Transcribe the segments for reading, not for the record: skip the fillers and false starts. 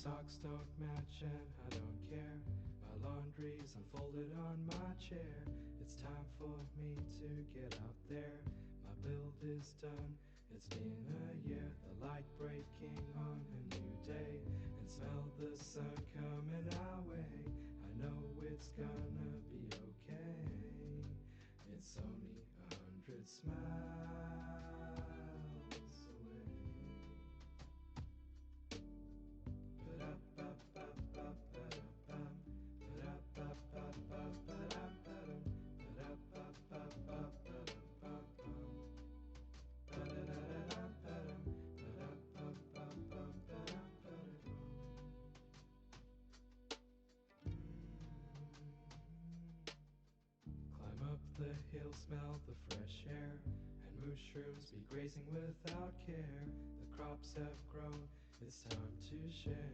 socks don't match and I don't care. My laundry's unfolded on my chair. It's time for me to get out there. My build is done, it's been a year. The light breaking on a new day, and smell the sun coming our way. I know it's gonna be okay. It's only 100 smiles away. Climb up the hill, smell the fresh air, and mushrooms be grazing without care. The crops have grown, it's time to share.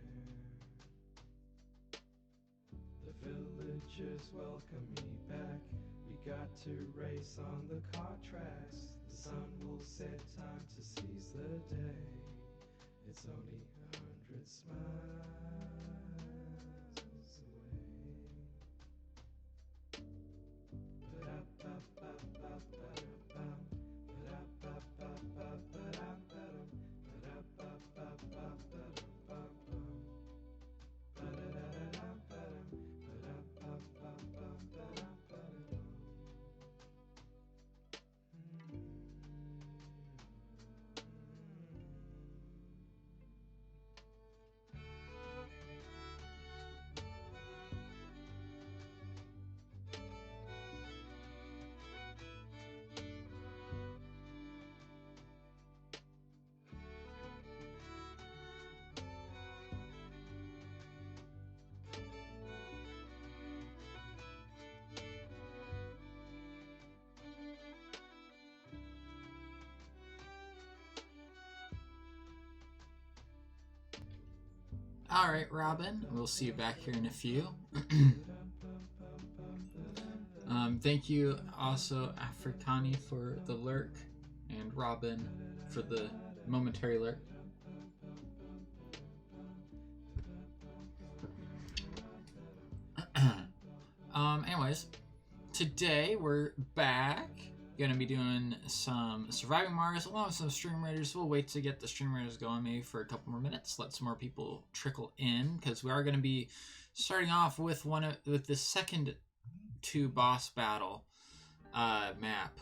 The villagers welcome me back. We got to race on the cart tracks. The sun will set, time to seize the day. It's only 100 smiles away. Alright, Robin. We'll see you back here in a few. Thank you also, Afrikani, for the lurk, and Robin for the momentary lurk. Anyways, today we're back. Gonna be doing some Surviving Mars along with some Stream Raiders. We'll wait to get the Stream Raiders going maybe for a couple more minutes. Let some more people trickle in, because we are gonna be starting off with with the second 2 boss battle map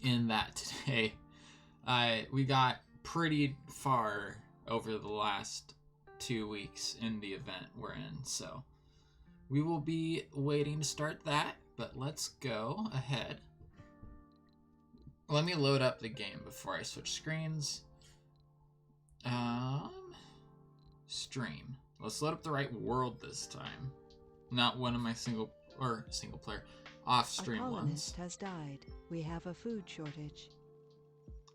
in that today. We got pretty far over the last 2 weeks in the event we're in, so we will be waiting to start that, but let's go ahead. Let me load up the game before I switch screens. Stream. Let's load up the right world this time. Not one of my single player off-stream ones. A colonist has died. We have a food shortage.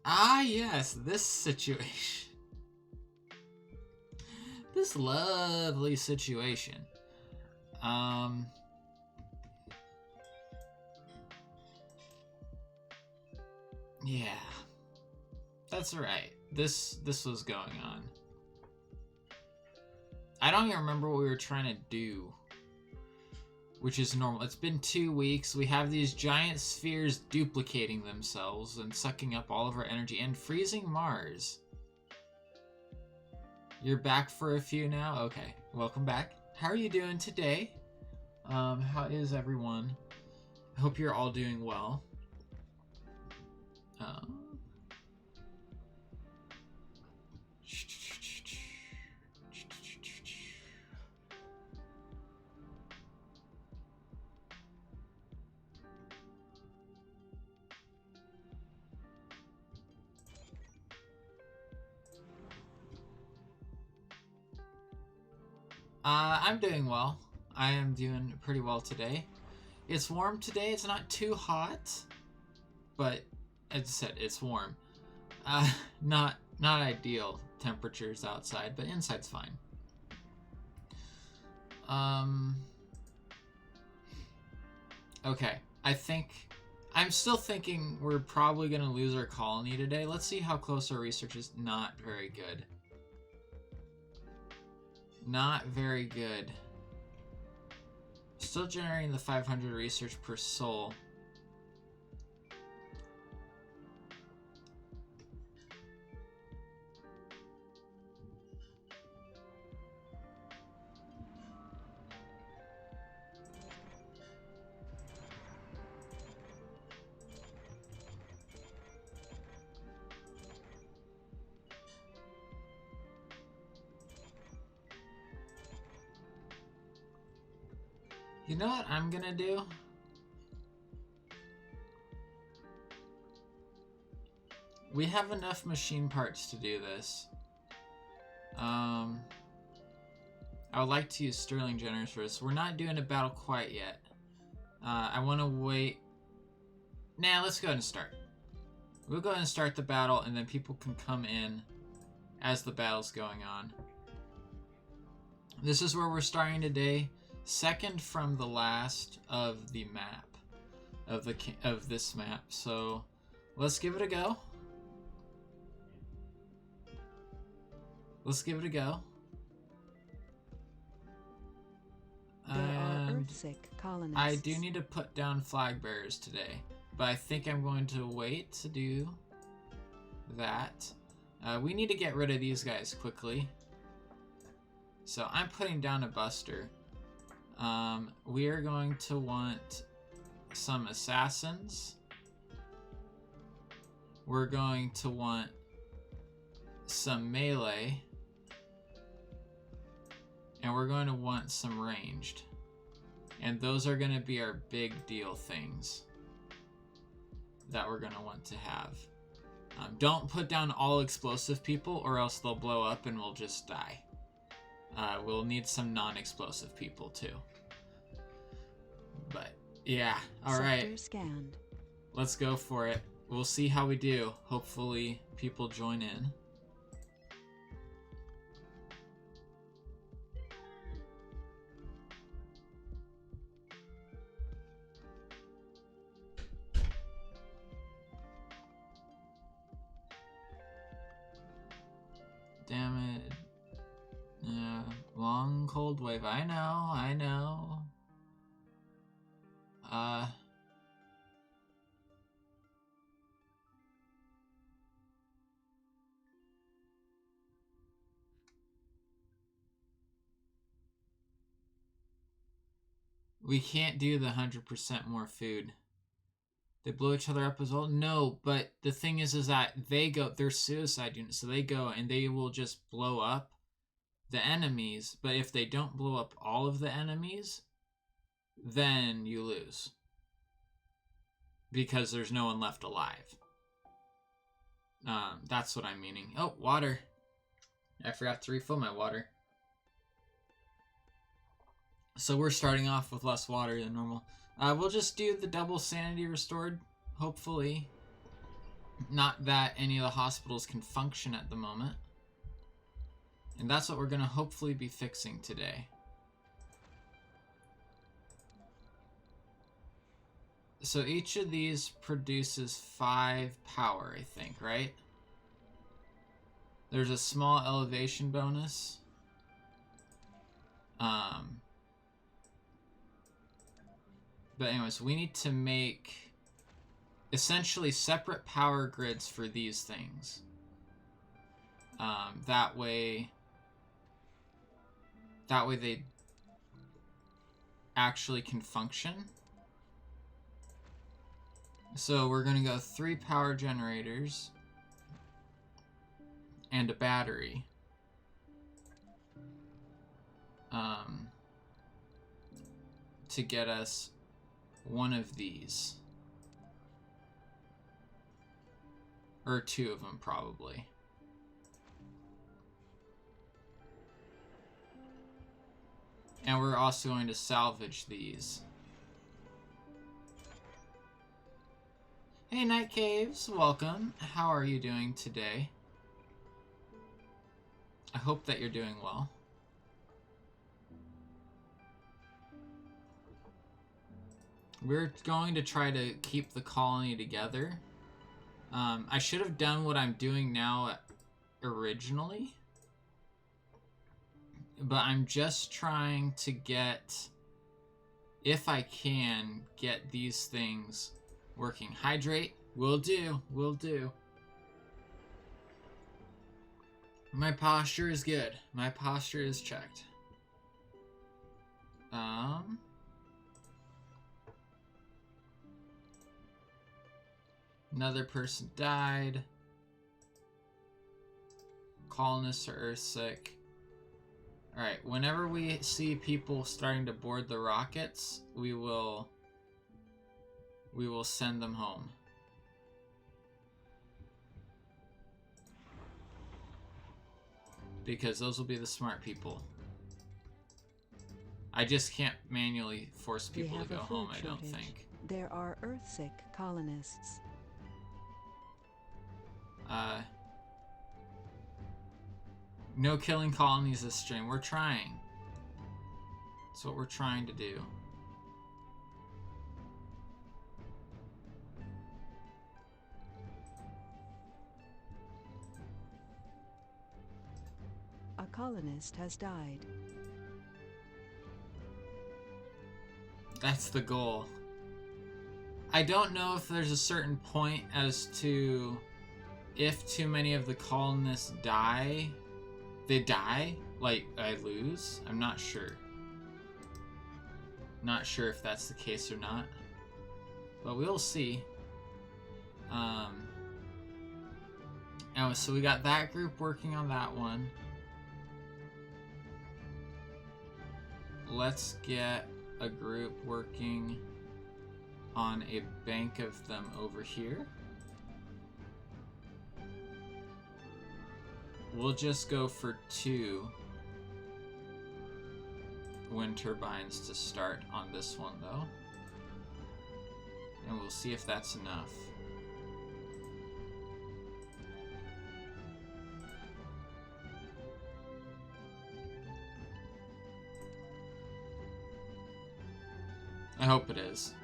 Ah, yes, this situation. This lovely situation. Yeah. That's right. This was going on. I don't even remember what we were trying to do, which is normal. It's been 2 weeks. We have these giant spheres duplicating themselves and sucking up all of our energy and freezing Mars. You're back for a few now? Okay, welcome back. How are you doing today? How is everyone? I hope you're all doing well. I'm doing well. I am doing pretty well today. It's warm today. It's not too hot, but as I said, it's warm. Not ideal temperatures outside, but inside's fine. Okay, I'm still thinking we're probably gonna lose our colony today. Let's see how close our research is. Not very good. Not very good. Still generating the 500 research per soul. You know what I'm gonna do? We have enough machine parts to do this. I would like to use Sterling Generators first. We're not doing a battle quite yet. I want to wait. Nah, let's go ahead and start. We'll go ahead and start the battle, and then people can come in as the battle's going on. This is where we're starting today. Second from the last of the map, of this map. So let's give it a go. Let's give it a go. There are Earthsick colonists. I do need to put down flag bearers today, but I think I'm going to wait to do that. We need to get rid of these guys quickly. So I'm putting down a buster. We are going to want some assassins. We're going to want some melee. And we're going to want some ranged. And those are going to be our big deal things that we're going to want to have. Don't put down all explosive people or else they'll blow up and we'll just die. We'll need some non-explosive people too. But yeah, all right. Scanned. Let's go for it. We'll see how we do. Hopefully people join in. Damn it. Long cold wave. I know. We can't do the 100% more food. They blow each other up as well? No, but the thing is that they're suicide units, so they go and they will just blow up the enemies, but if they don't blow up all of the enemies, then you lose. Because there's no one left alive. That's what I'm meaning. Oh, water. I forgot to refill my water. So we're starting off with less water than normal. We'll just do the double sanity restored, hopefully. Not that any of the hospitals can function at the moment. And that's what we're going to hopefully be fixing today. So each of these produces 5 power, I think, right? There's a small elevation bonus. But anyways, we need to make essentially separate power grids for these things. That way they actually can function. So we're going to go 3 power generators and a battery. To get us one of these. Or 2 of them, probably. And we're also going to salvage these. Hey, Night Caves, welcome. How are you doing today? I hope that you're doing well. We're going to try to keep the colony together. I should have done what I'm doing now originally. but I'm just trying to get, if I can, get these things working. Hydrate, will do, will do. My posture is good. My posture is checked. Another person died. Colonists are earthsick. Alright, whenever we see people starting to board the rockets, we will send them home. Because those will be the smart people. I just can't manually force people to go home, I don't think. There are Earthsick colonists. No killing colonies this stream. We're trying. That's what we're trying to do. A colonist has died. That's the goal. I don't know if there's a certain point as to if too many of the colonists die, they die, like I lose. I'm not sure. Not sure if that's the case or not, but we'll see. Anyway, so we got that group working on that one. Let's get a group working on a bank of them over here. We'll just go for 2 wind turbines to start on this one, though. And we'll see if that's enough. I hope it is.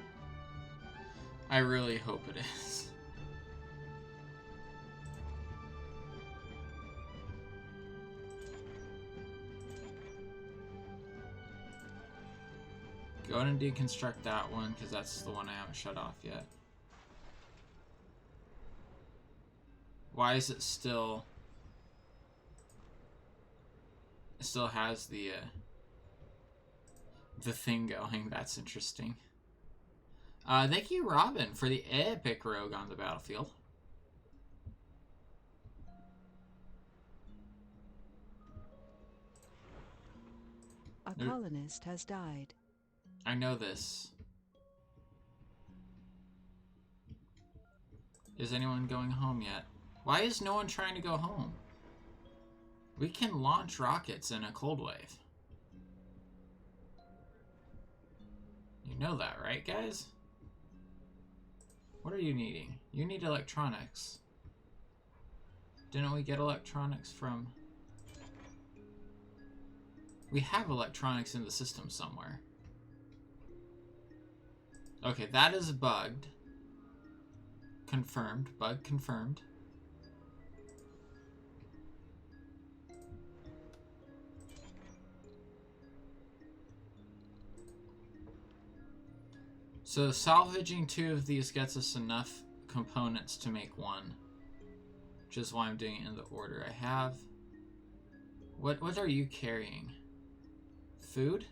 I really hope it is. Go ahead and deconstruct that one, because that's the one I haven't shut off yet. Why is it still... It still has the thing going. That's interesting. Thank you, Robin, for the epic rogue on the battlefield. A colonist has died. I know this. Is anyone going home yet? Why is no one trying to go home? We can launch rockets in a cold wave. You know that, right, guys? What are you needing? You need electronics. Didn't we get electronics from... We have electronics in the system somewhere. Okay, that is bugged. Confirmed. Bug confirmed. So salvaging 2 of these gets us enough components to make 1. Which is why I'm doing it in the order I have. What are you carrying? Food?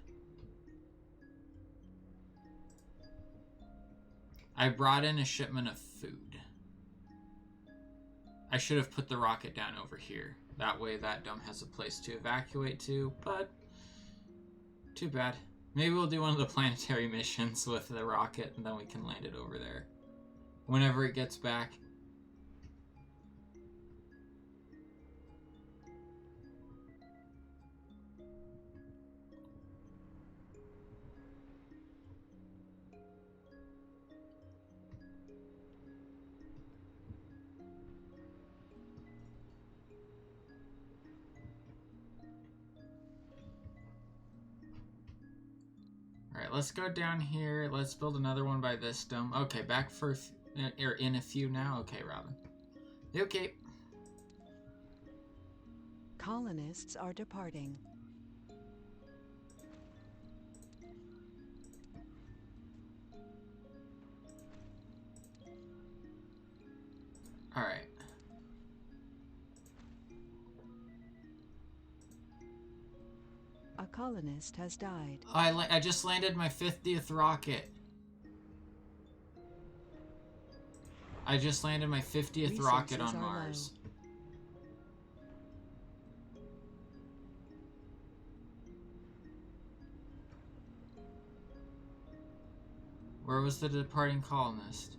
I brought in a shipment of food. I should have put the rocket down over here. That way that dome has a place to evacuate to, but too bad. Maybe we'll do one of the planetary missions with the rocket and then we can land it over there. Whenever it gets back. Alright, let's go down here. Let's build another one by this dome. Okay, back for in a few now. Okay, Robin. Okay. Colonists are departing. colonist has died. I just landed my 50th rocket. I just landed my 50th rocket on Resources are Mars. Where was the departing colonist?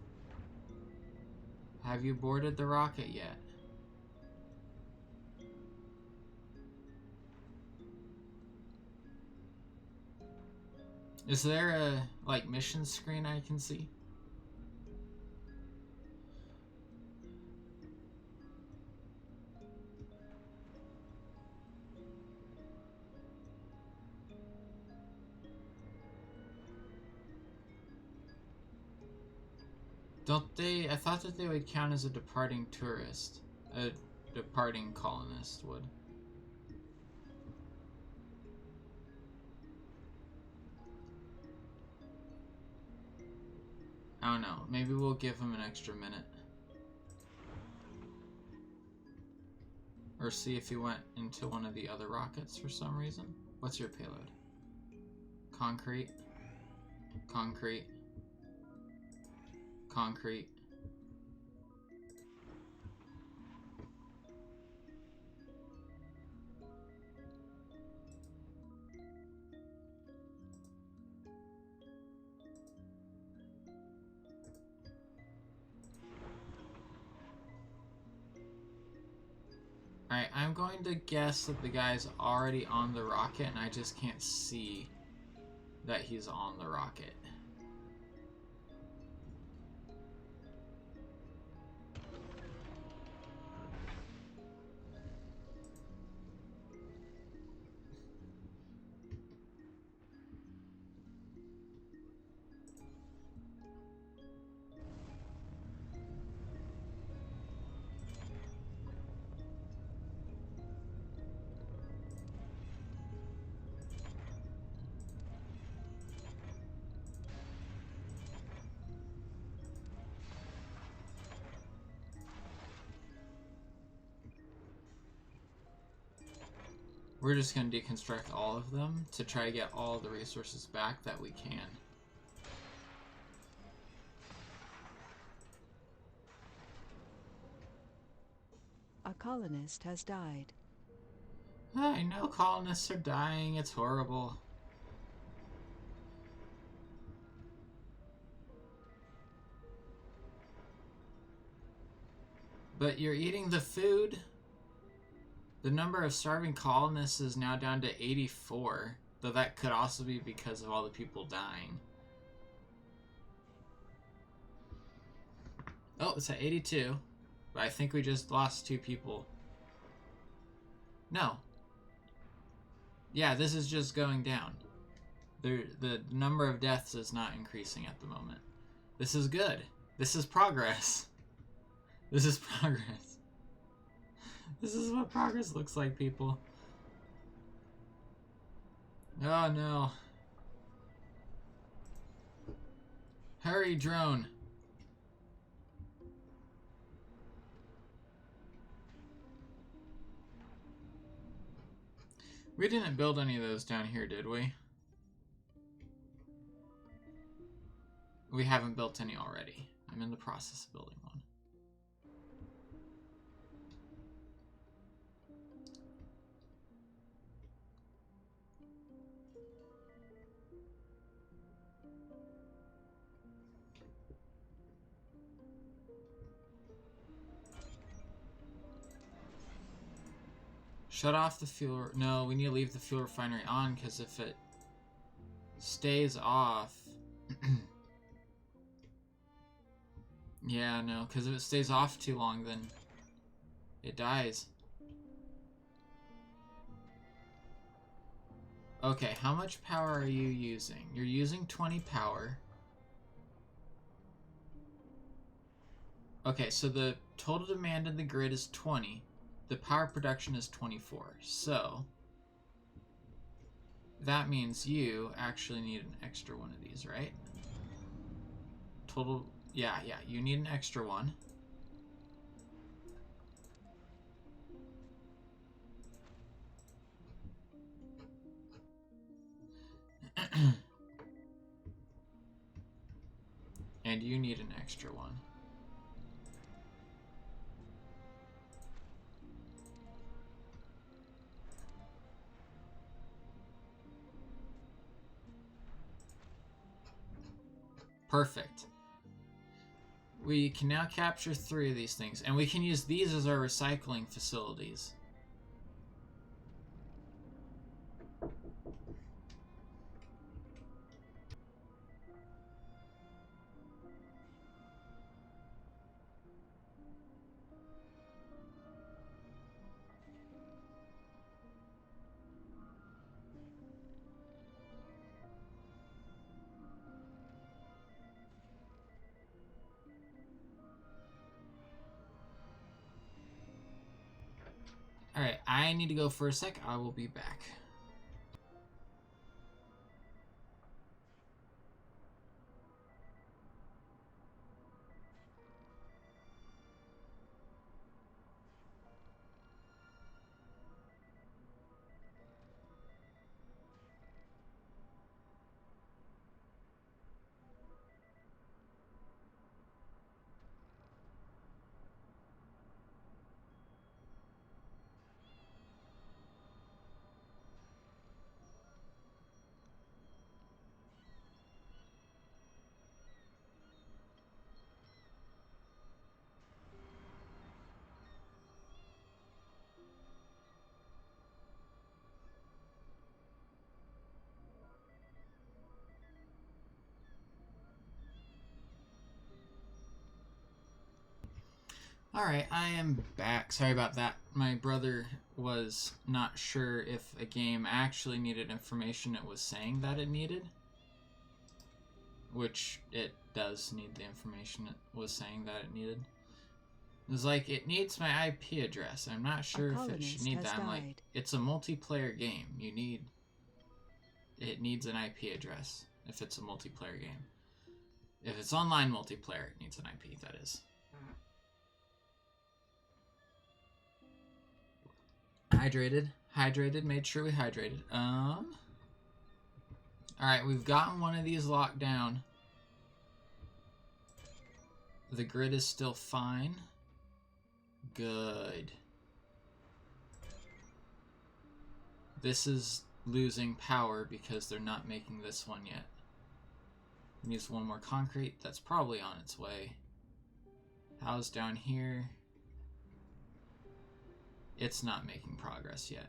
Have you boarded the rocket yet? Is there a, like, mission screen I can see? Don't they? I thought that they would count as a departing tourist. A departing colonist would. I don't know. Maybe we'll give him an extra minute. Or see if he went into one of the other rockets for some reason. What's your payload? Concrete. Concrete. Concrete. Alright, I'm going to guess that the guy's already on the rocket and I just can't see that he's on the rocket. We're just going to deconstruct all of them to try to get all the resources back that we can. A colonist has died. I know colonists are dying, it's horrible. But you're eating the food? The number of starving colonists is now down to 84, though that could also be because of all the people dying. Oh, it's at 82, but I think we just lost 2 people. No. Yeah, this is just going down. The number of deaths is not increasing at the moment. This is good. This is progress. This is progress. This is what progress looks like, people. Oh no. Hurry, drone. We didn't build any of those down here, did we? We haven't built any already. I'm in the process of building one. Shut off the fuel. No, we need to leave the fuel refinery on because if it stays off. Yeah, no, because if it stays off too long, then it dies. Okay, how much power are you using? You're using 20 power. Okay, so the total demand in the grid is 20. The power production is 24. So that means you actually need an extra one of these, right? Total, yeah, you need an extra one. And you need an extra one. Perfect. We can now capture 3 of these things, and we can use these as our recycling facilities. Alright, I need to go for a sec. I will be back. Alright, I am back. Sorry about that. My brother was not sure if a game actually needed information it was saying that it needed. Which it does need the information it was saying that it needed. It was like, it needs my IP address. I'm not sure if it should need that. I'm like, it's a multiplayer game. It needs an IP address if it's a multiplayer game. If it's online multiplayer, it needs an IP, that is. Hydrated, made sure we hydrated. Alright, we've gotten one of these locked down. The grid is still fine. Good. This is losing power because they're not making this one yet. Needs one more concrete. That's probably on its way. How's down here? It's not making progress yet.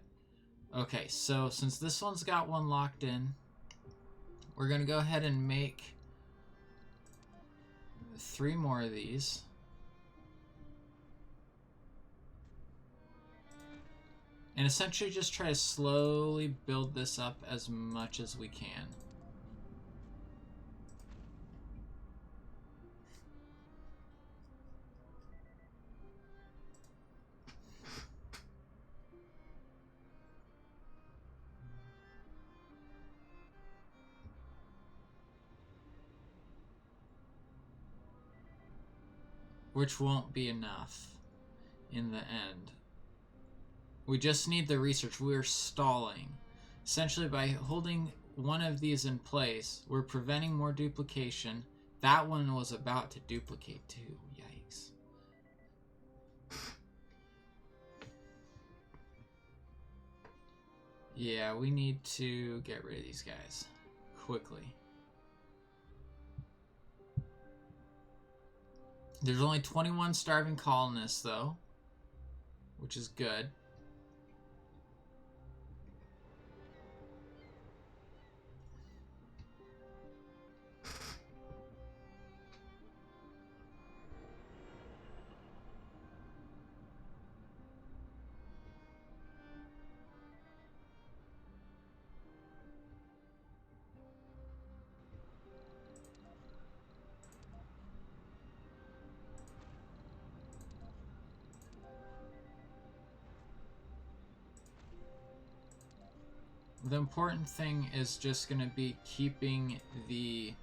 Okay, so since this one's got one locked in, we're going to go ahead and make 3 more of these. And essentially just try to slowly build this up as much as we can. Which won't be enough in the end. We just need the research. We're stalling. Essentially, by holding one of these in place, we're preventing more duplication. That one was about to duplicate too. Yikes. Yeah, we need to get rid of these guys quickly. There's only 21 starving colonists, though, which is good. The important thing is just going to be keeping the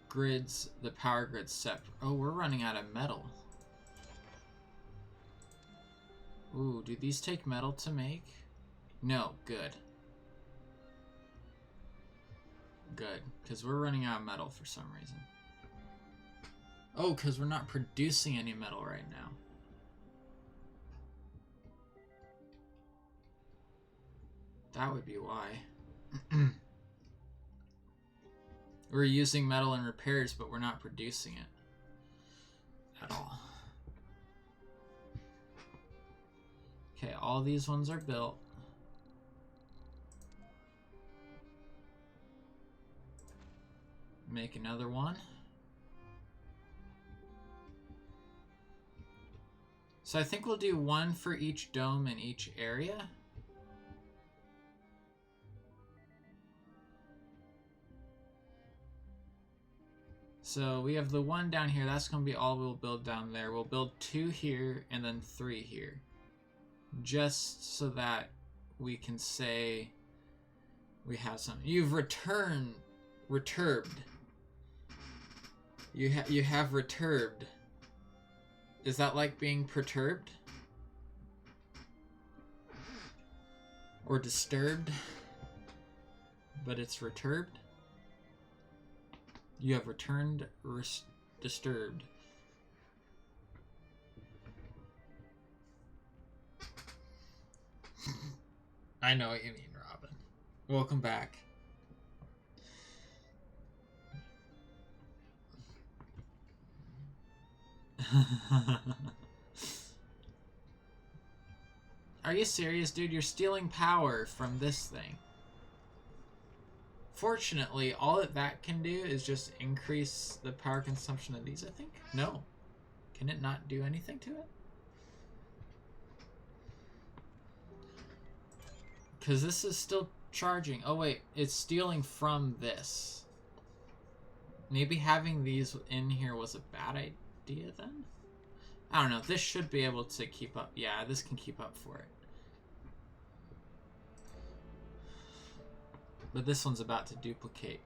grids, the power grids separate. Oh, we're running out of metal. Ooh, do these take metal to make? No, good. Good, because we're running out of metal for some reason. Oh, because we're not producing any metal right now. That would be why. We're using metal in repairs, but we're not producing it at all. Okay, all these ones are built. Make another one. So I think we'll do one for each dome in each area. So we have the one down here. That's going to be all we'll build down there. We'll build 2 here and then 3 here. Just so that we can say we have something. You've returbed. You have returbed. Is that like being perturbed? Or disturbed? But it's returbed? You have returned disturbed. I know what you mean, Robin. Welcome back. Are you serious, dude? You're stealing power from this thing. Fortunately, all that can do is just increase the power consumption of these, I think. No. Can it not do anything to it? Because this is still charging. Oh, wait. It's stealing from this. Maybe having these in here was a bad idea then? I don't know. This should be able to keep up. Yeah, this can keep up for it. But this one's about to duplicate.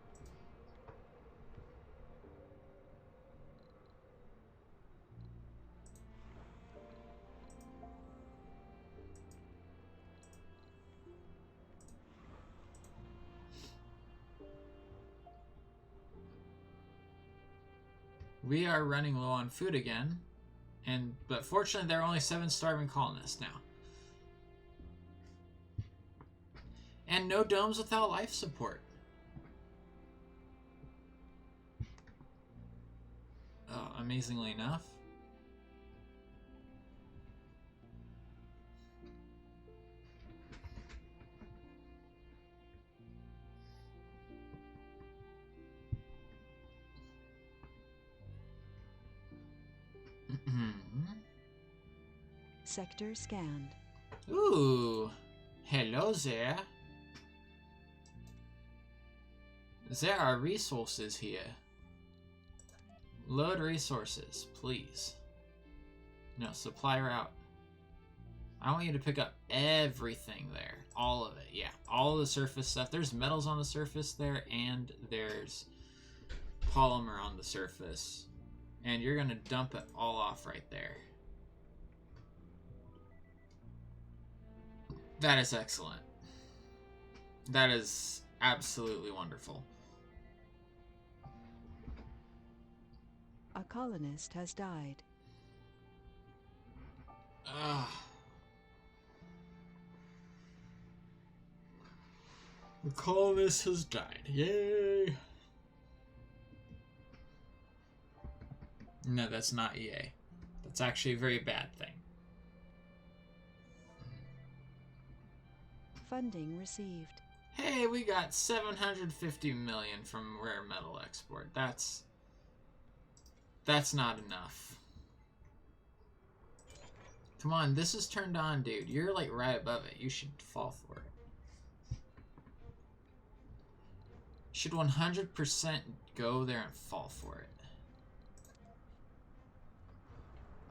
We are running low on food again, but fortunately there are only 7 starving colonists now. And no domes without life support. Amazingly enough. Sector scanned. Ooh, hello there. There are resources here. Load resources, please. No, supply route. I want you to pick up everything there. All of it, yeah. All of the surface stuff. There's metals on the surface there, and there's polymer on the surface. And you're going to dump it all off right there. That is excellent. That is absolutely wonderful. A colonist has died. The colonist has died. Yay! No, that's not yay. That's actually a very bad thing. Funding received. Hey, we got 750 million from rare metal export. That's not enough. Come on, this is turned on, dude. You're like right above it. You should fall for it. Should 100% go there and fall for it.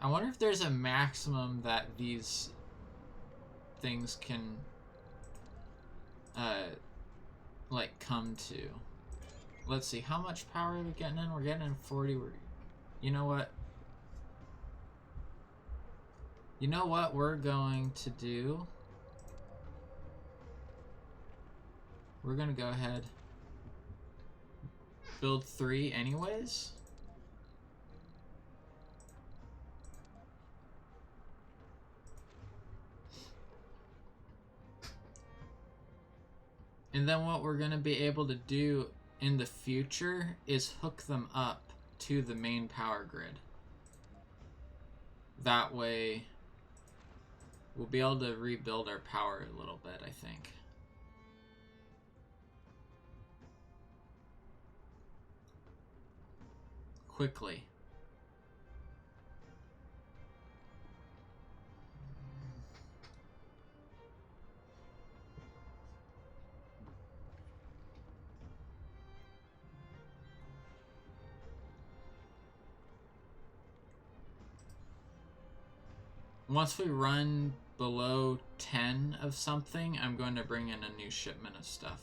I wonder if there's a maximum that these things can like come to. Let's see, how much power are we getting in? We're getting in 40. You know what? You know what we're going to do? We're going to go ahead build 3 anyways. And then what we're going to be able to do in the future is hook them up to the main power grid. That way, we'll be able to rebuild our power a little bit, I think. Quickly. Once we run below 10 of something, I'm going to bring in a new shipment of stuff.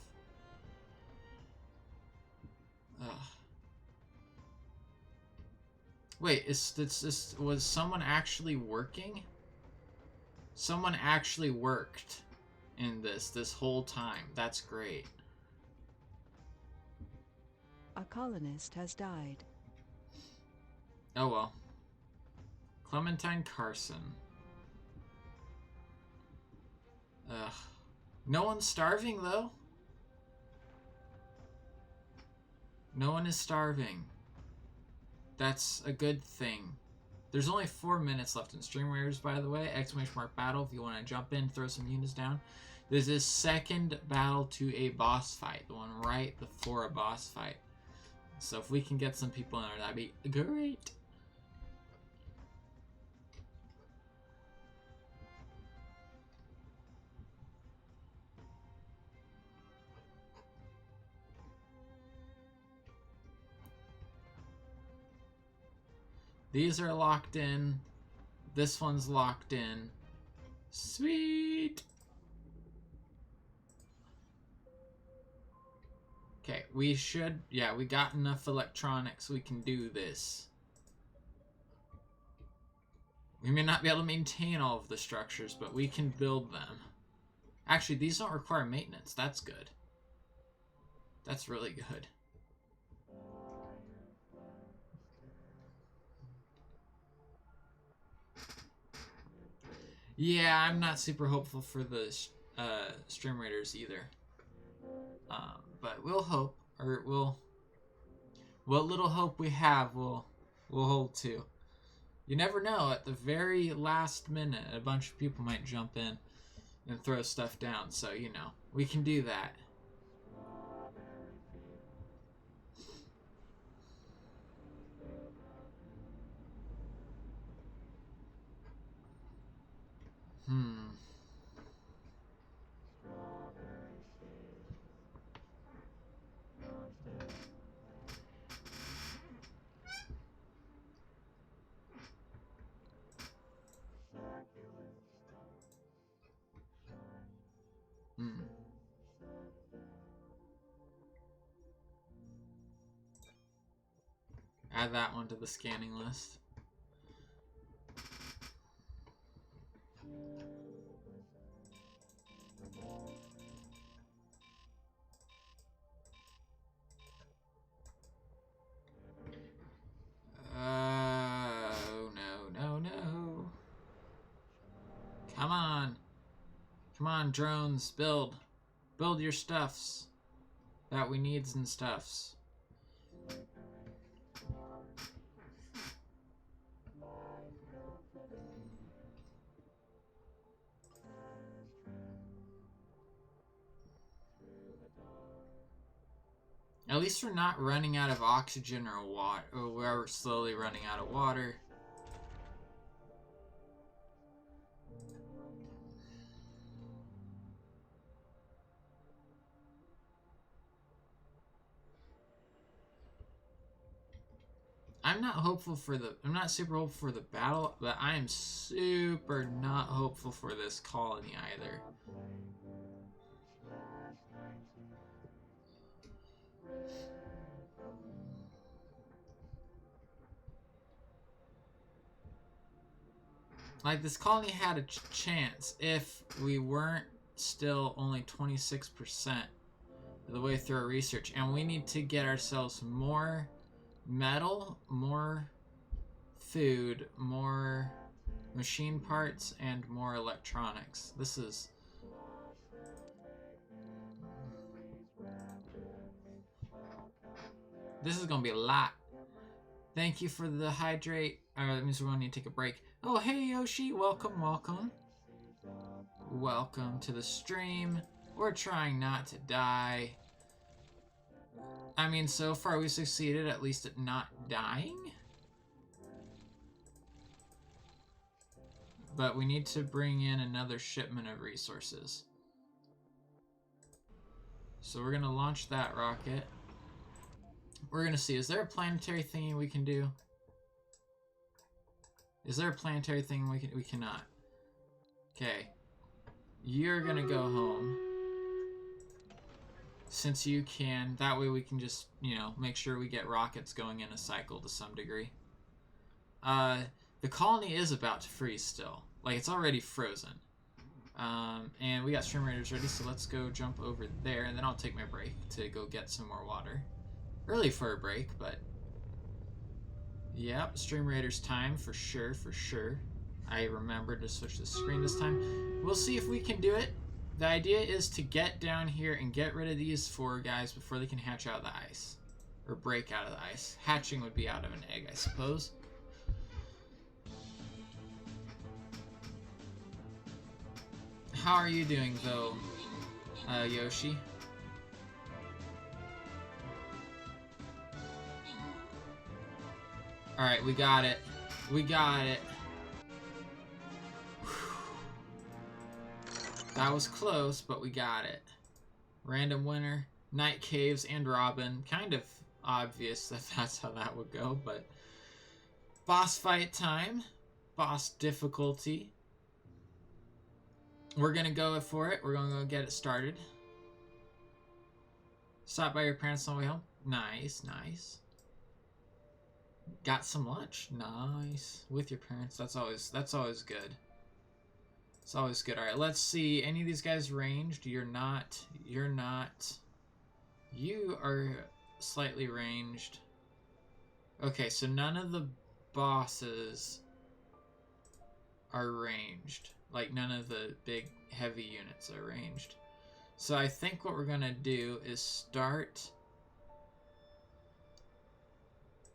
Ugh. Wait, was someone actually working? Someone actually worked in this whole time. That's great. A colonist has died. Oh well. Clementine Carson. Ugh. No one's starving, though. No one is starving. That's a good thing. There's only 4 minutes left in Stream Raiders, by the way. !mark battle if you want to jump in, throw some units down. This is second battle to a boss fight. The one right before a boss fight. So if we can get some people in there, that'd be great. These are locked in. This one's locked in. Sweet! Okay, we should... Yeah, we got enough electronics. We can do this. We may not be able to maintain all of the structures, but we can build them. Actually, these don't require maintenance. That's good. That's really good. Yeah, I'm not super hopeful for the Stream Raiders either. But we'll hope, or what little hope we have, we'll hold to. You never know. At the very last minute, a bunch of people might jump in and throw stuff down. So you know, we can do that. Add that one to the scanning list. No. Come on. Come on, drones, build. Build your stuffs that we needs and stuffs. At least we're not running out of oxygen or water, or we're slowly running out of water. I'm not super hopeful for the battle, but I am super not hopeful for this colony either. Like, this colony had a chance if we weren't still only 26% the way through our research, and we need to get ourselves more metal, more food, more machine parts, and more electronics. This is gonna be a lot. Thank you for the hydrate. That means we're gonna need to take a break. Oh, hey Yoshi, welcome, welcome. Welcome to the stream. We're trying not to die. I mean, so far we succeeded at least at not dying. But we need to bring in another shipment of resources. So we're gonna launch that rocket. We're gonna see, is there a planetary thingy we can do? Is there a planetary thing we cannot? Okay. You're gonna go home. Since you can, that way we can just, you know, make sure we get rockets going in a cycle to some degree. The colony is about to freeze still. Like, it's already frozen. And we got Stream Raiders ready, so let's go jump over there, and then I'll take my break to go get some more water. Early for a break, but... Yep, Stream Raiders time, for sure, for sure. I remembered to switch the screen this time. We'll see if we can do it. The idea is to get down here and get rid of these 4 guys before they can hatch out of the ice. Or break out of the ice. Hatching would be out of an egg, I suppose. How are you doing, though, Yoshi? Alright, we got it. We got it. That was close, but we got it. Random winner, Night Caves, and Robin. Kind of obvious that that's how that would go, but... Boss fight time. Boss difficulty. We're gonna go for it. We're gonna go get it started. Stop by your parents on the way home. Nice, nice. Got some lunch. Nice. With your parents. That's always good. It's always good. Alright, let's see. Any of these guys ranged? You're not. You're not. You are slightly ranged. Okay, so none of the bosses are ranged. Like, none of the big, heavy units are ranged. So I think what we're gonna do is start...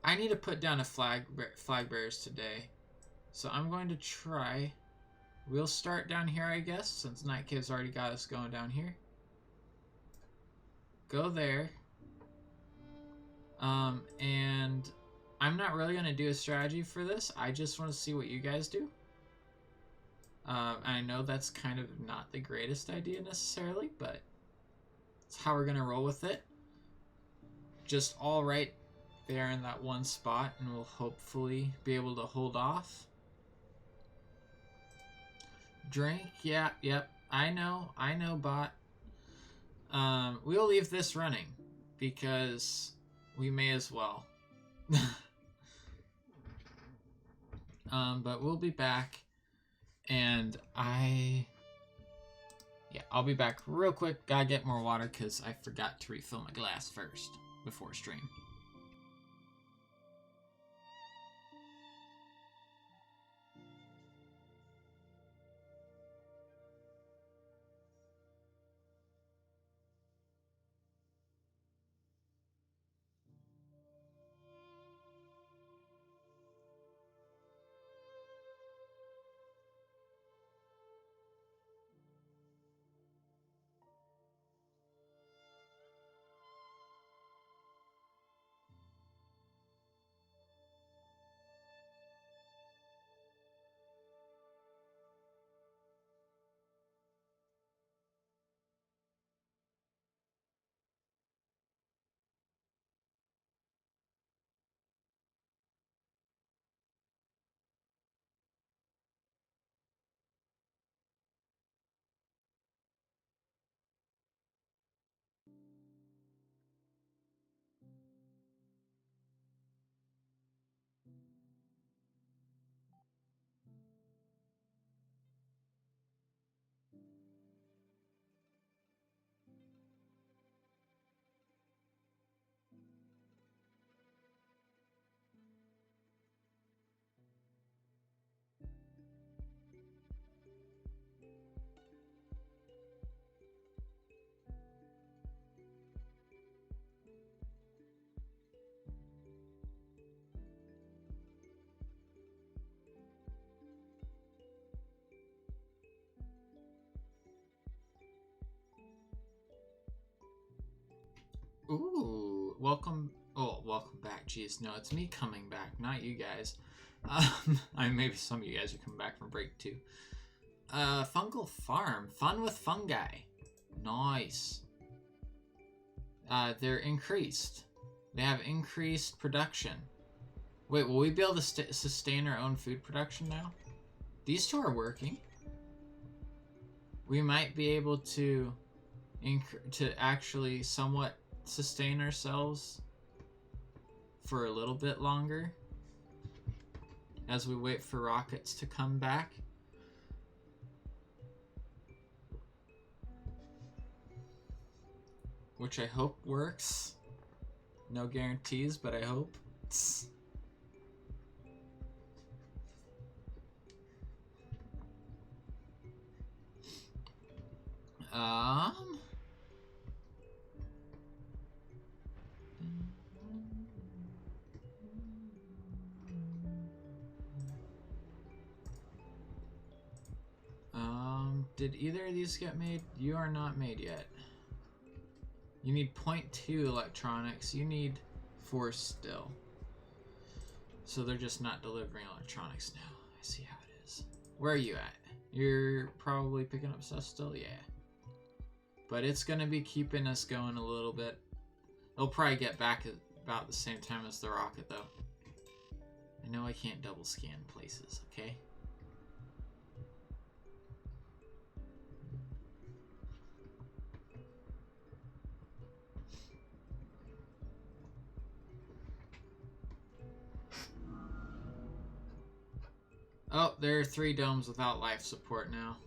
I need to put down a flag bearers today. So I'm going to try... We'll start down here, I guess, since Night Cave's already got us going down here. Go there. And I'm not really going to do a strategy for this. I just want to see what you guys do. I know that's kind of not the greatest idea necessarily, but it's how we're going to roll with it. Just all right there in that one spot, and we'll hopefully be able to hold off. Drink, yeah, yep, I know, bot. We'll leave this running, because we may as well. But we'll be back, and I'll be back real quick. Gotta get more water, because I forgot to refill my glass first, before stream. Ooh, welcome. Oh, welcome back. Jeez, no, it's me coming back, not you guys. Maybe some of you guys are coming back from break too. Fungal farm, fun with fungi. Nice. They're increased. They have increased production. Wait, will we be able to sustain our own food production now? These two are working. We might be able to actually somewhat sustain ourselves for a little bit longer as we wait for rockets to come back. Which I hope works. No guarantees, but I hope. Did either of these get made? You are not made yet. You need 0.2 electronics. You need 4 still. So they're just not delivering electronics now. I see how it is. Where are you at? You're probably picking up stuff still? Yeah. But it's going to be keeping us going a little bit. It'll probably get back at about the same time as the rocket, though. I know I can't double scan places, okay? Oh, there are 3 domes without life support now.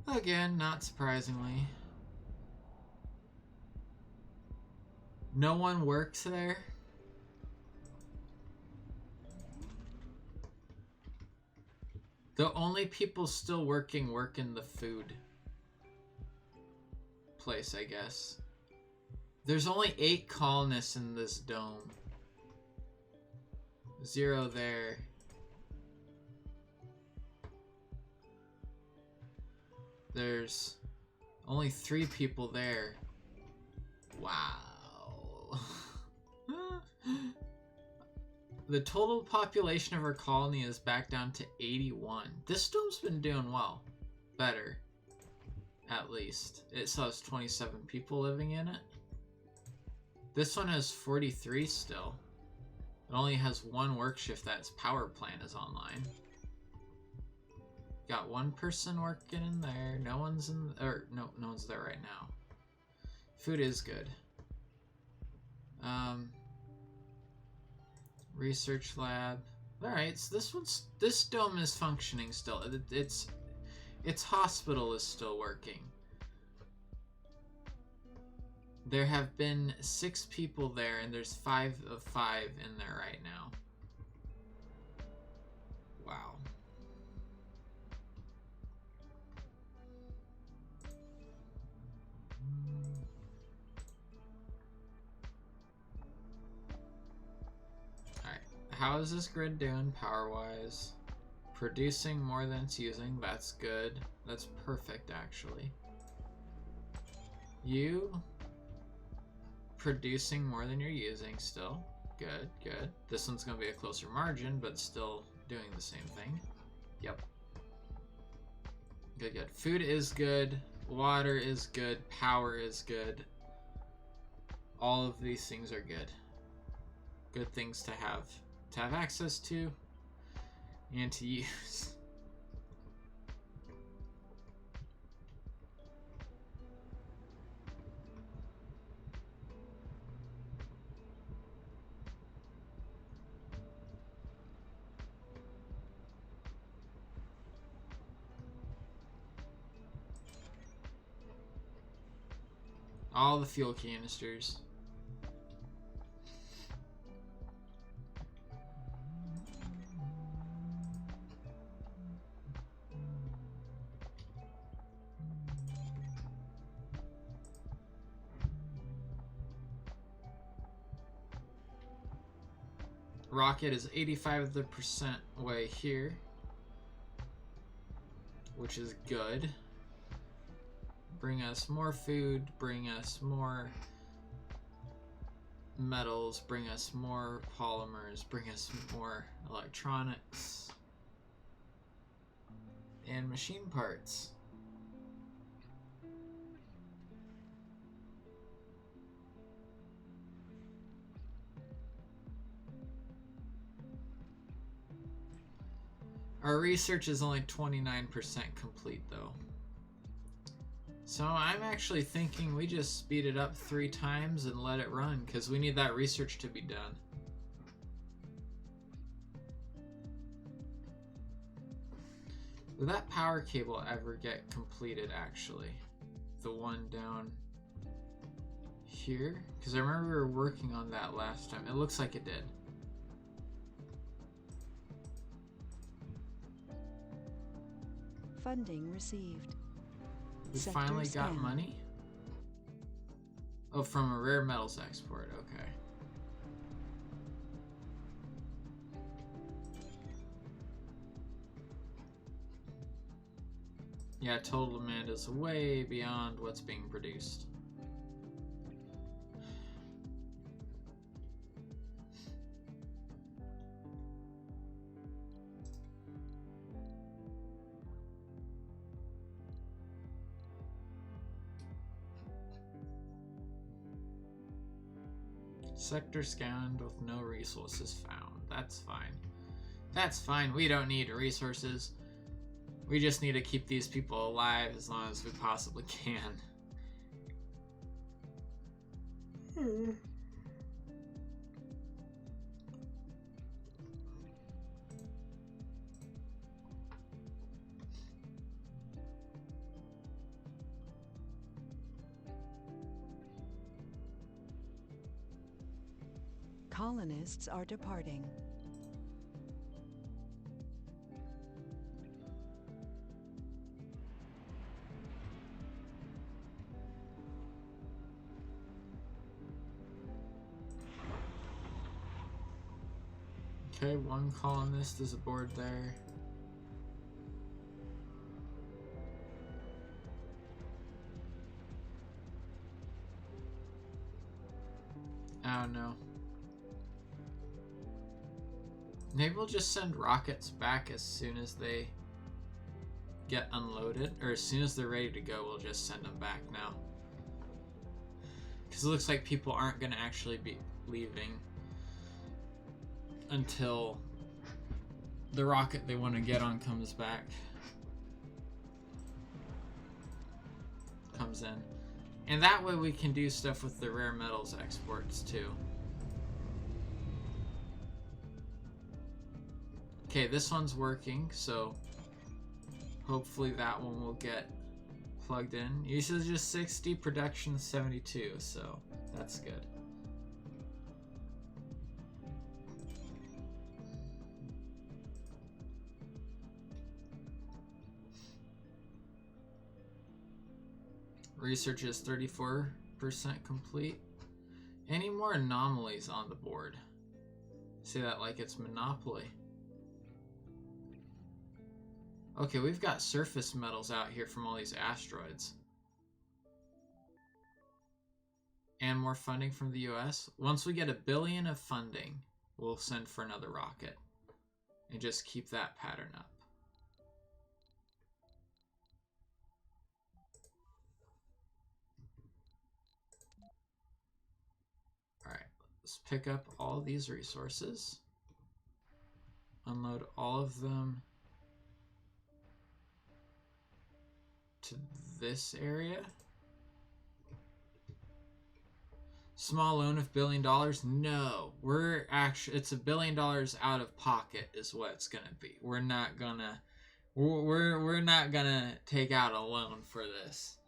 Again, not surprisingly. No one works there. The only people still working work in the food place, I guess. There's only 8 colonists in this dome. 0 there. There's only 3 people there. Wow. The total population of our colony is back down to 81. This dome's been doing well. Better. At least. It still has 27 people living in it. This one has 43 still. It only has 1 work shift that its power plant is online. Got 1 person working in there. No one's in, or no one's there right now. Food is good. Research lab. All right, so this dome is functioning still. Its hospital is still working. There have been 6 people there, and there's 5 of 5 in there right now. Wow. Alright, how is this grid doing power-wise? Producing more than it's using, that's good. That's perfect, actually. You... producing more than you're using still. Good, good. This one's going to be a closer margin, but still doing the same thing. Yep. Good, good. Food is good. Water is good. Power is good. All of these things are good. Good things to have access to and to use. All the fuel canisters. Rocket is 85% way here. which is good. Bring us more food, bring us more metals, bring us more polymers, bring us more electronics and machine parts. Our research is only 29% complete though. So I'm actually thinking we just speed it up 3 times and let it run, because we need that research to be done. Will that power cable ever get completed actually? The one down here? Because I remember we were working on that last time. It looks like it did. Funding received. We Sector finally got scan. money? Oh, from a rare metals export, okay. Yeah, total demand is way beyond what's being produced. Sector scanned with no resources found. That's fine. That's fine. We don't need resources. We just need to keep these people alive as long as we possibly can. Colonists are departing. Okay, one colonist is aboard there. Oh no. Maybe we'll just send rockets back as soon as they get unloaded, or as soon as they're ready to go, we'll just send them back now. Because it looks like people aren't going to actually be leaving until the rocket they want to get on comes in. And that way we can do stuff with the rare metals exports too. Okay, this one's working, so hopefully that one will get plugged in. Usage is 60, production 72, so that's good. Research is 34% complete. Any more anomalies on the board? Say that like it's Monopoly. Okay, we've got surface metals out here from all these asteroids. And more funding from the US. Once we get $1 billion of funding, we'll send for another rocket. And just keep that pattern up. Alright, let's pick up all these resources. Unload all of them to this area. Small loan of $1 billion? No, we're actually, it's $1 billion out of pocket is what it's gonna be. We're not gonna take out a loan for this.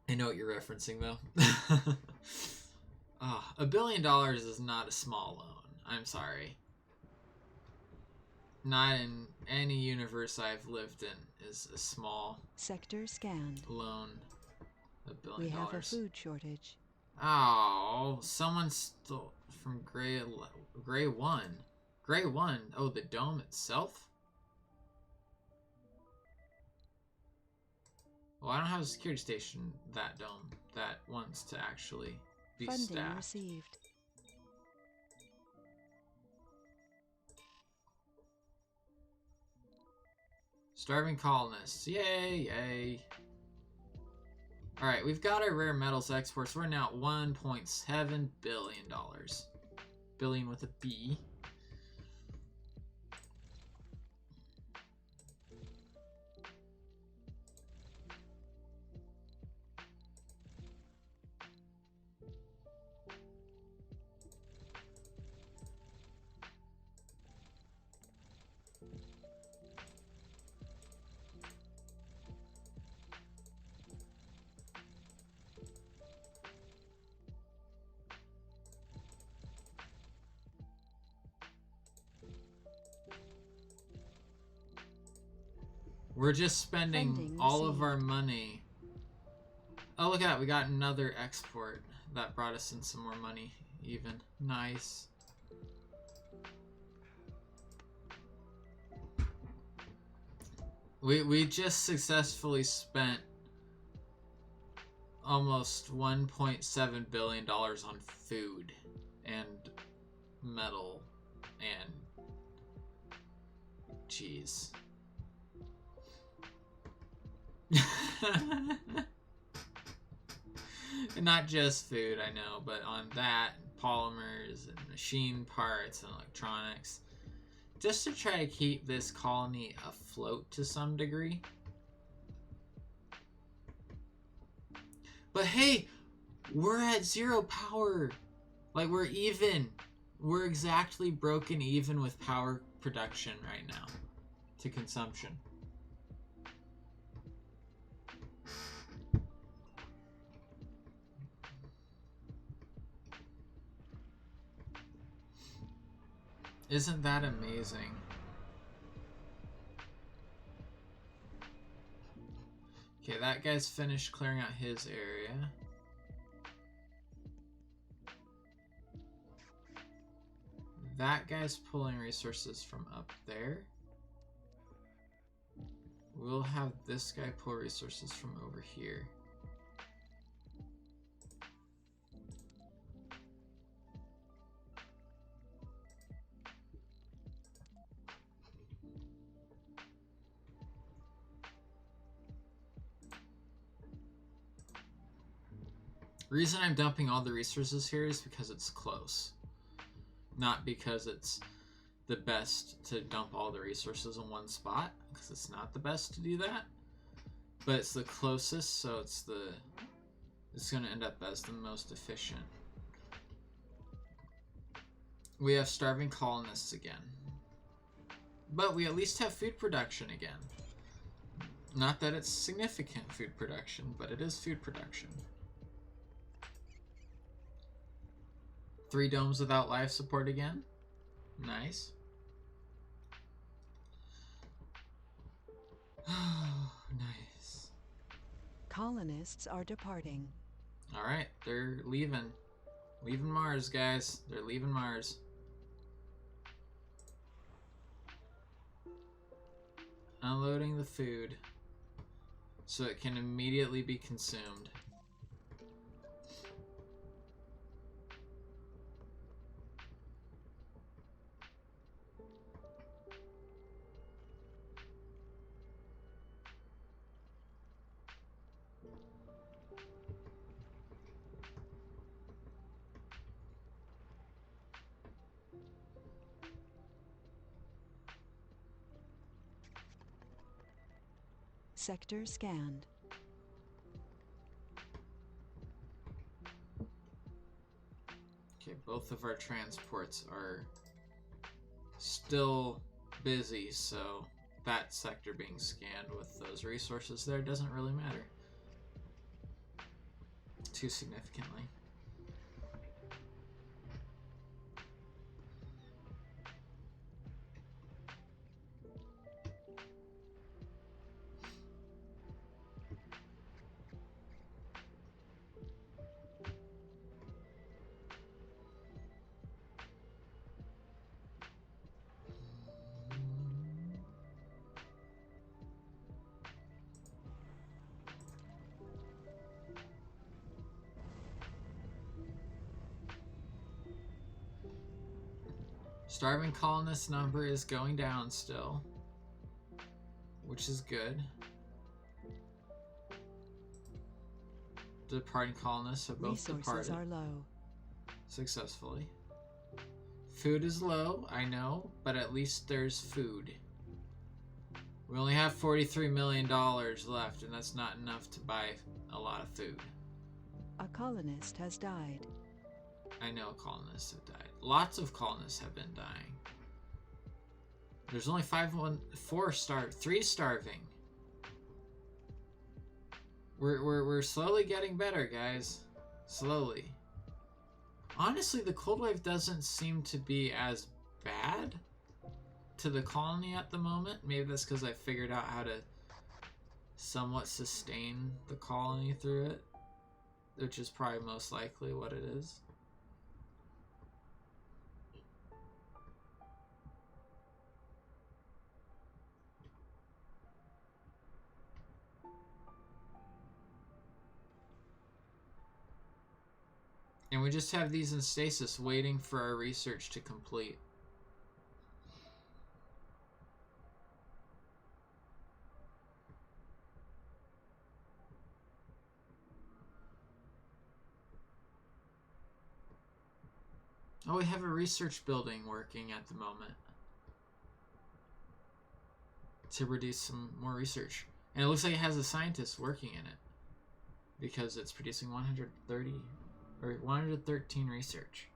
I know what you're referencing though. $1 billion is not a small loan. I'm sorry. Not in any universe I've lived in is a small Sector scanned. loan $1 billion. We have a food shortage. Oh, someone stole from Gray 1. Gray 1. Oh, the dome itself? Well, I don't have a security station, that dome, that wants to actually be Funding staffed. received. Starving colonists. Yay, yay. Alright, we've got our rare metals exports. We're now at $1.7 billion. Billion with a B. We're just spending Funding all of received. our money. Oh, look at that. We got another export. That brought us in some more money, even. Nice. We just successfully spent almost $1.7 billion on food and metal and cheese. And not just food, I know, but on that, polymers and machine parts and electronics, just to try to keep this colony afloat to some degree. But hey, we're at 0 power. Like, we're even. We're exactly broken even with power production right now to consumption. Isn't that amazing? Okay, that guy's finished clearing out his area. That guy's pulling resources from up there. We'll have this guy pull resources from over here. The reason I'm dumping all the resources here is because it's close. Not because it's the best to dump all the resources in one spot, because it's not the best to do that. But it's the closest, so it's going to end up as the most efficient. We have starving colonists again. But we at least have food production again. Not that it's significant food production, but it is food production. 3 domes without life support again. Nice. Nice. Colonists are departing. Alright, they're leaving. Leaving Mars, guys. They're leaving Mars. Unloading the food so it can immediately be consumed. Sector scanned. Okay, both of our transports are still busy, so that sector being scanned with those resources there doesn't really matter too significantly. Starving colonist number is going down still, which is good. Departing colonists have both Resources departed are low. successfully. Food is low, I know, but at least there's food. We only have $43 million left, and that's not enough to buy a lot of food. A colonist has died. I know colonists have died. Lots of colonists have been dying. There's only 3 starving. We're slowly getting better, guys. Slowly. Honestly, the cold wave doesn't seem to be as bad to the colony at the moment. Maybe that's because I figured out how to somewhat sustain the colony through it, which is probably most likely what it is. And we just have these in stasis waiting for our research to complete. Oh, we have a research building working at the moment to produce some more research. And it looks like it has a scientist working in it because it's producing 113 research.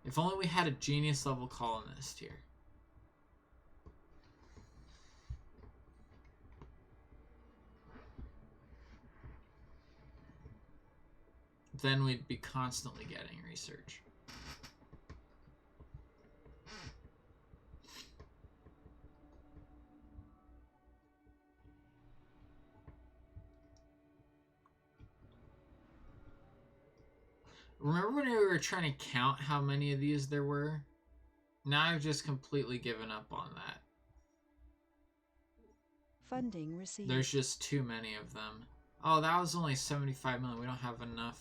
If only we had a genius level colonist here. Then we'd be constantly getting research. Remember when we were trying to count how many of these there were? Now I've just completely given up on that. Funding received. There's just too many of them. Oh, that was only 75 million. We don't have enough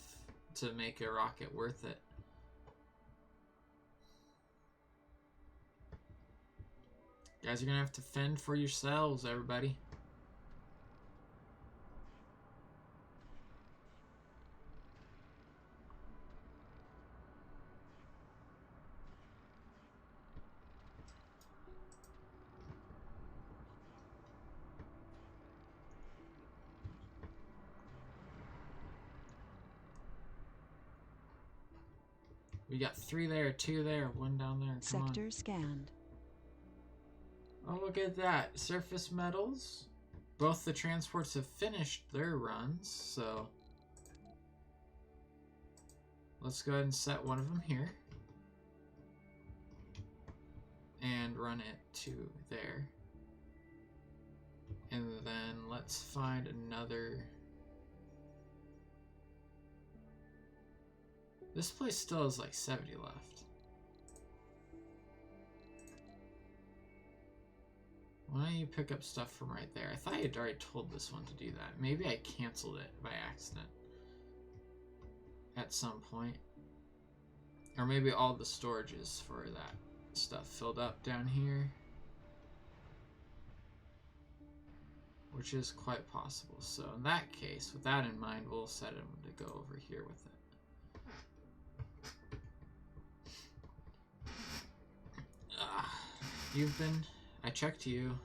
to make a rocket worth it. You guys are gonna have to fend for yourselves, everybody. We got 3 there, 2 there, 1 down there. Come Sector scanned. on. Oh, look at that. Surface metals. Both the transports have finished their runs, so let's go ahead and set one of them here. And run it to there. And then let's find another. This place still has like 70 left. Why don't you pick up stuff from right there? I thought I had already told this one to do that. Maybe I canceled it by accident at some point. Or maybe all the storages for that stuff filled up down here. Which is quite possible. So in that case, with that in mind, we'll set him to go over here with it. I checked you.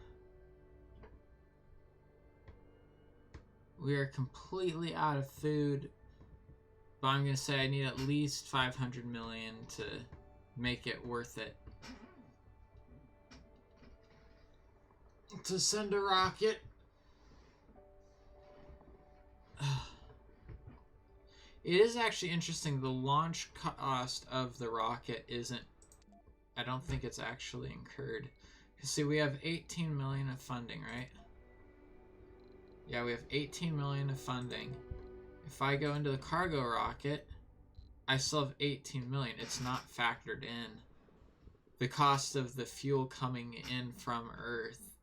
We are completely out of food, but I'm gonna say I need at least 500 million to make it worth it. To send a rocket. It is actually interesting, the launch cost of the rocket isn't, I don't think it's actually incurred. See, we have 18 million of funding, right? Yeah, we have 18 million of funding. If I go into the cargo rocket, I still have 18 million. It's not factored in. The cost of the fuel coming in from Earth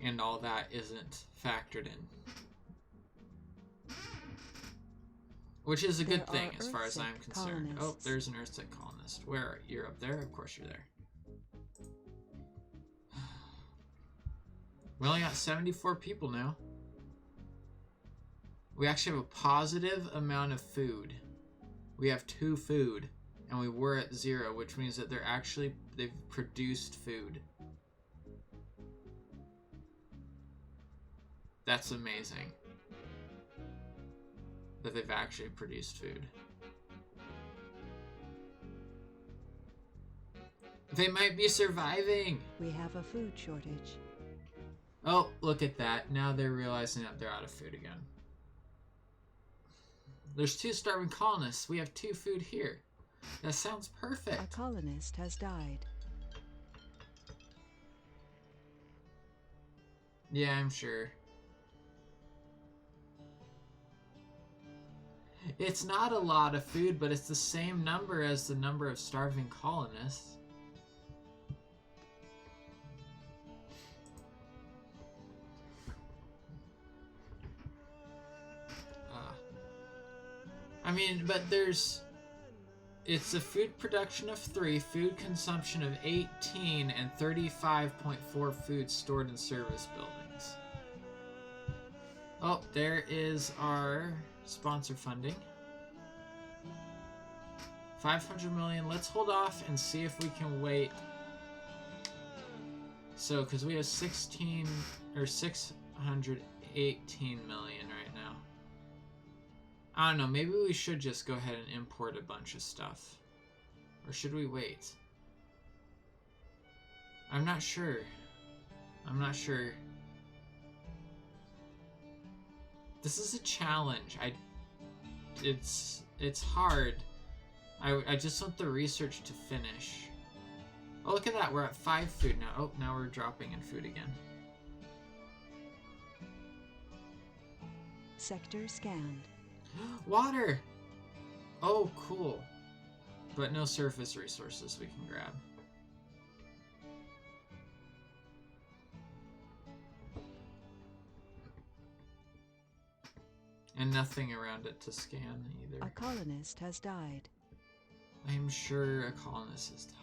and all that isn't factored in. Which is a good There thing are as far as I'm Earthsick concerned. Oh, colonists. there's an Earthsick colonist. Where are you? You're up there? Of course you're there. We only got 74 people now. We actually have a positive amount of food. We have 2 food, and we were at 0, which means that they've produced food. That's amazing. That they've actually produced food. They might be surviving! We have a food shortage. Oh, look at that. Now they're realizing that they're out of food again. There's 2 starving colonists. We have 2 food here. That sounds A perfect. colonist has died. Yeah, I'm sure. It's not a lot of food, but it's the same number as the number of starving colonists. I mean, but it's a food production of 3, food consumption of 18, and 35.4 food stored in service buildings. Oh, there is our sponsor funding. 500 million. Let's hold off and see if we can wait. So, because we have 16 or 618 million right now. I don't know, maybe we should just go ahead and import a bunch of stuff. Or should we wait? I'm not sure. I'm not sure. This is a challenge. It's hard. I just want the research to finish. Oh, look at that. We're at 5 food now. Oh, now we're dropping in food again. Sector scanned. Water! Oh, cool. But no surface resources we can grab. And nothing around it to scan either. A colonist has died. I'm sure a colonist has died.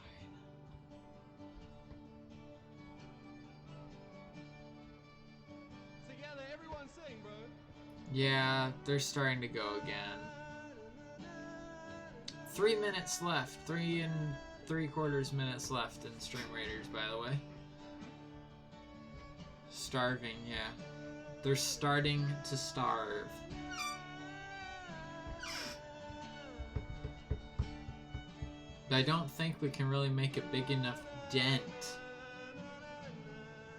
Together, everyone sing, bro. Yeah, they're starting to go again. 3 minutes left. 3 3/4 minutes left in Stream Raiders, by the way. Starving, yeah. They're starting to starve. But I don't think we can really make a big enough dent,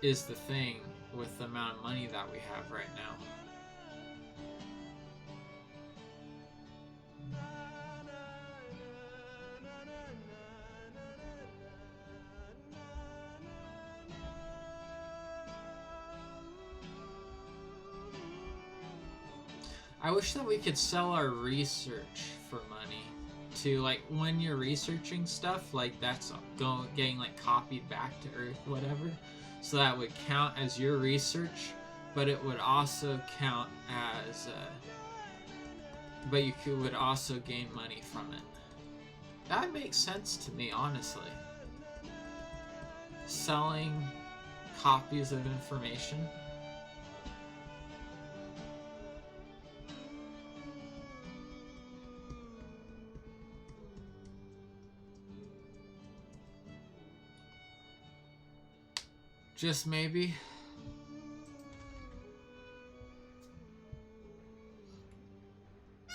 is the thing, with the amount of money that we have right now. I wish that we could sell our research for money to, like, when you're researching stuff, like, that's getting, like, copied back to Earth, whatever. So that would count as your research, but it would also count as, but you would also gain money from it. That makes sense to me, honestly. Selling copies of information. Just maybe.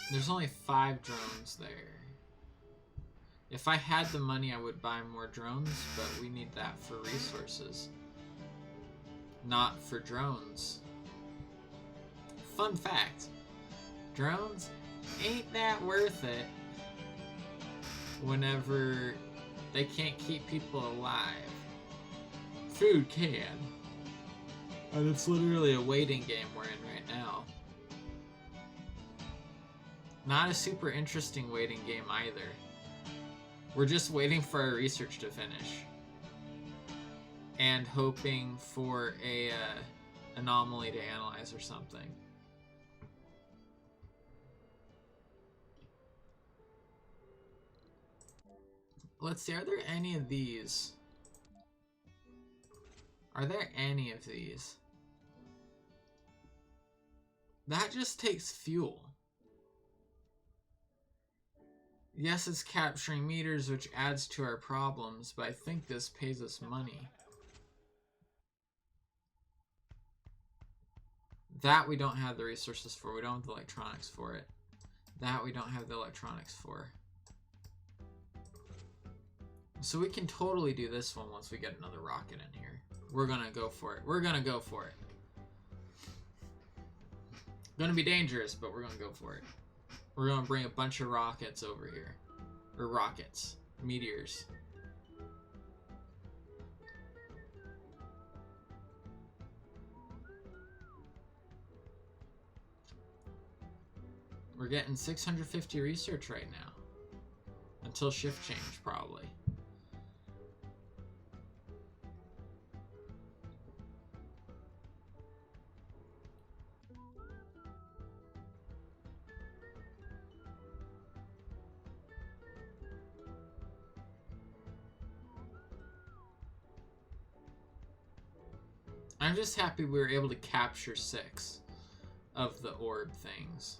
There's only 5 drones there. If I had the money, I would buy more drones, but we need that for resources. Not for drones. Fun fact. Drones ain't that worth it whenever they can't keep people alive. Food can. And it's literally a waiting game we're in right now. Not a super interesting waiting game either. We're just waiting for our research to finish. And hoping for a anomaly to analyze or something. let's see, are there any of these? Are there any of these? That just takes fuel. Yes, it's capturing meters, which adds to our problems, but I think this pays us money. That we don't have the resources for. We don't have the electronics for it. That we don't have the electronics for. So we can totally do this one once we get another rocket in here. We're gonna go for it. We're gonna go for it. Gonna be dangerous, but we're gonna go for it. We're gonna bring a bunch of rockets over here. Or rockets. Meteors. We're getting 650 research right now. Until shift change, probably. I'm just happy we were able to capture 6 of the orb things.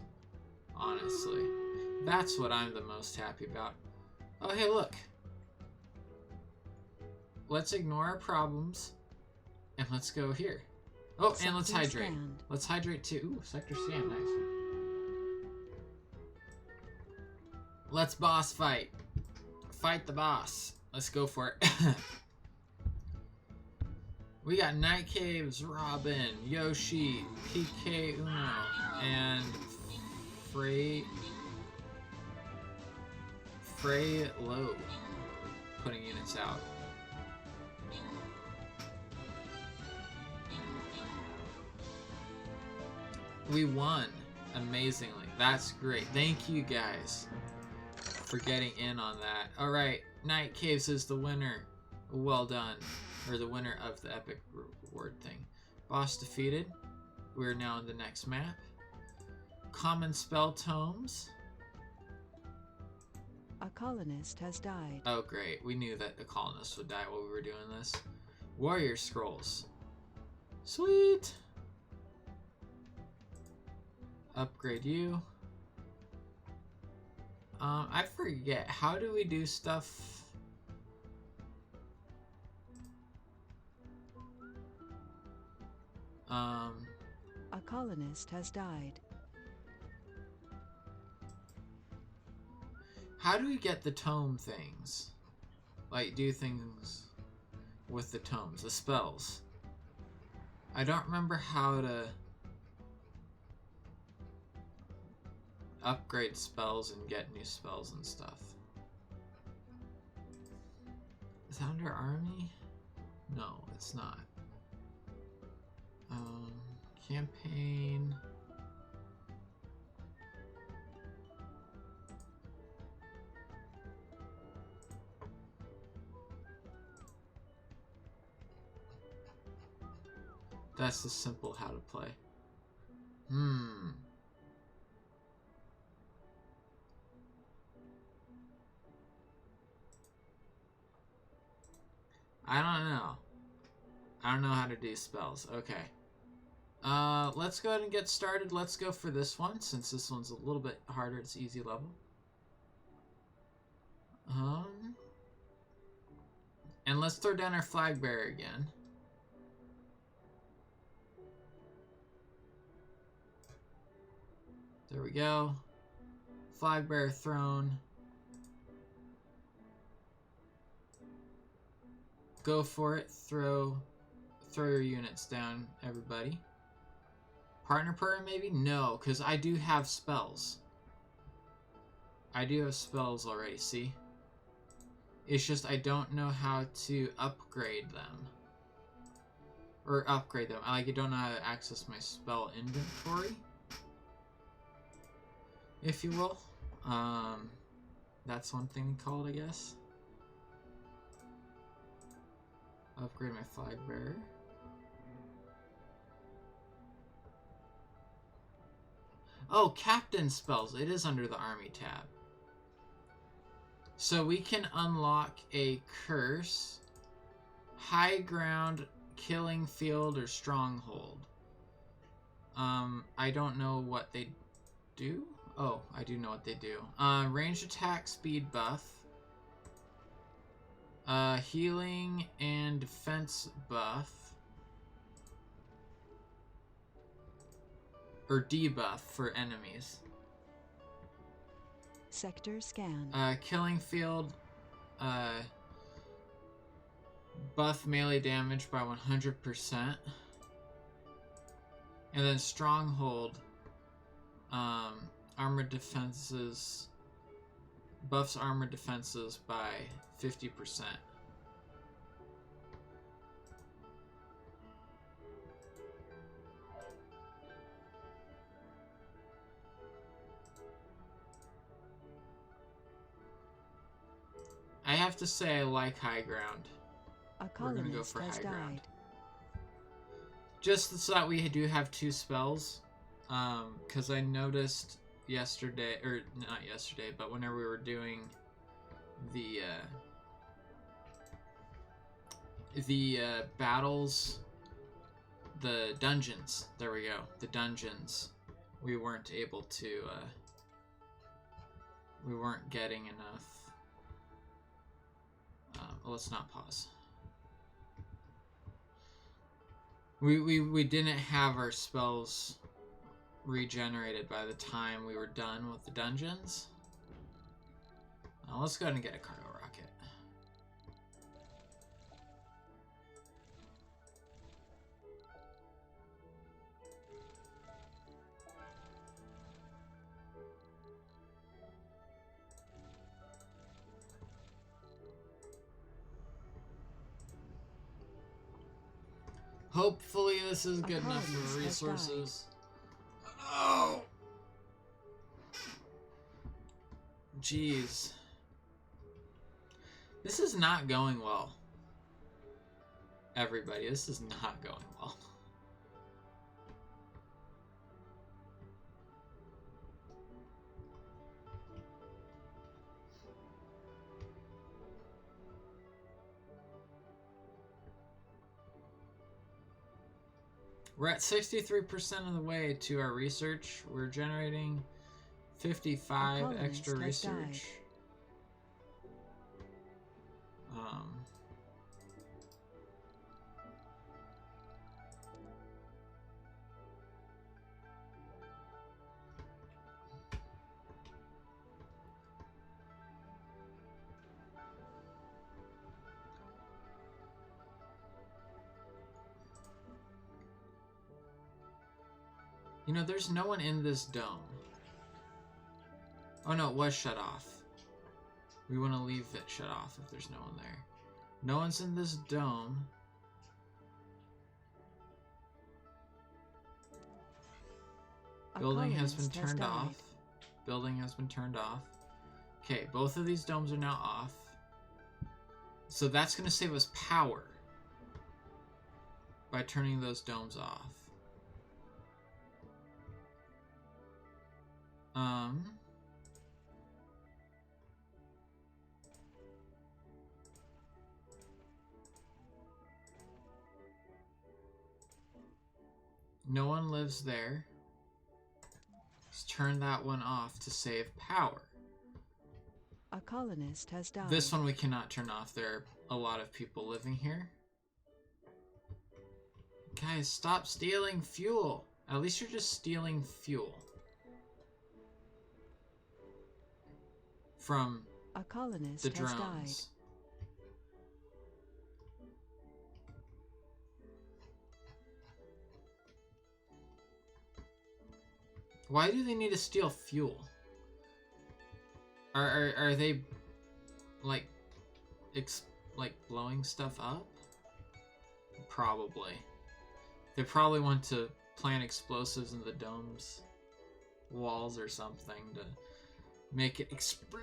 Honestly. That's what I'm the most happy about. Oh, hey, look. Let's ignore our problems. And let's go here. Oh, and let's hydrate. Let's hydrate too. Ooh, sector scan, nice. Let's boss fight. Fight the boss. Let's go for it. We got Night Caves, Robin, Yoshi, PK Uno, and Frey Low putting units out. We won amazingly. That's great. Thank you guys for getting in on that. Alright, Night Caves is the winner. Well done. Or the winner of the epic reward thing. Boss defeated. We're now in the next map. Common spell tomes. A colonist has died. Oh great, we knew that a colonist would die while we were doing this. Warrior scrolls. Sweet! Upgrade you. I forget, how do we do stuff? A colonist has died. How do we get the tome things? Like, do things with the tomes, the spells. I don't remember how to upgrade spells and get new spells and stuff. Is that under army? No, it's not. Campaign. That's the simple how to play. I don't know. I don't know how to do spells. Okay. Let's go ahead and get started. Let's go for this one, since this one's a little bit harder. It's easy level. And let's throw down our flag bearer again. There we go. Flag bearer thrown. Go for it. Throw your units down, everybody. Partner program, maybe? No, because I do have spells. I do have spells already, see? It's just I don't know how to upgrade them. Or upgrade them. I don't know how to access my spell inventory, if you will. That's one thing called, I guess. Upgrade my flag bearer. Oh, captain spells. It is under the army tab. So we can unlock a curse, high ground, killing field, or stronghold. I don't know what they do. Oh, I do know what they do. Range attack speed buff. Healing and defense buff. Or debuff for enemies. Sector scan. Killing field. Buff melee damage by 100%. And then stronghold. Armored defenses. Buffs armored defenses by 50%. I have to say I like high ground. A We're gonna go colonist for has high ground. died. Just so that we do have 2 spells. Because I noticed yesterday, or not yesterday, but whenever we were doing the battles, the dungeons, there we go, the dungeons, we weren't able to, we weren't getting enough. Let's not pause. We didn't have our spells regenerated by the time we were done with the dungeons. Now let's go ahead and get a cargo rocket. Hopefully this is good enough for resources. Oh! Jeez. This is not going well. Everybody, this is not going well. We're at 63% of the way to our research. We're generating 55 extra research. You know, there's no one in this dome. Oh no, it was shut off. We want to leave it shut off if there's no one there. No one's in this dome. Building has been turned off. Building has been turned off. Okay, both of these domes are now off. So that's going to save us power by turning those domes off. No one lives there. Let's turn that one off to save power. A colonist has died. This one we cannot turn off. There are a lot of people living here. Guys, stop stealing fuel. At least you're just stealing fuel. From a colonist the has drones. died. Why do they need to steal fuel? Are they like blowing stuff up? Probably. They probably want to plant explosives in the dome's walls or something to make it explode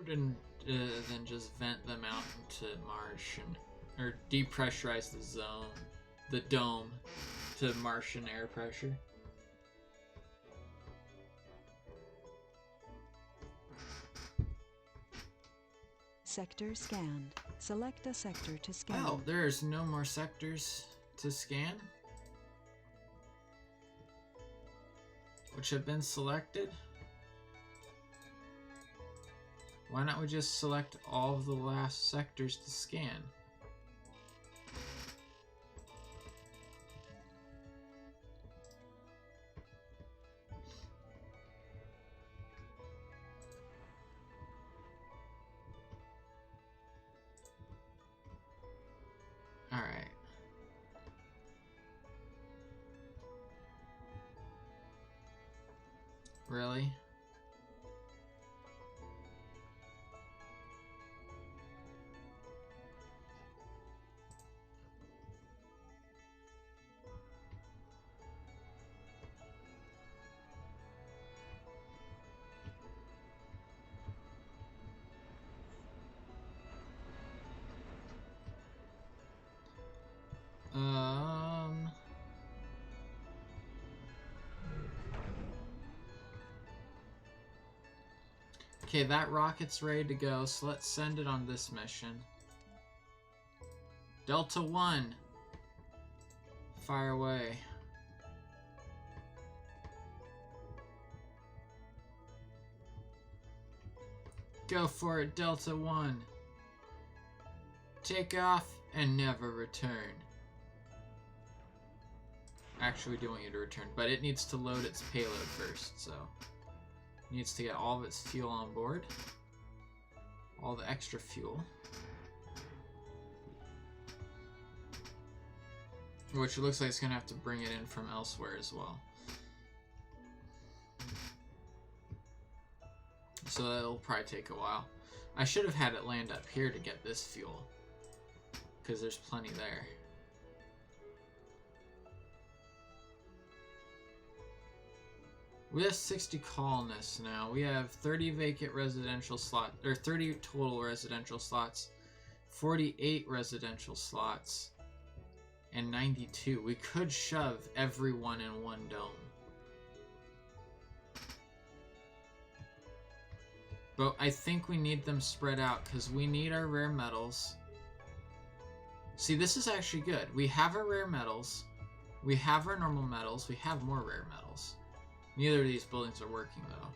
and then just vent them out into Martian, or depressurize the dome to Martian air pressure. Sector scanned. Select a sector to scan. Oh, there's no more sectors to scan, which have been selected. Why not we just select all of the last sectors to scan? Alright. Really? Okay, that rocket's ready to go, so let's send it on this mission. Delta 1, fire away. Go for it, Delta 1. Take off and never return. Actually, we do want you to return, but it needs to load its payload first, so... Needs to get all of its fuel on board. All the extra fuel. Which it looks like it's going to have to bring it in from elsewhere as well. So that'll probably take a while. I should have had it land up here to get this fuel, because there's plenty there. We have 60 colonists now. We have 30 vacant residential slots, or 30 total residential slots, 48 residential slots, and 92. We could shove everyone in one dome. But I think we need them spread out because we need our rare metals. See, this is actually good. We have our rare metals, we have our normal metals, we have more rare metals. Neither of these buildings are working, though.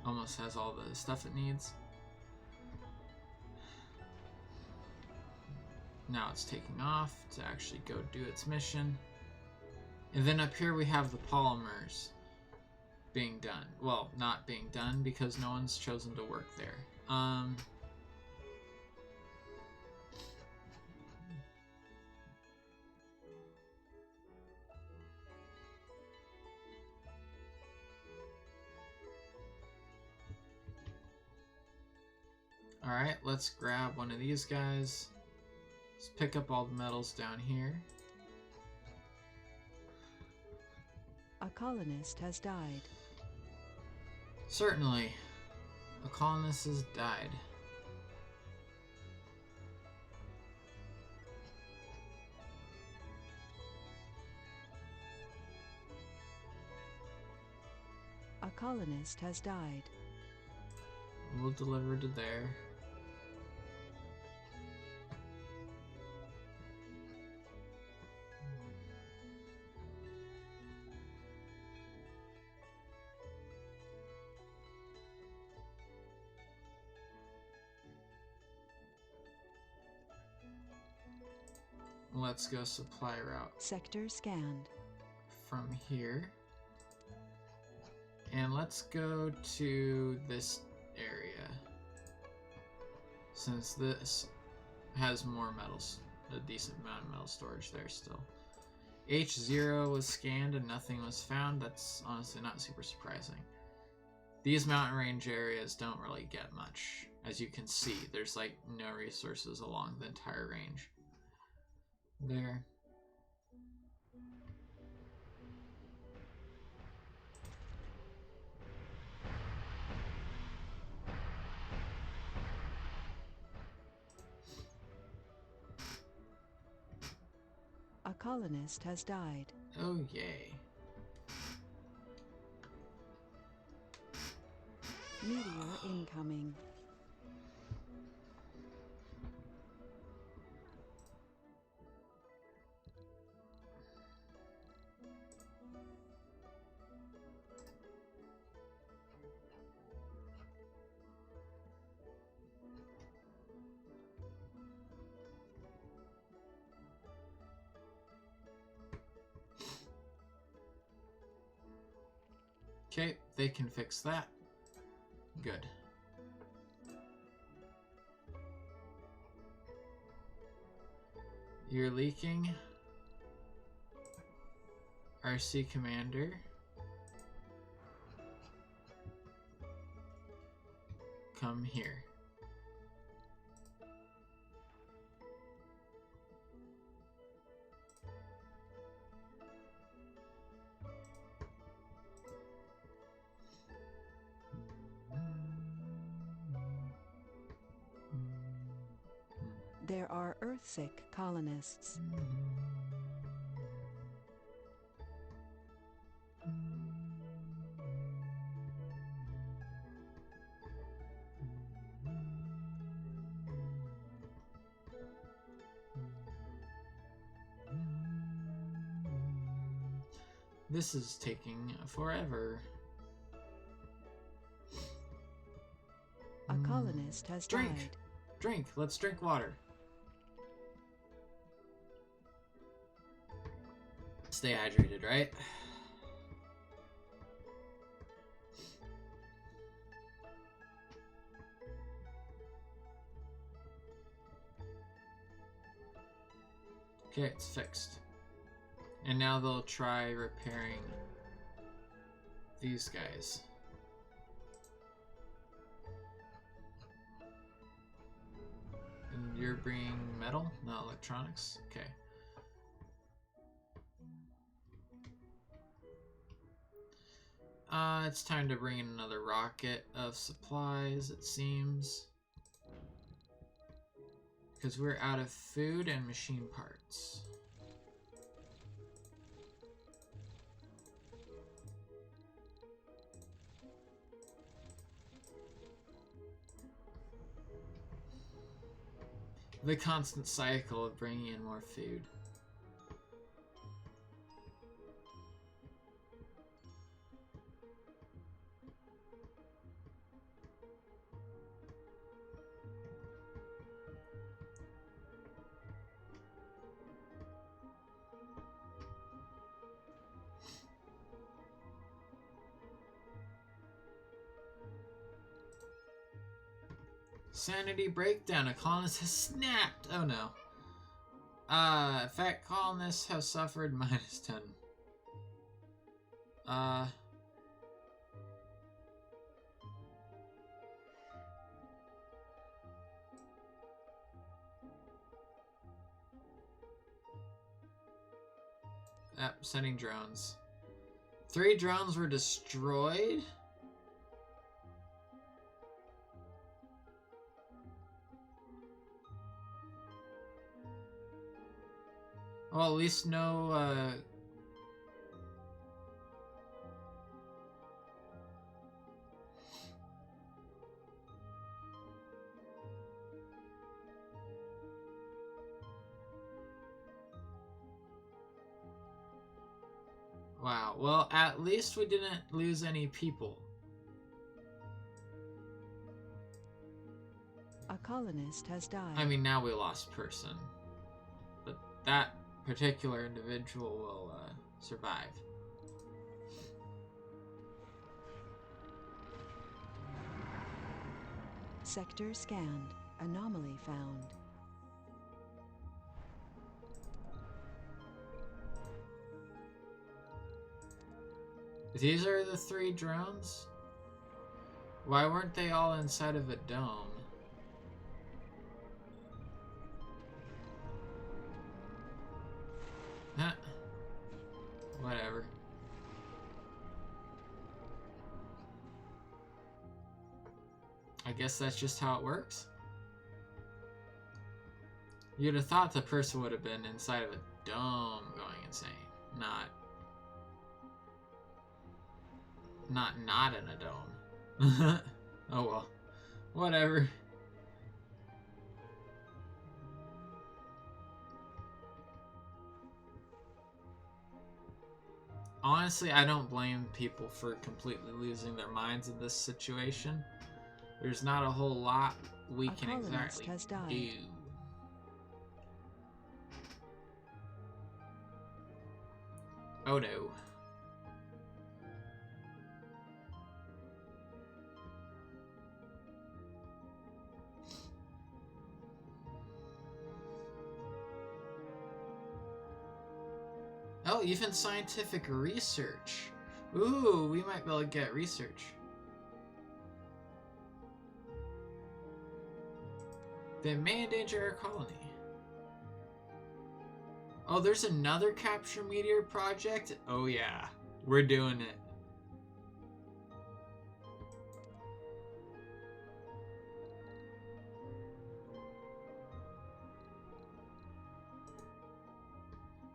Almost has all the stuff it needs. Now it's taking off to actually go do its mission. And then up here we have the polymers being done. Well, not being done because no one's chosen to work there. Alright, let's grab one of these guys. Let's pick up all the metals down here. A colonist has died. Certainly. A colonist has died. A colonist has died. We'll deliver to there. Let's go supply route Sector scanned. from here. And let's go to this area, since this has more metals, a decent amount of metal storage there still. H0 was scanned and nothing was found. That's honestly not super surprising. These mountain range areas don't really get much. As you can see, there's like no resources along the entire range. There. A colonist has died. Oh, yay. Meteor incoming. Okay, they can fix that. Good. You're leaking. RC Commander. Come here. There are Earthsick colonists. This is taking forever. A colonist has Drink. died. Drink. Let's drink water. Stay hydrated, right? Okay, it's fixed. And now they'll try repairing these guys. And you're bringing metal, not electronics? Okay. It's time to bring in another rocket of supplies, it seems. Because we're out of food and machine parts. The constant cycle of bringing in more food. Sanity breakdown. A colonist has snapped. Oh no. Fat colonists have suffered -10. Sending drones. 3 drones were destroyed? Well, at least no, Wow, well, at least we didn't lose any people. A colonist has died. I mean, now we lost person. But that particular individual will, survive. Sector scanned. Anomaly found. These are the 3 drones? Why weren't they all inside of a dome? Huh. Whatever. I guess that's just how it works. You'd have thought the person would have been inside of a dome going insane, not not in a dome. Oh well. Whatever. Honestly, I don't blame people for completely losing their minds in this situation. There's not a whole lot we can colonist exactly has died. do. Oh no. Oh, even scientific research. Ooh, we might be able to get research. They may endanger our colony. Oh, there's another capture meteor project? Oh yeah, we're doing it.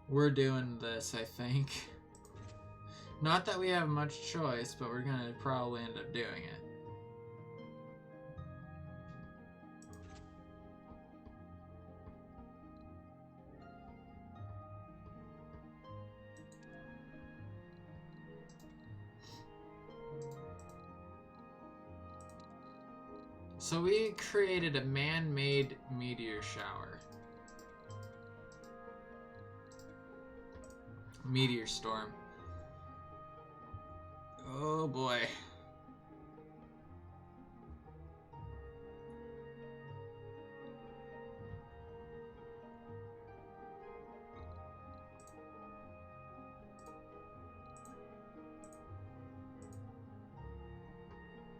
We're doing this, I think. Not that we have much choice, but we're gonna probably end up doing it. So we created a man-made meteor shower. Meteor storm. Oh boy.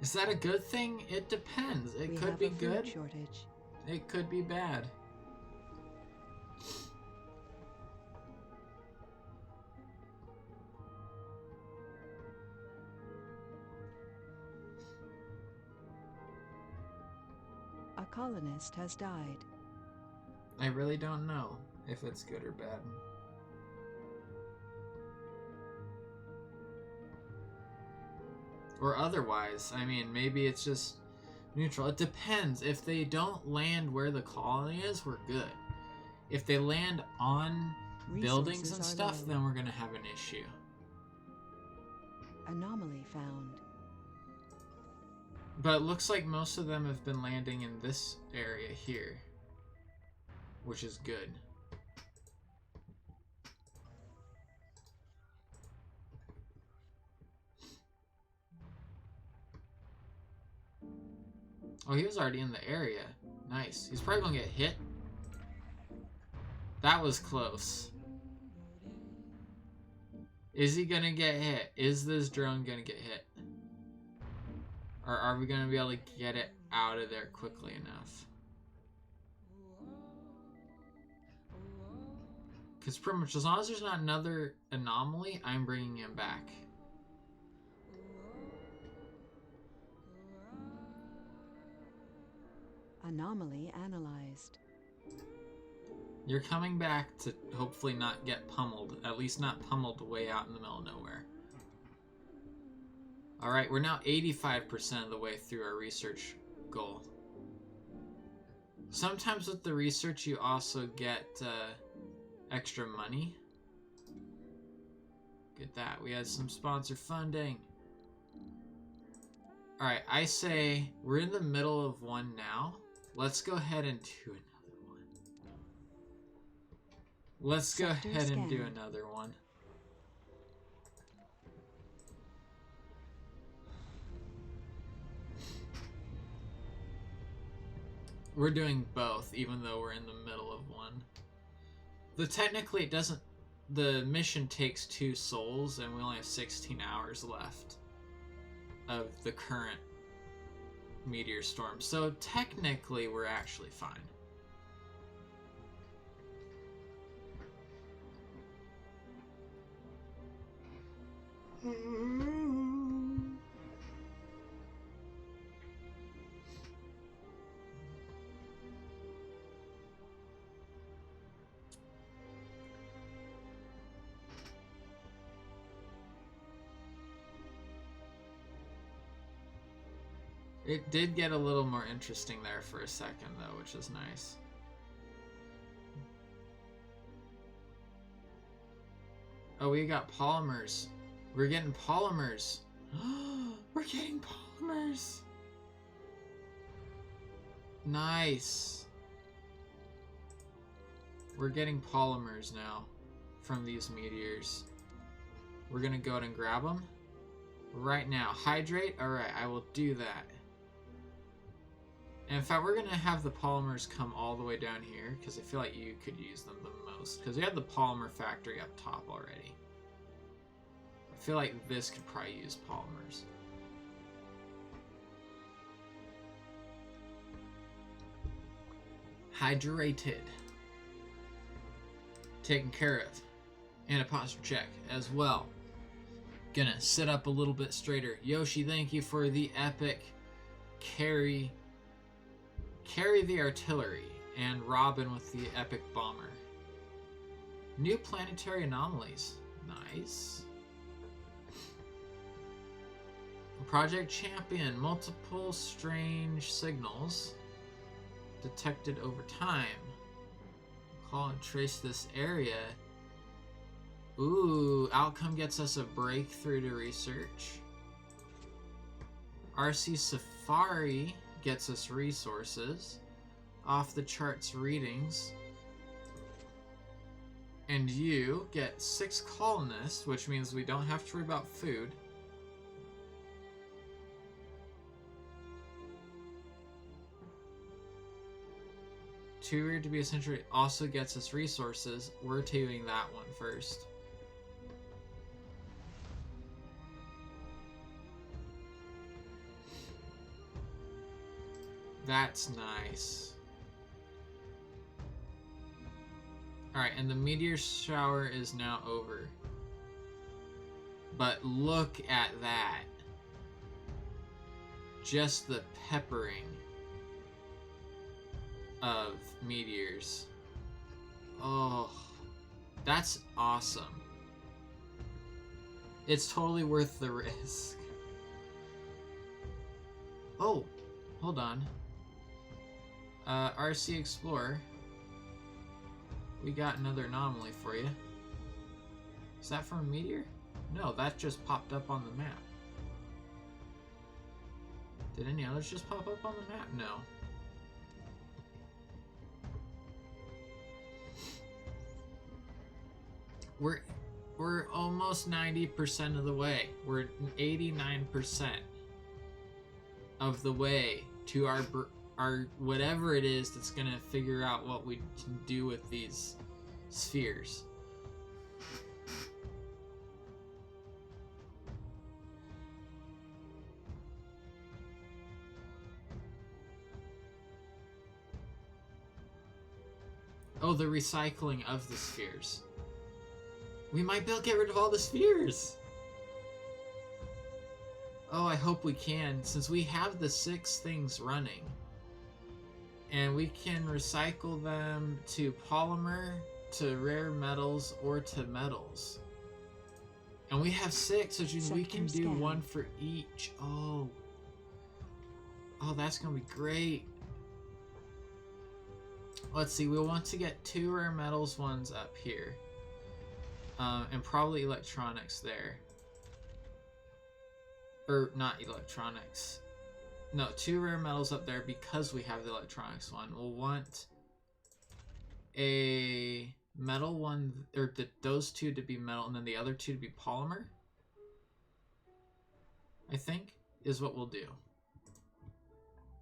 Is that a good thing? It depends. It could be good. Shortage. It could be bad. A colonist has died. I really don't know if it's good or bad. Or otherwise. I mean, maybe it's just neutral. It depends. If they don't land where the colony is, we're good. If they land on buildings and Resources are stuff, low. then we're gonna have an issue. Anomaly found. But it looks like most of them have been landing in this area here, which is good. Oh, he was already in the area. Nice. He's probably gonna get hit. That was close. Is he gonna get hit? Is this drone gonna get hit? Or are we gonna be able to get it out of there quickly enough? Because pretty much as long as there's not another anomaly, I'm bringing him back. Anomaly analyzed. You're coming back to hopefully not get pummeled. At least not pummeled way out in the middle of nowhere. Alright, we're now 85% of the way through our research goal. Sometimes with the research you also get extra money. Get that. We had some sponsor funding. Alright, I say we're in the middle of one now. Let's go ahead and do another one. Let's go Sector ahead and do scanned. another one. We're doing both, even though we're in the middle of one. Technically, it doesn't. The mission takes 2 souls, and we only have 16 hours left of the current meteor storm. So technically, we're actually fine. It did get a little more interesting there for a second, though, which is nice. Oh, we got polymers. We're getting polymers. We're getting polymers. Nice. We're getting polymers now from these meteors. We're gonna go ahead and grab them right now. Hydrate. All right, I will do that. And in fact, we're gonna have the polymers come all the way down here because I feel like you could use them the most because we have the polymer factory up top already. I feel like this could probably use polymers. Hydrated. Taken care of. And a posture check as well. Gonna sit up a little bit straighter. Yoshi, thank you for the epic carry the artillery. And Robin with the epic bomber. New planetary anomalies. Nice. Project Champion. Multiple strange signals detected over time. Call and trace this area. Ooh, outcome gets us a breakthrough to research. RC Safari gets us resources. Off the charts readings. And you get 6 colonists, which means we don't have to worry about food. Too weird to be a century also gets us resources. We're taking that one first. That's nice. Alright, and the meteor shower is now over. But look at that. Just the peppering of meteors. Oh, that's awesome. It's totally worth the risk. Oh, hold on. RC Explorer. We got another anomaly for you. Is that from a meteor? No, that just popped up on the map. Did any others just pop up on the map? No. We're almost 90% of the way. We're 89% of the way to our whatever it is that's gonna figure out what we can do with these spheres. Oh, the recycling of the spheres. We might be able to get rid of all the spheres. Oh, I hope we can, since we have the 6 things running. And we can recycle them to polymer, to rare metals, or to metals. And we have 6, which means we can do 1 for each. Oh. Oh, that's gonna be great. Let's see, we'll want to get 2 rare metals ones up here. And probably electronics there. Or not electronics. No, 2 rare metals up there because we have the electronics one. We'll want a metal one, or those 2 to be metal, and then the other 2 to be polymer. I think is what we'll do.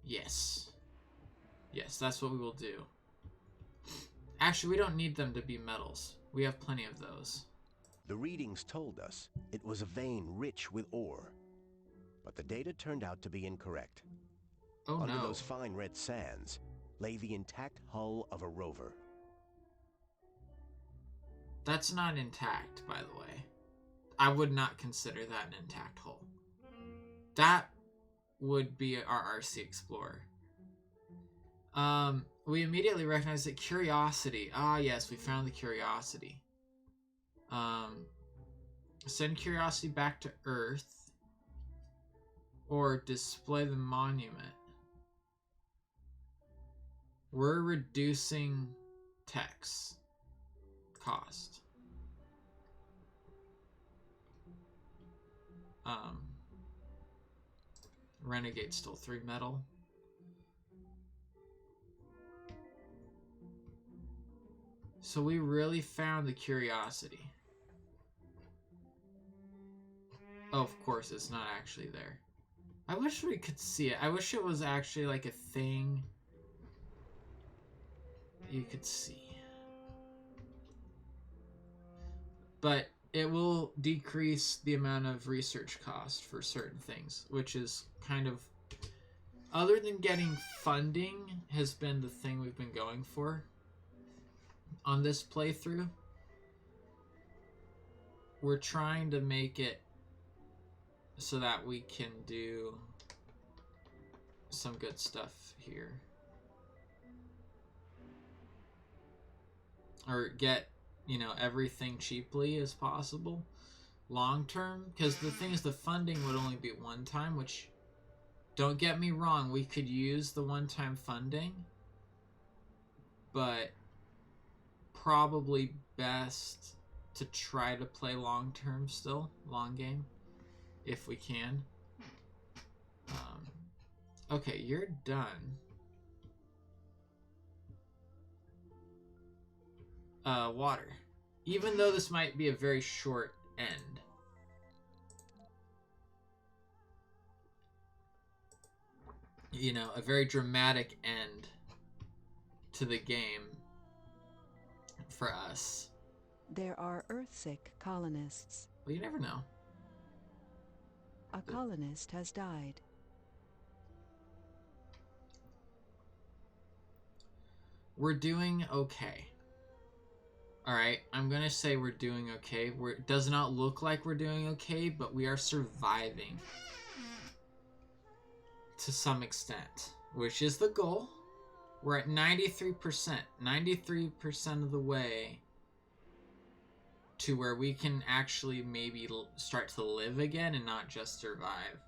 Yes. Yes, that's what we will do. Actually, we don't need them to be metals. We have plenty of those. The readings told us it was a vein rich with ore, but the data turned out to be incorrect. Oh Under no. those fine red sands lay the intact hull of a rover. That's not intact, by the way. I would not consider that an intact hull. That would be our RC Explorer. We immediately recognize that Curiosity. Ah, yes, we found the Curiosity. Send Curiosity back to Earth. or display the monument. We're reducing text cost. Renegade stole 3 metal. So we really found the curiosity. Oh, of course, it's not actually there. I wish we could see it. I wish it was actually like a thing you could see. But it will decrease the amount of research cost for certain things, which is kind of, other than getting funding, has been the thing we've been going for on this playthrough. We're trying to make it so that we can do some good stuff here. Or get, you know, everything cheaply as possible long term, because the thing is, the funding would only be one time, which, don't get me wrong, we could use the one-time funding, but probably best to try to play long term still, long game, if we can. Okay, you're done. Water. Even though this might be a very short end. You know, a very dramatic end to the game for us. There are Earthsick colonists. Well, you never know. A colonist has died. We're doing okay. Alright, I'm going to say we're doing okay. It does not look like we're doing okay, but we are surviving. To some extent. Which is the goal. We're at 93%. 93% of the way to where we can actually maybe start to live again and not just survive.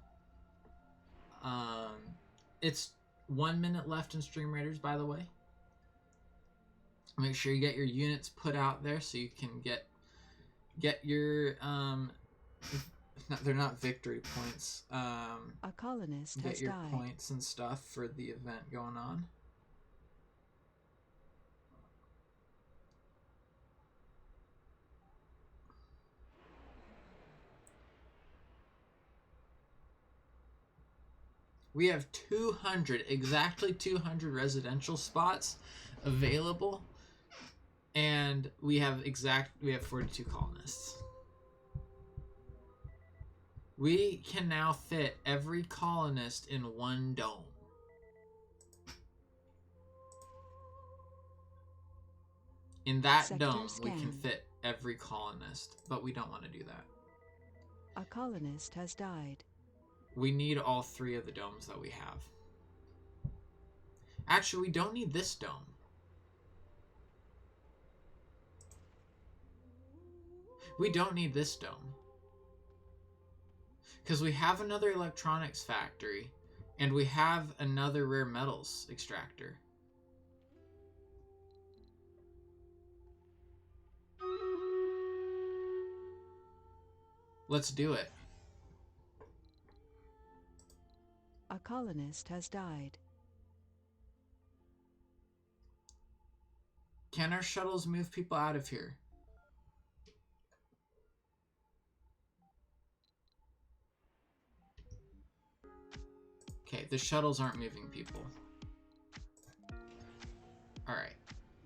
It's 1 minute left in Stream Raiders, by the way. Make sure you get your units put out there so you can get your they're not victory points. A colonist Get has your died. points and stuff for the event going on. We have 200, exactly 200 residential spots available, and we have 42 colonists. We can now fit every colonist in one dome. In that Sector dome, we scan. can fit every colonist, but we don't want to do that. A colonist has died. We need all 3 of the domes that we have. Actually, we don't need this dome. We don't need this dome. Because we have another electronics factory, and we have another rare metals extractor. Let's do it. A colonist has died. Can our shuttles move people out of here? Okay, the shuttles aren't moving people. Alright,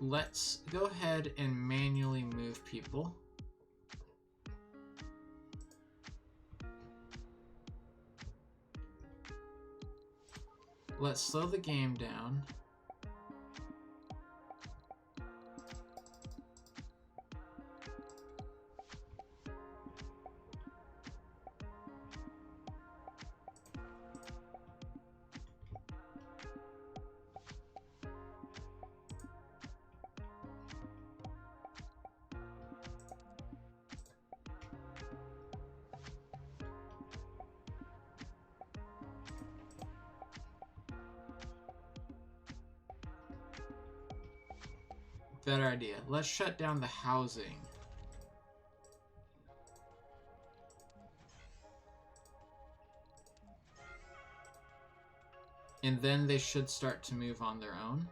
let's go ahead and manually move people. Let's slow the game down. Better idea. Let's shut down the housing. And then they should start to move on their own.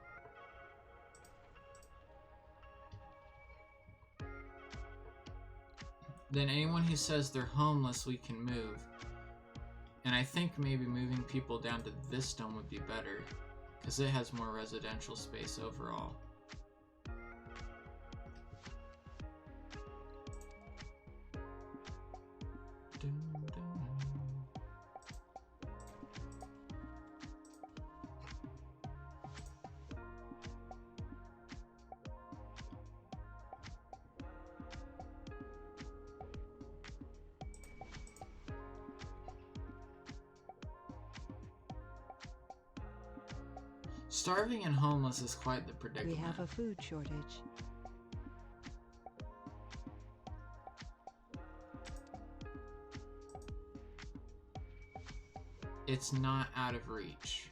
Then anyone who says they're homeless, we can move. And I think maybe moving people down to this dome would be better, because it has more residential space overall. Starving and homeless is quite the predicament. We have a food shortage. It's not out of reach.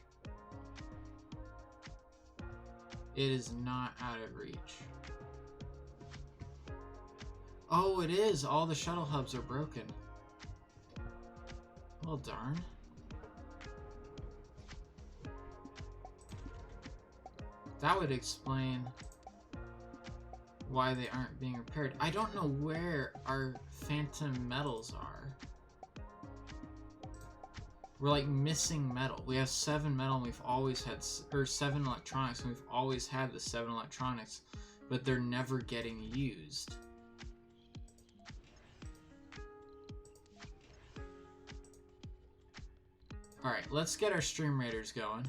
It is not out of reach. Oh, it is! All the shuttle hubs are broken. Well, darn. That would explain why they aren't being repaired. I don't know where our phantom metals are. We're like missing metal. We have 7 metal and we've always had, or 7 electronics and we've always had the 7 electronics, but they're never getting used. Alright, let's get our Stream Raiders going.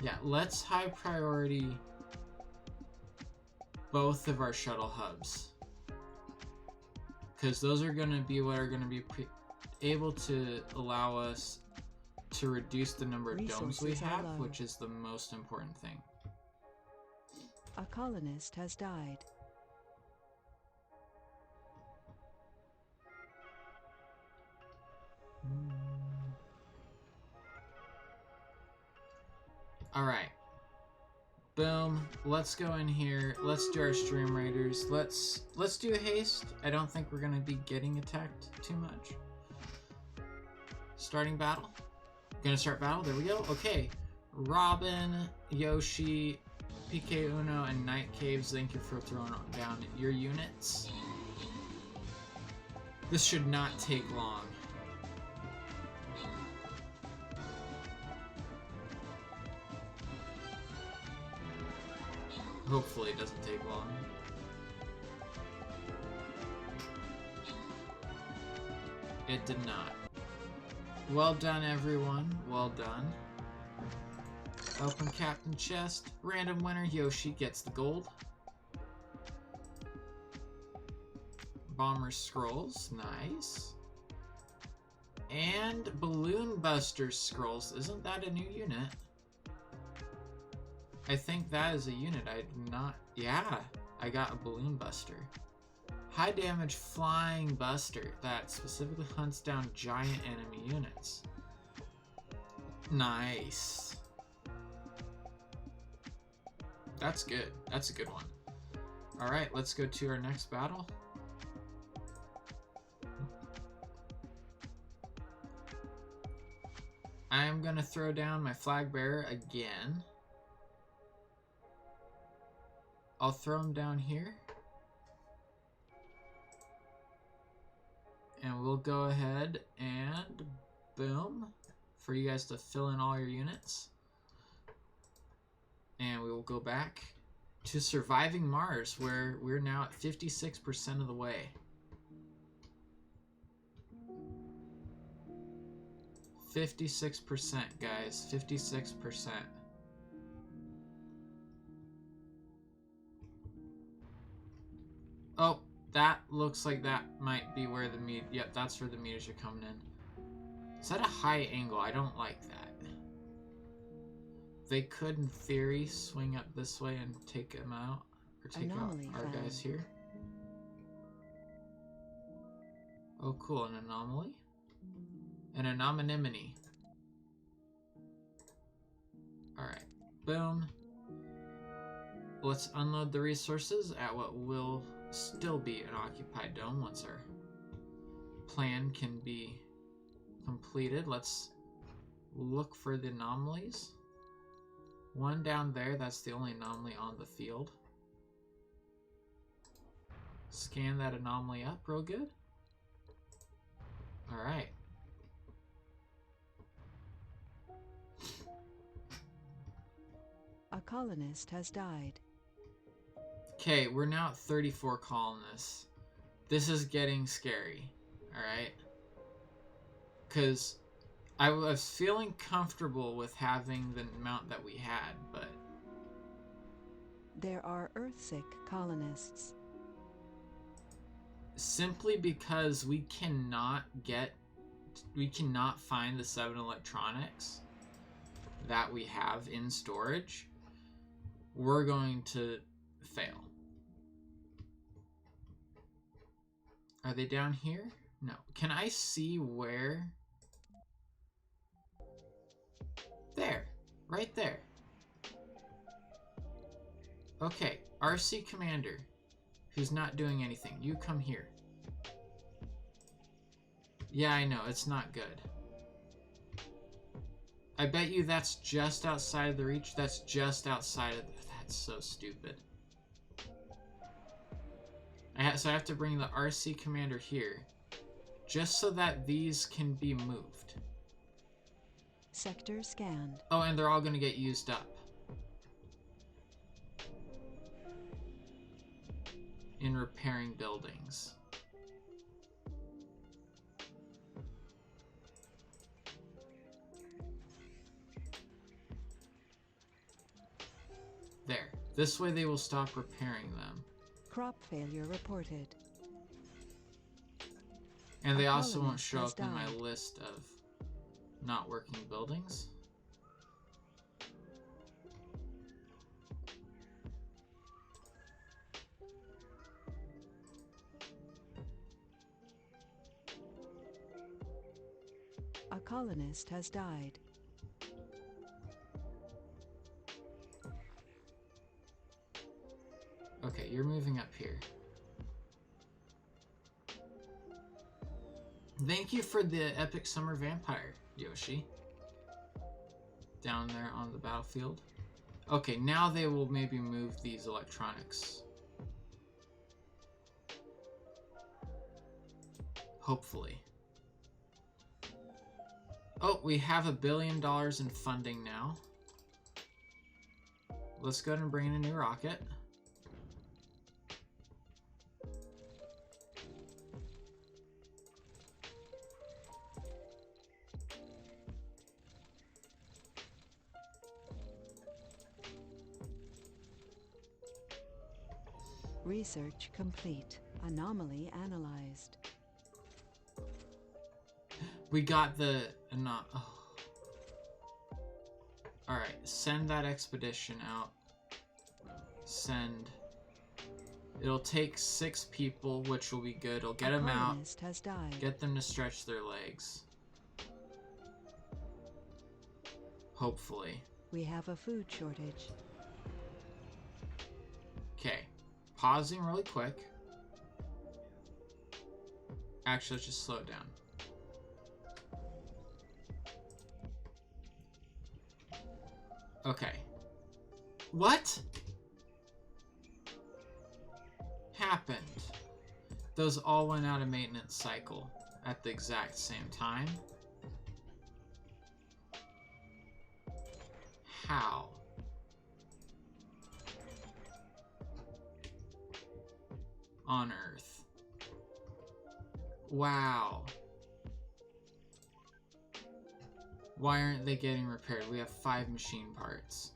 Yeah, let's high priority both of our shuttle hubs. Because those are going to be what are going to be able to allow us to reduce the number of domes we have, which is the most important thing. A colonist has died. Alright. Boom. Let's go in here. Let's do our Stream Raiders. Let's do a haste. I don't think we're going to be getting attacked too much. Starting battle. Gonna start battle. There we go. Okay. Robin, Yoshi, PK Uno, and Night Caves, thank you for throwing down your units. This should not take long. Hopefully it doesn't take long. It did not. Well done, everyone. Well done. Open Captain Chest. Random winner Yoshi gets the gold. Bomber Scrolls. Nice. And Balloon Buster Scrolls. Isn't that a new unit? I think that is a unit. I did not... Yeah, I got a Balloon Buster. High damage flying buster that specifically hunts down giant enemy units. Nice. That's good. That's a good one. Alright, let's go to our next battle. I am going to throw down my flag bearer again. I'll throw him down here. And we'll go ahead and boom for you guys to fill in all your units. And we will go back to surviving Mars, where we're now at 56% of the way. 56%, guys. 56%. Oh, that looks like that might be where the meat. Yep, that's where the meters are coming in. Is that a high angle? I don't like that. They could, in theory, swing up this way and take them out, or take out our guys here. Oh, cool, an anomaly. An anonymity. Alright, boom. Let's unload the resources at what will still be an occupied dome once our plan can be completed. Let's look for the anomalies. One down there, that's the only anomaly on the field. Scan that anomaly up real good. Alright. A colonist has died. Okay, we're now at 34 colonists. This is getting scary, alright? Because I was feeling comfortable with having the amount that we had, but... There are Earthsick colonists. Simply because we cannot find the 7 electronics that we have in storage, we're going to fail. Are they down here? No. Can I see where? There. Right there. Okay. RC Commander, who's not doing anything. You come here. Yeah, I know. It's not good. I bet you that's just outside of the reach. That's just outside of... That's so stupid. So I have to bring the RC Commander here, just so that these can be moved. Sector scanned. Oh, and they're all going to get used up. In repairing buildings. There. This way they will stop repairing them. Crop failure reported. And they A also won't colonist show has up in my died. list of not working buildings. A colonist has died. Okay, you're moving up here. Thank you for the epic summer vampire, Yoshi. Down there on the battlefield. Okay, now they will maybe move these electronics. Hopefully. Oh, we have $1 billion in funding now. Let's go ahead and bring in a new rocket. Research complete. Anomaly analyzed. We got the... oh. Alright, send that expedition out. Send. It'll take 6 people, which will be good. It'll get them out. Has died. Get them to stretch their legs. Hopefully. We have a food shortage. Okay. Pausing really quick. Actually, let's just slow it down. Okay. What happened? Those all went out of maintenance cycle at the exact same time. How? On Earth. Wow. Why aren't they getting repaired? We have 5 machine parts.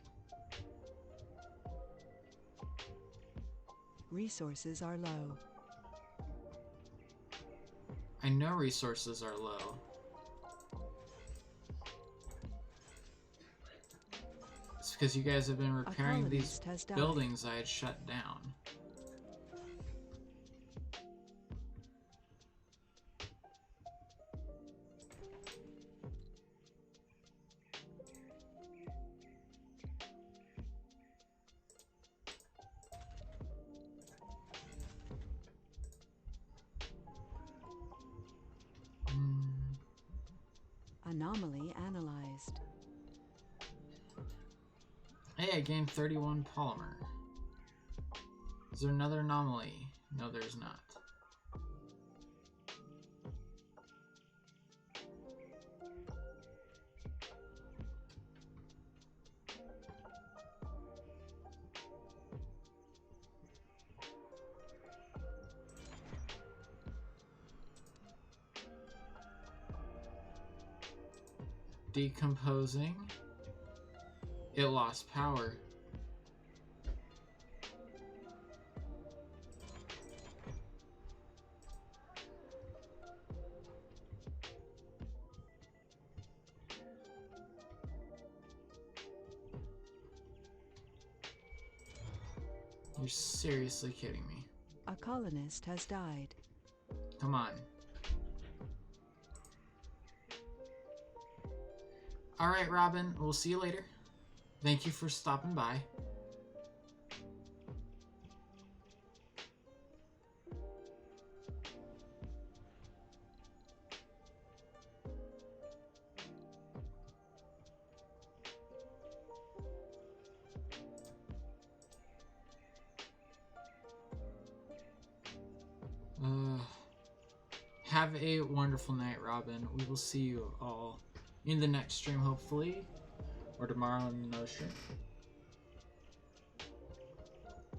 Resources are low. I know resources are low. It's because you guys have been repairing these colonist has died. buildings I had shut down. Hey, I gained 31 polymer. Is there another anomaly? No, there's not. Decomposing. It lost power. You're seriously kidding me. A colonist has died. Come on. Alright, Robin, we'll see you later. Thank you for stopping by. Have a wonderful night, Robin. We will see you all in the next stream, hopefully. Or tomorrow in another stream.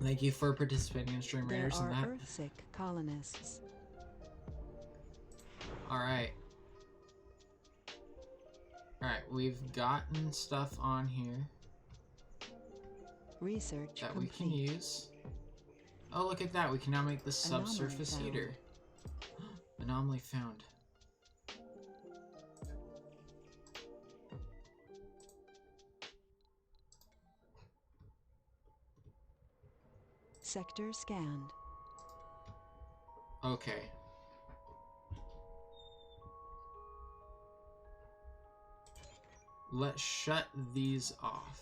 Thank you for participating in Stream There Raiders and are that. Earthsick colonists. Alright. Alright, we've gotten stuff on here Research that complete. we can use. Oh, look at that. We can now make the Anomaly subsurface found. heater. Anomaly found. Sector scanned. Okay. Let's shut these off.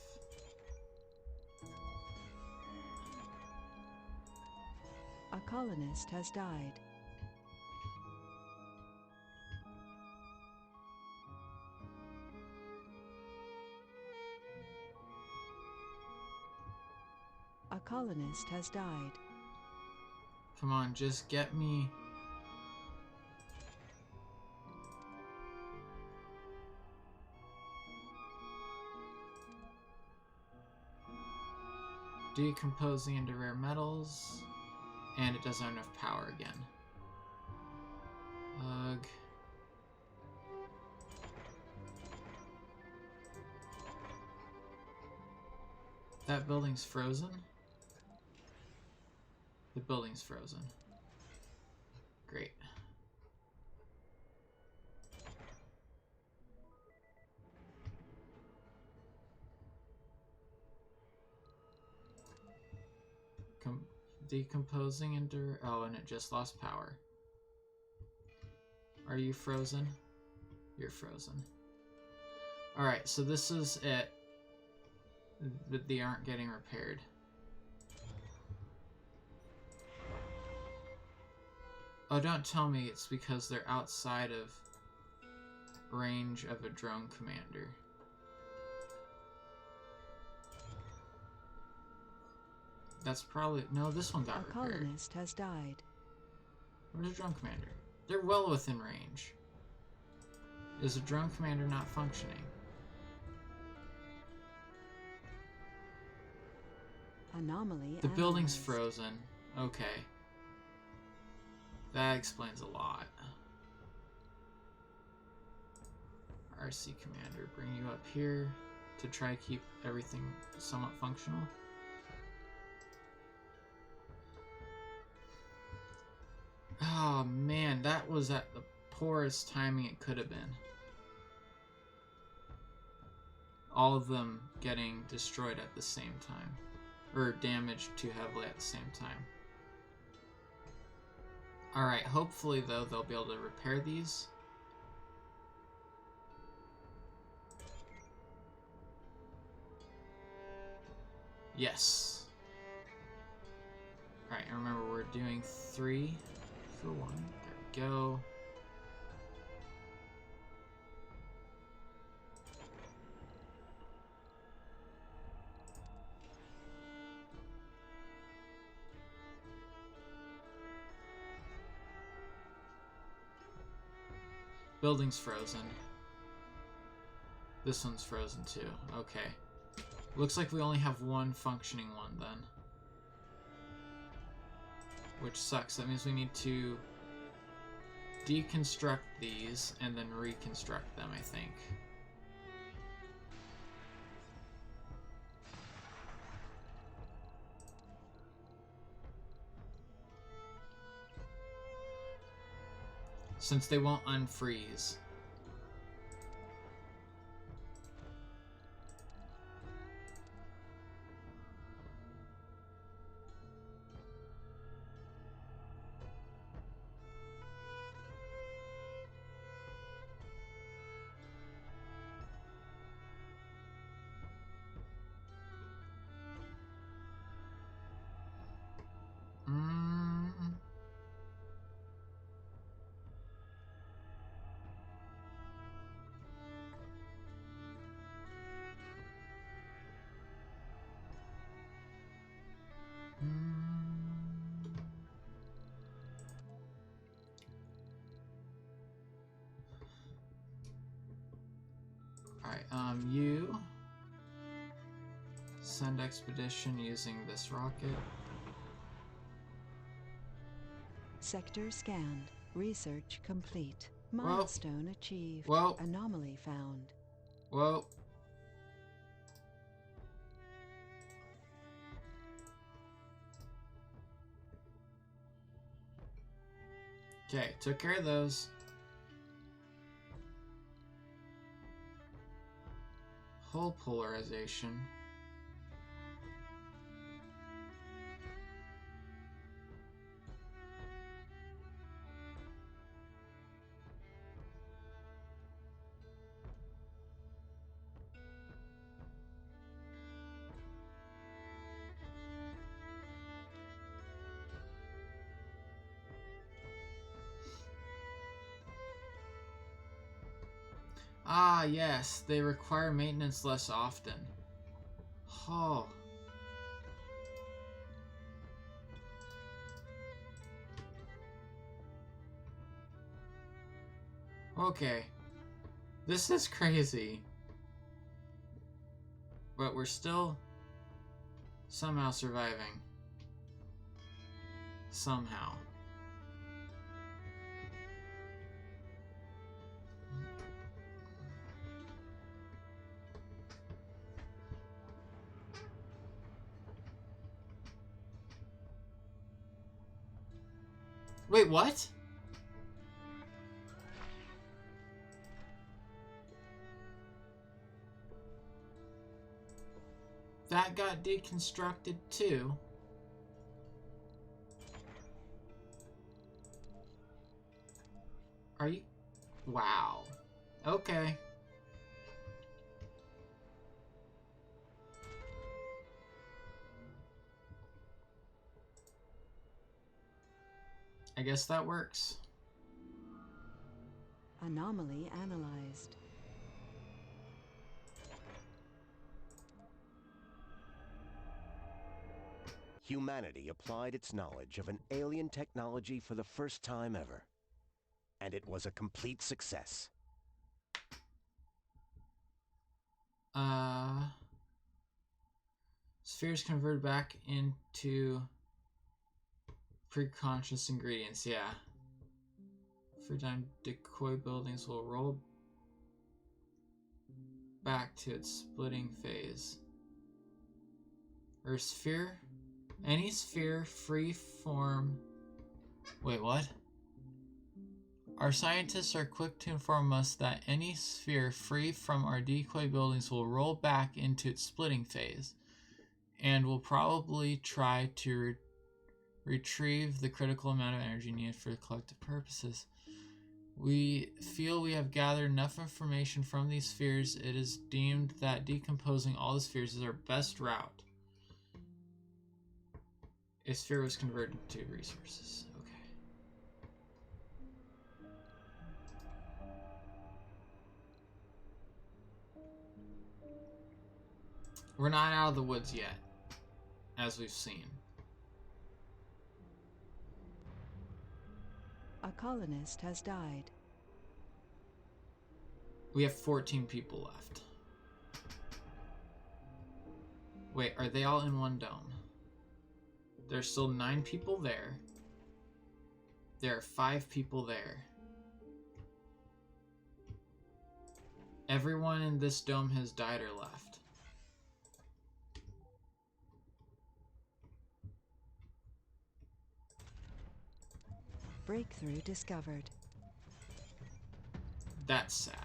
A colonist has died. A colonist has died. Come on, just get me. Decomposing into rare metals. And it doesn't have enough power again. Ugh. That building's frozen? The building's frozen. Great. Decomposing into... Oh, and it just lost power. Are you frozen? You're frozen. Alright, so this is it. But they aren't getting repaired. Oh, don't tell me it's because they're outside of range of a drone commander. That's probably... No, this one got A repaired. colonist has died. Where's the drone commander? They're well within range. Is the drone commander not functioning? Anomaly The building's analyzed. frozen. Okay. That explains a lot. RC commander, bring you up here to try to keep everything somewhat functional. Oh man, that was at the poorest timing it could have been. All of them getting destroyed at the same time. Or damaged too heavily at the same time. Alright, hopefully though they'll be able to repair these. Yes. Alright, and remember we're doing 3 for 1. There we go. Building's frozen. This one's frozen too. Okay. Looks like we only have one functioning one then. Which sucks. That means we need to deconstruct these and then reconstruct them, I think. Since they won't unfreeze. Alright, you send expedition using this rocket. Sector scanned. Research complete. Milestone achieved. Whoa. Anomaly found. Whoa. Okay, took care of those. Hull polarization. Ah, yes, they require maintenance less often. Oh. Okay. This is crazy. But we're still somehow surviving. Somehow. Wait, what? That got deconstructed too. Are you? Wow. Okay. I guess that works. Anomaly analyzed. Humanity applied its knowledge of an alien technology for the first time ever. And it was a complete success. Spheres converted back into preconscious ingredients, yeah. For time, decoy buildings will roll back to its splitting phase. Or sphere? Any sphere free form... Wait, what? Our scientists are quick to inform us that any sphere free from our decoy buildings will roll back into its splitting phase, and will probably try to retrieve the critical amount of energy needed for collective purposes. We feel we have gathered enough information from these spheres. It is deemed that decomposing all the spheres is our best route. A sphere was converted to resources. Okay. We're not out of the woods yet, as we've seen. A colonist has died. We have 14 people left. Wait, are they all in one dome? There's still 9 people there. There are 5 people there. Everyone in this dome has died or left. Breakthrough discovered. That's sad.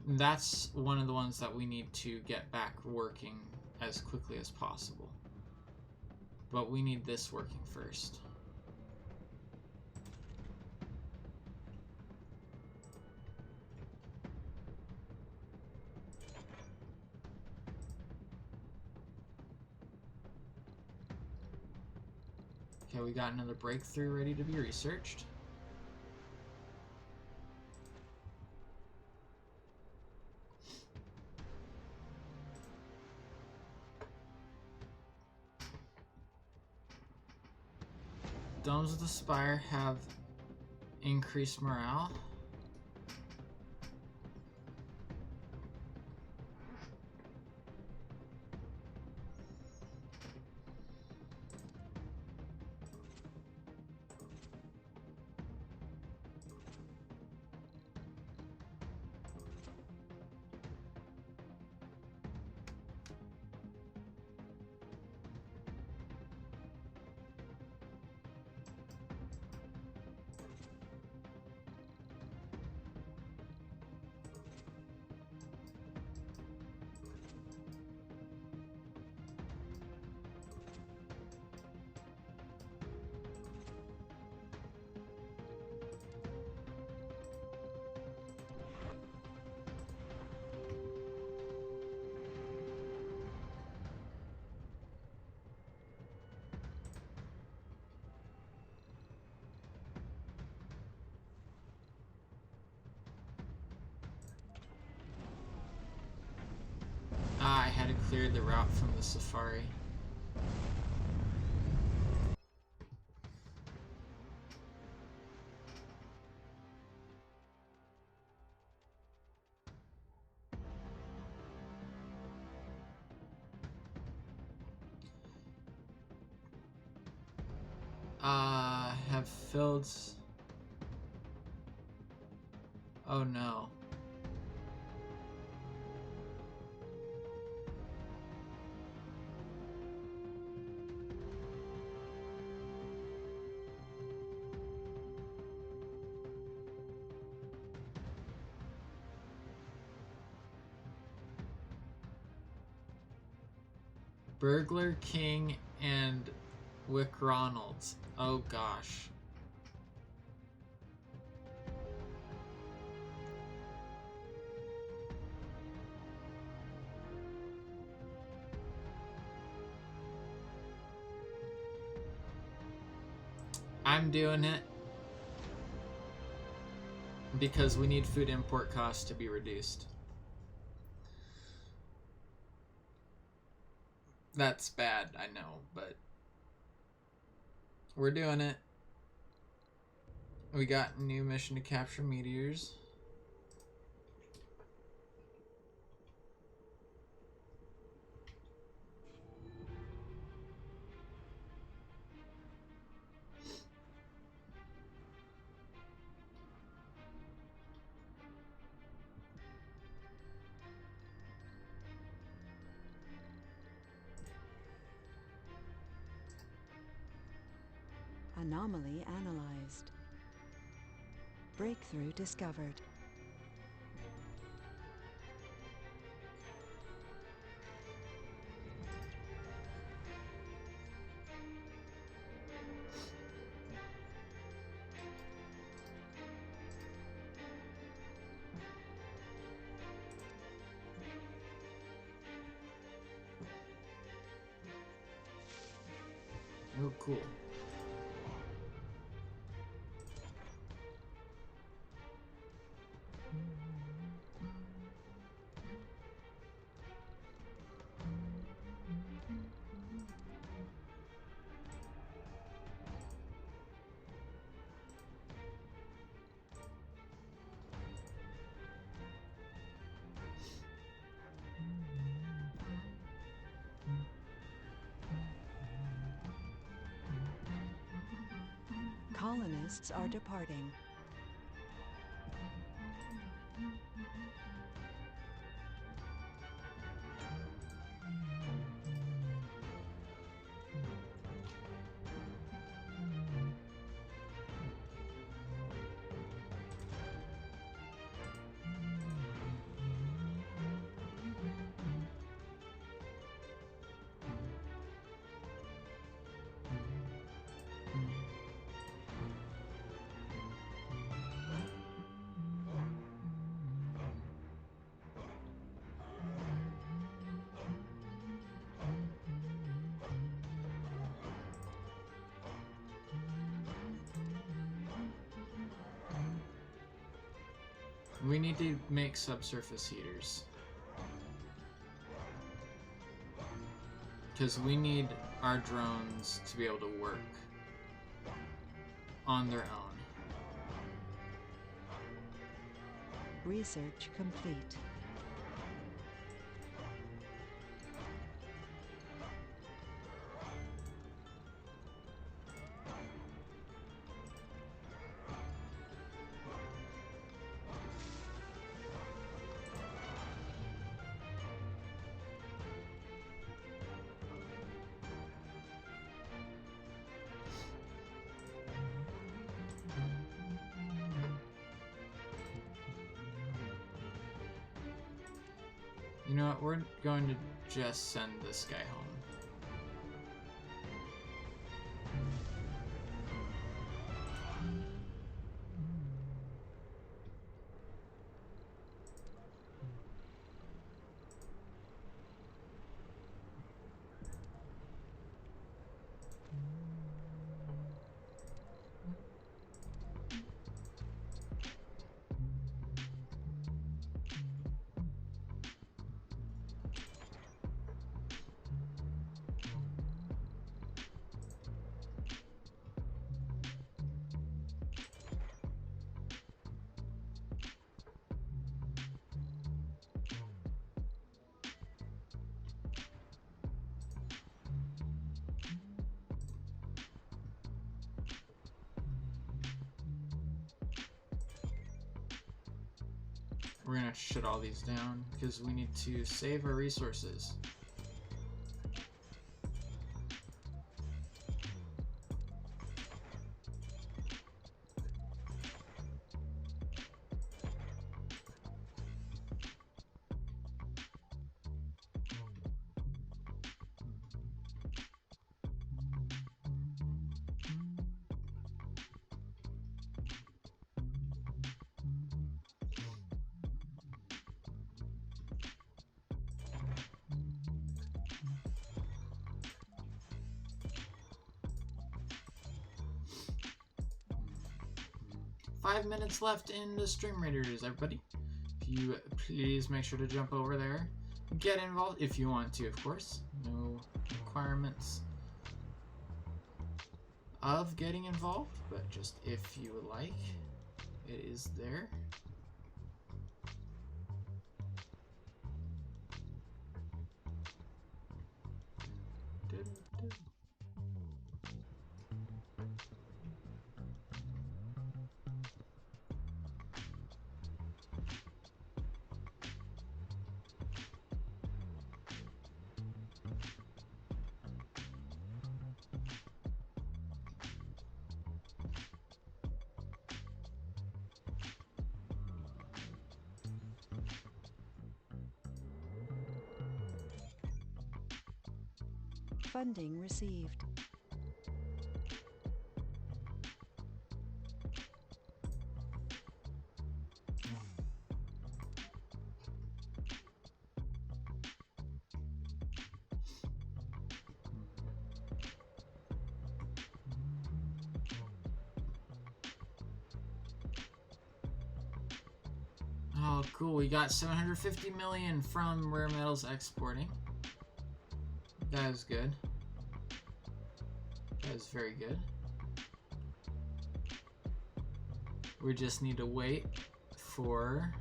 That's one of the ones that we need to get back working as quickly as possible. But we need this working first. Okay, we got another breakthrough ready to be researched. Domes of the Spire have increased morale. I had to clear the route from the safari. Have filled... Oh no. Burglar King and Wick Ronalds. Oh gosh. I'm doing it because we need food import costs to be reduced. That's bad, I know, but we're doing it. We got a new mission to capture meteors. Anomaly analyzed. Breakthrough discovered. Oh, cool. Colonists are departing. We need to make subsurface heaters. Because we need our drones to be able to work on their own. Research complete. You know what, we're going to just send this guy home. We're gonna shut all these down because we need to save our resources. Five minutes left in the Stream Raiders, everybody. If you please make sure to jump over there. Get involved if you want to, of course. No requirements of getting involved, but just if you would like, it is there. Funding received. Oh, cool. We got 750 million from Rare Metals exporting. That is good. That is very good. We just need to wait for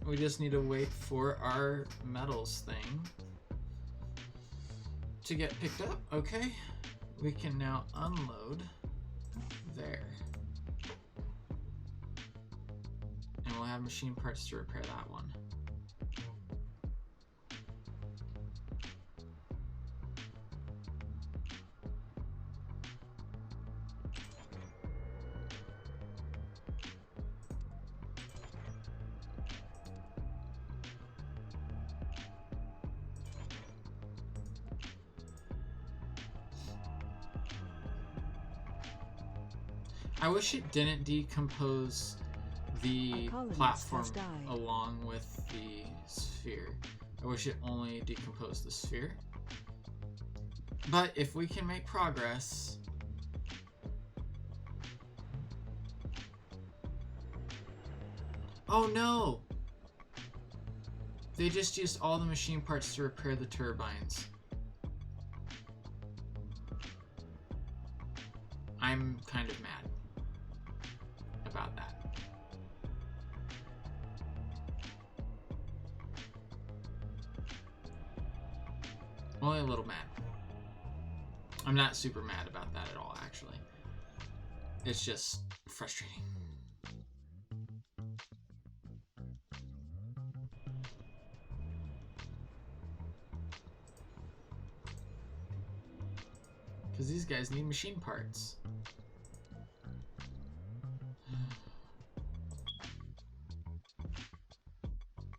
we just need to wait for our metals thing to get picked up. Okay. We can now unload there. And we'll have machine parts to repair that one. I wish it didn't decompose the colonist platform has died. along with the sphere. I wish it only decomposed the sphere. But if we can make progress... Oh no! They just used all the machine parts to repair the turbines. I'm kind of mad about that. Only a little mad. I'm not super mad about that at all, actually. It's just frustrating. Because these guys need machine parts.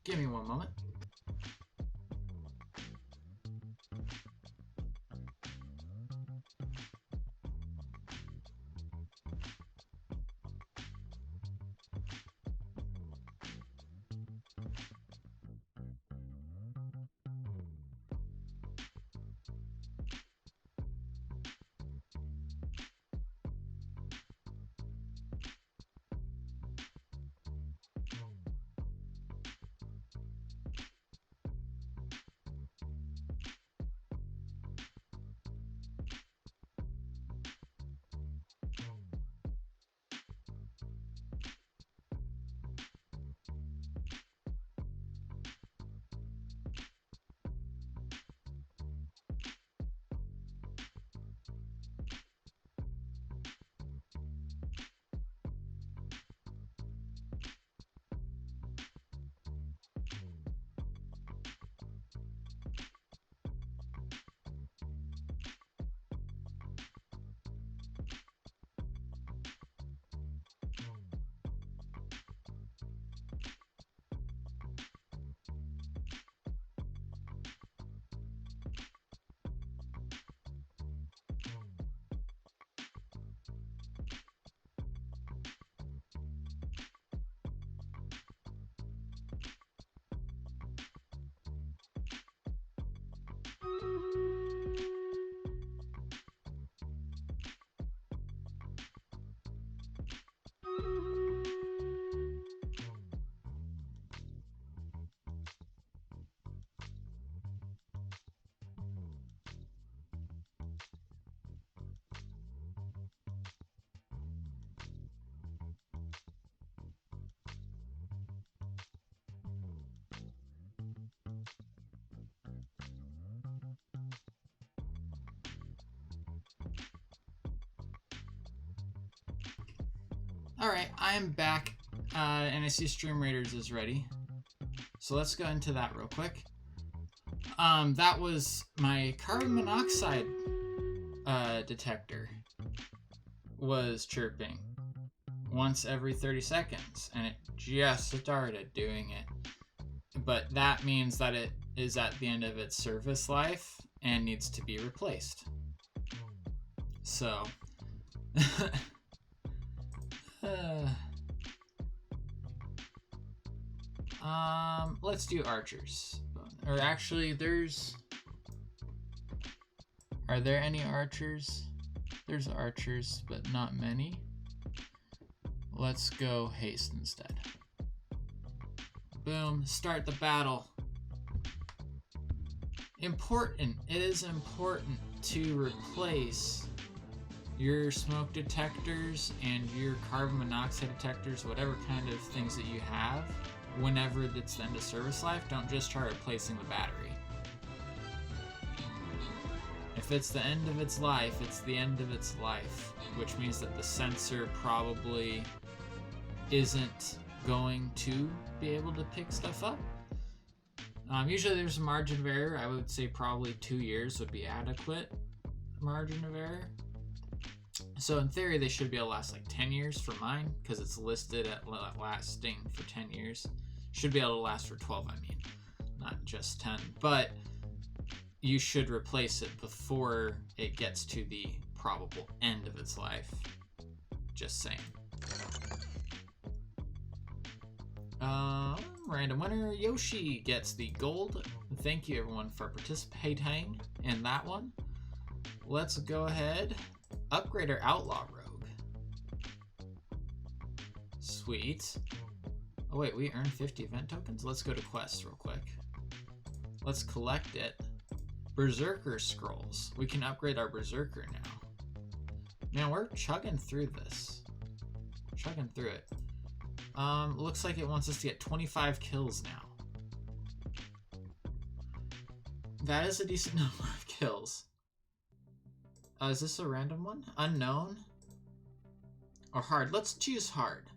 Give me one moment. Alright, I'm back, and I see Stream Raiders is ready. So let's go into that real quick. That was my carbon monoxide detector was chirping once every 30 seconds, and it just started doing it. But that means that it is at the end of its service life and needs to be replaced. So... let's do archers. Or actually, are there any archers? There's archers, but not many. Let's go haste instead. Boom, start the battle. Important, it is important to replace your smoke detectors and your carbon monoxide detectors, whatever kind of things that you have, whenever it's the end of service life. Don't just try replacing the battery. If it's the end of its life, it's the end of its life, which means that the sensor probably isn't going to be able to pick stuff up. Usually there's a margin of error. I would say probably 2 years would be adequate margin of error. So in theory, they should be able to last like 10 years for mine, because it's listed at lasting for 10 years. Should be able to last for 12, I mean, not just 10. But you should replace it before it gets to the probable end of its life. Just saying. Random winner, Yoshi gets the gold. Thank you everyone for participating in that one. Let's go ahead, upgrade our Outlaw Rogue. Sweet. Oh wait, we earned 50 event tokens? Let's go to quests real quick. Let's collect it. Berserker Scrolls. We can upgrade our Berserker now. Man, we're chugging through this. Chugging through it. Looks like it wants us to get 25 kills now. That is a decent number of kills. Is this a random one? Unknown? Or hard? Let's choose hard.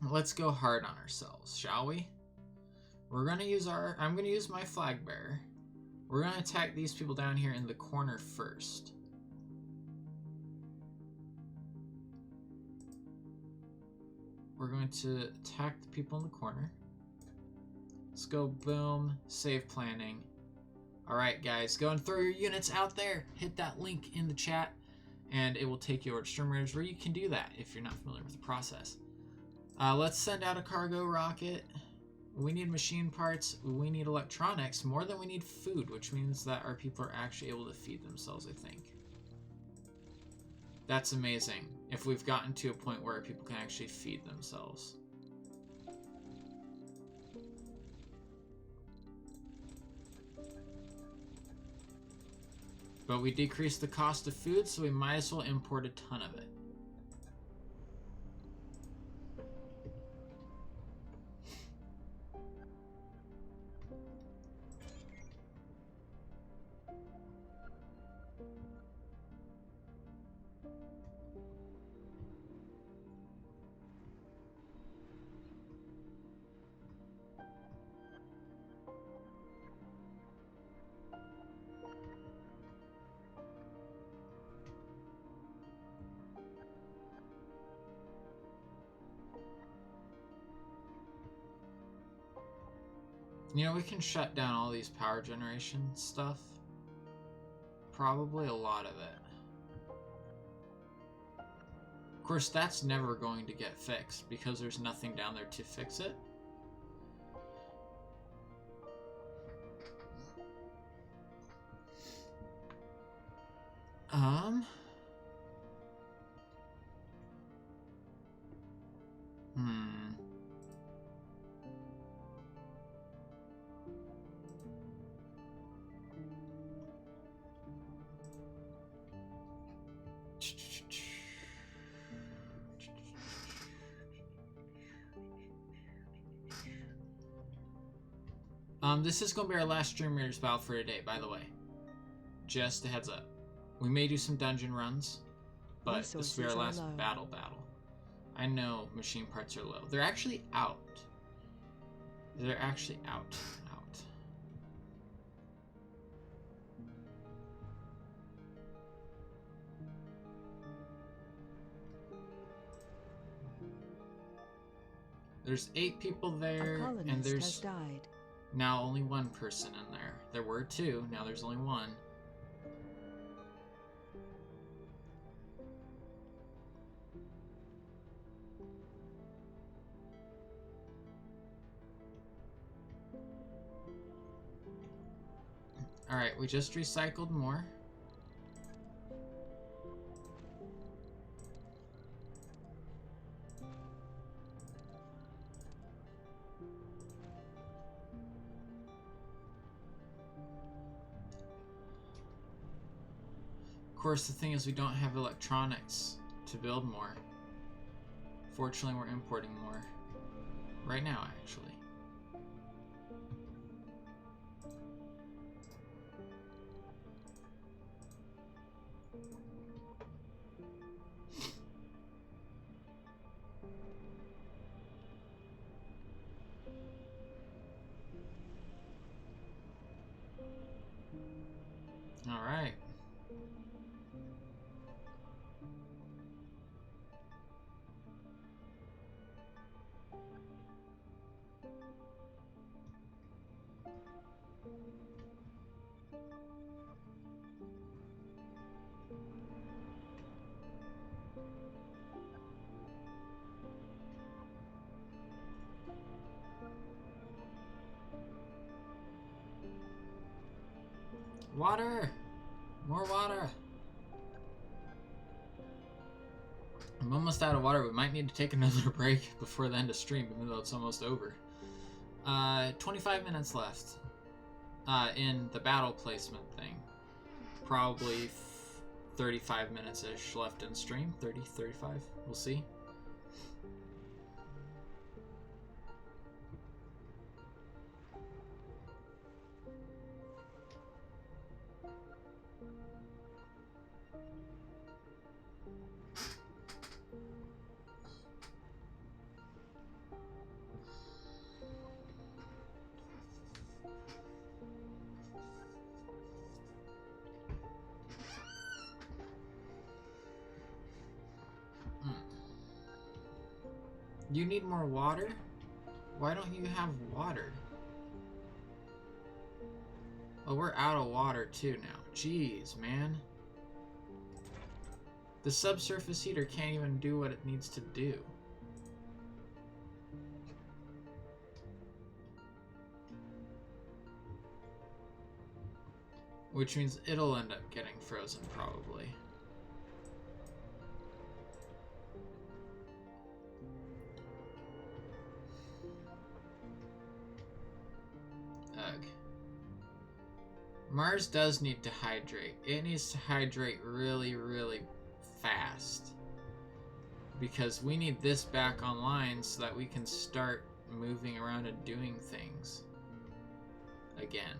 Let's go hard on ourselves, shall we? We're gonna use I'm gonna use my flag bearer. We're gonna attack these people down here in the corner first. We're going to attack the people in the corner. Let's go boom, save planning. Alright guys, go and throw your units out there. Hit that link in the chat and it will take you over to Stream Raiders where you can do that if you're not familiar with the process. Let's send out a cargo rocket. We need machine parts, we need electronics, more than we need food, which means that our people are actually able to feed themselves, I think. That's amazing, if we've gotten to a point where people can actually feed themselves. But we decreased the cost of food, so we might as well import a ton of it. You know, we can shut down all these power generation stuff. Probably a lot of it. Of course, that's never going to get fixed because there's nothing down there to fix it. This is going to be our last Stream Raiders battle for today, by the way. Just a heads up. We may do some dungeon runs, but this will be our last battle. I know machine parts are low. They're actually out. They're actually out. There's 8 people there, and there's now only 1 person in there. There were 2, now there's only 1. Alright, we just recycled more. Of course, the thing is we don't have electronics to build more. Fortunately, we're importing more. Right now, actually. Water! More water! I'm almost out of water. We might need to take another break before the end of stream, even though it's almost over. 25 minutes left in the battle placement thing. Probably 35 minutes-ish left in stream. 30, 35. We'll see. You need more water? Why don't you have water? Oh, we're out of water too now. Jeez, man. The subsurface heater can't even do what it needs to do. Which means it'll end up getting frozen, probably. Ugh. Mars does need to hydrate. It needs to hydrate really, really fast. Because we need this back online so that we can start moving around and doing things again.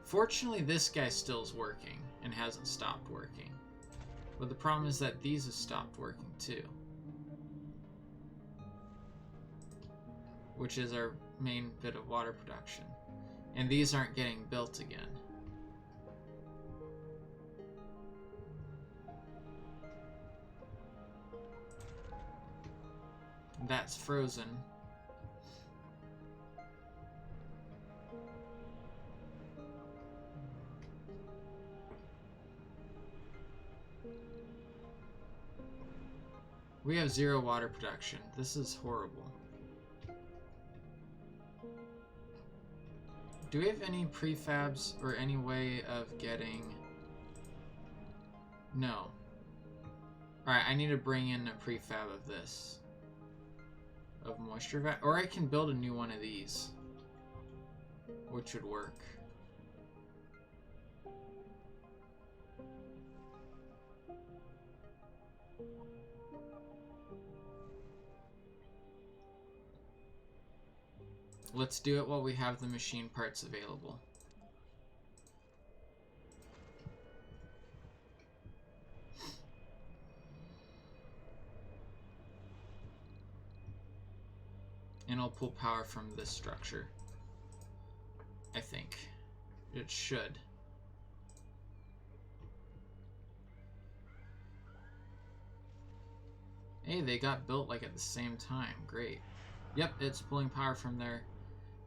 Fortunately, this guy still is working and hasn't stopped working. But the problem is that these have stopped working too. Which is our main bit of water production. And these aren't getting built again. That's frozen. We have 0 water production. This is horrible. Do we have any prefabs or any way of getting... No. Alright, I need to bring in a prefab of this. Of moisture vat. Or I can build a new one of these. Which would work. Let's do it while we have the machine parts available. And I'll pull power from this structure. I think. It should. Hey, they got built like at the same time. Great. Yep, it's pulling power from there.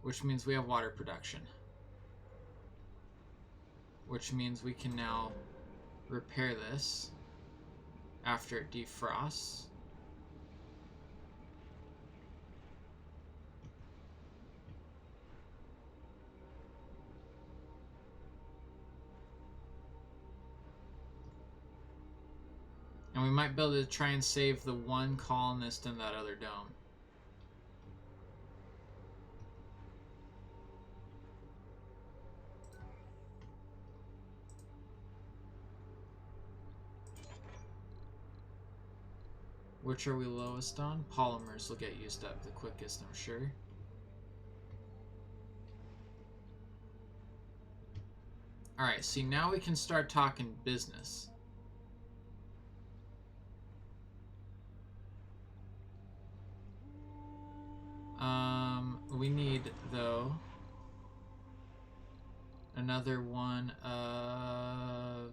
Which means we have water production. Which means we can now repair this after it defrosts. And we might be able to try and save the one colonist in that other dome. Which are we lowest on? Polymers will get used up the quickest, I'm sure. Alright, see, now we can start talking business. We need, though, another one of...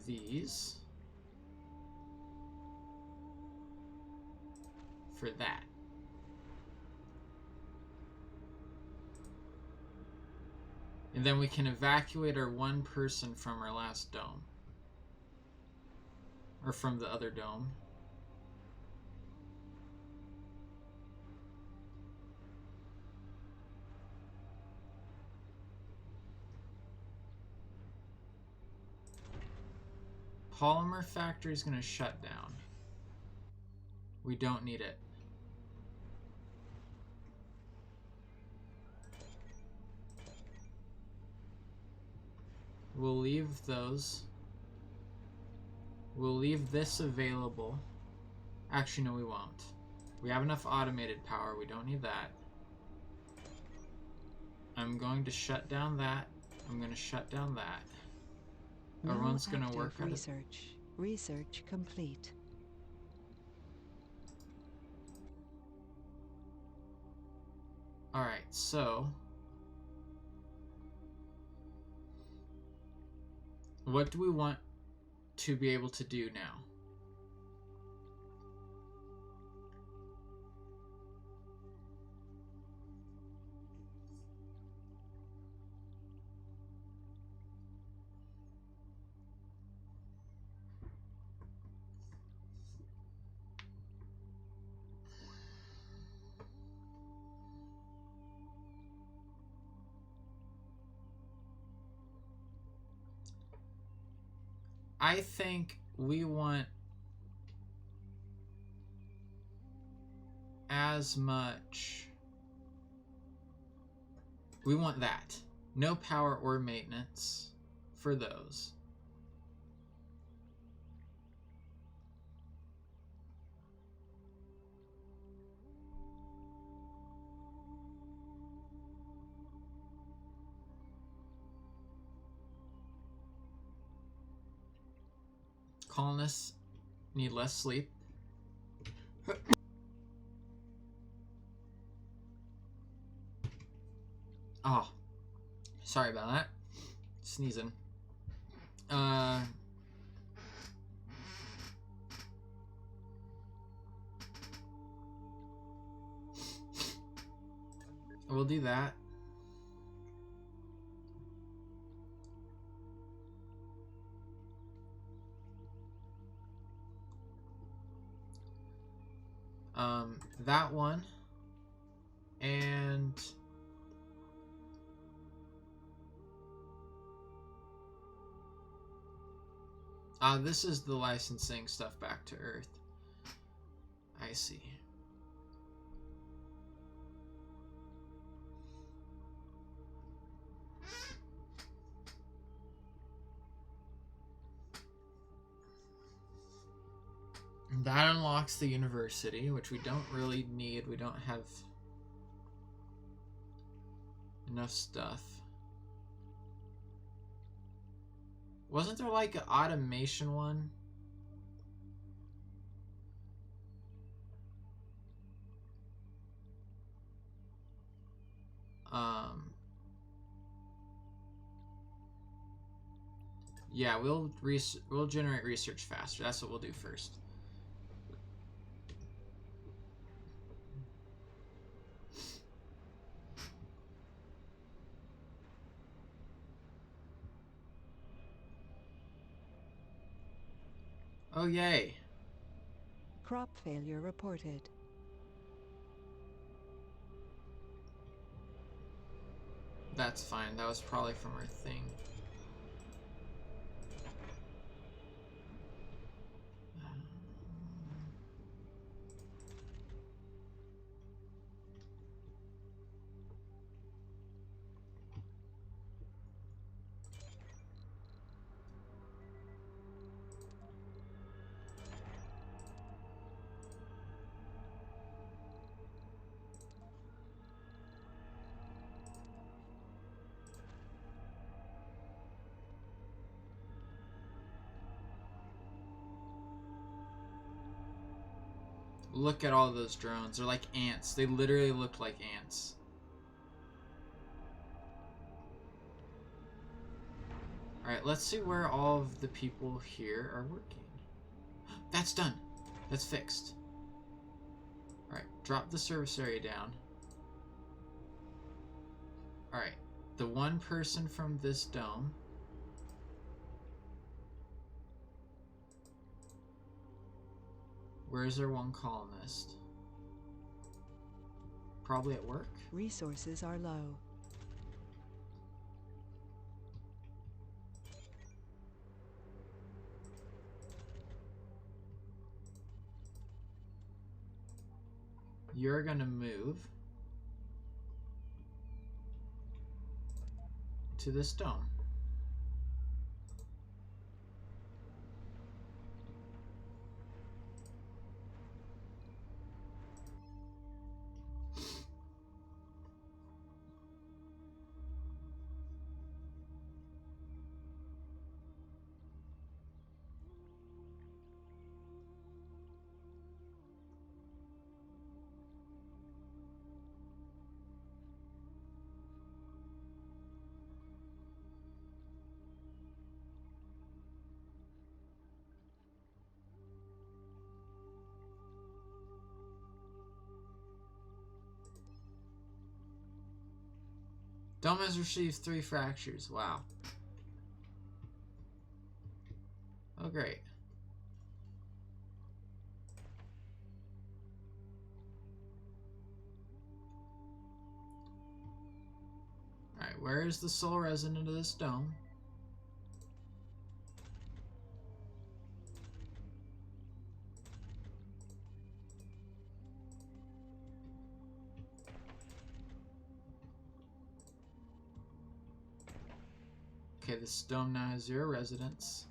these for that. And then we can evacuate our one person from our last dome. Or from the other dome. Polymer factory is going to shut down. We don't need it. We'll leave those. We'll leave this available. Actually, no, we won't. We have enough automated power. We don't need that. I'm going to shut down that. I'm going to shut down that. Everyone's going to work on it. Research. Research complete. Alright, so... what do we want to be able to do now? I think we want as much. We want that. No power or maintenance for those. Colonists need less sleep. Oh, sorry about that. Sneezing. We'll do that. That one, and this is the licensing stuff back to Earth. I see. That unlocks the university, which we don't really need. We don't have enough stuff. Wasn't there like an automation one? Yeah, we'll generate research faster. That's what we'll do first. Oh, yay. Crop failure reported. That's fine. That was probably from our thing. Look at all those drones. They're like ants. They literally look like ants. Alright, let's see where all of the people here are working. That's done. That's fixed. Alright, drop the service area down. Alright, the one person from this dome. Where's our one colonist? Probably at work? Resources are low. You're gonna move to this dome. Dome has received 3 fractures. Wow. Oh, great. Alright, where is the sole resident of this dome? Okay, this dome now has 0 residents.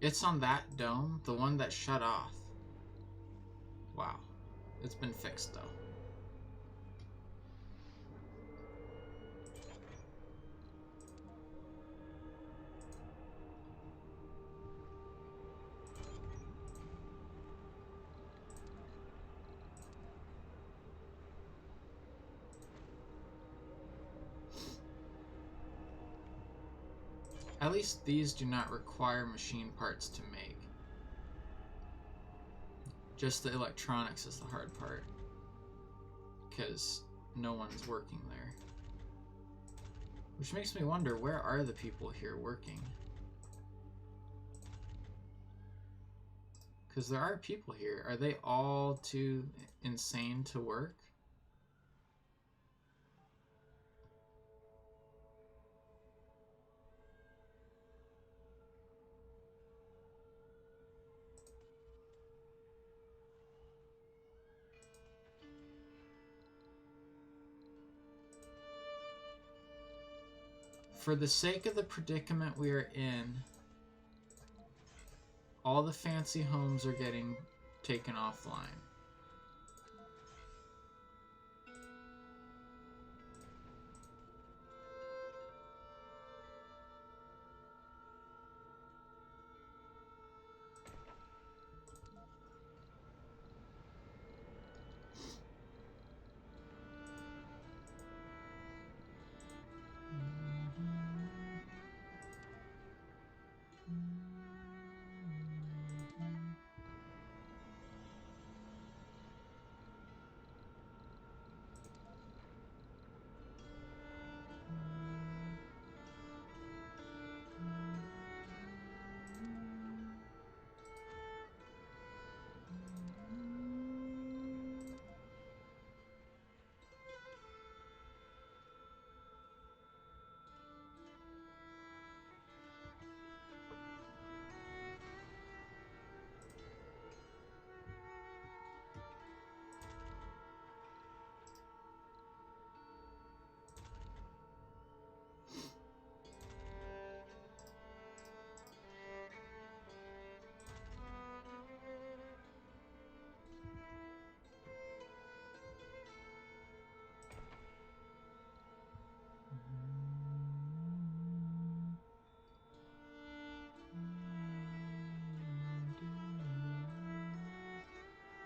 It's on that dome, the one that shut off. Wow. It's been fixed, though. At least these do not require machine parts to make. Just the electronics is the hard part, because no one's working there. Which makes me wonder, where are the people here working? Because there are people here. Are they all too insane to work? For the sake of the predicament we are in, all the fancy homes are getting taken offline.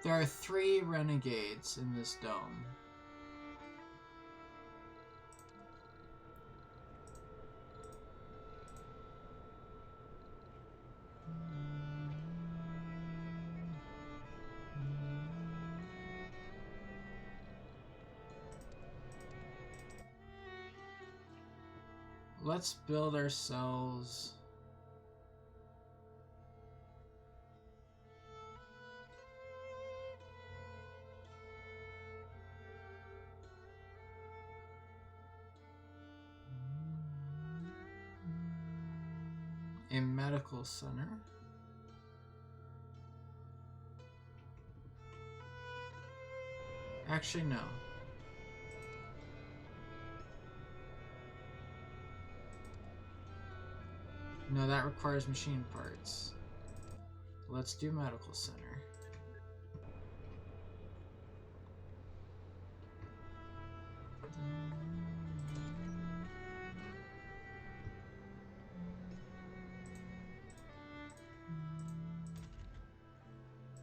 There are 3 renegades in this dome. Let's build ourselves... a medical center. Actually, no. No, that requires machine parts. Let's do medical center.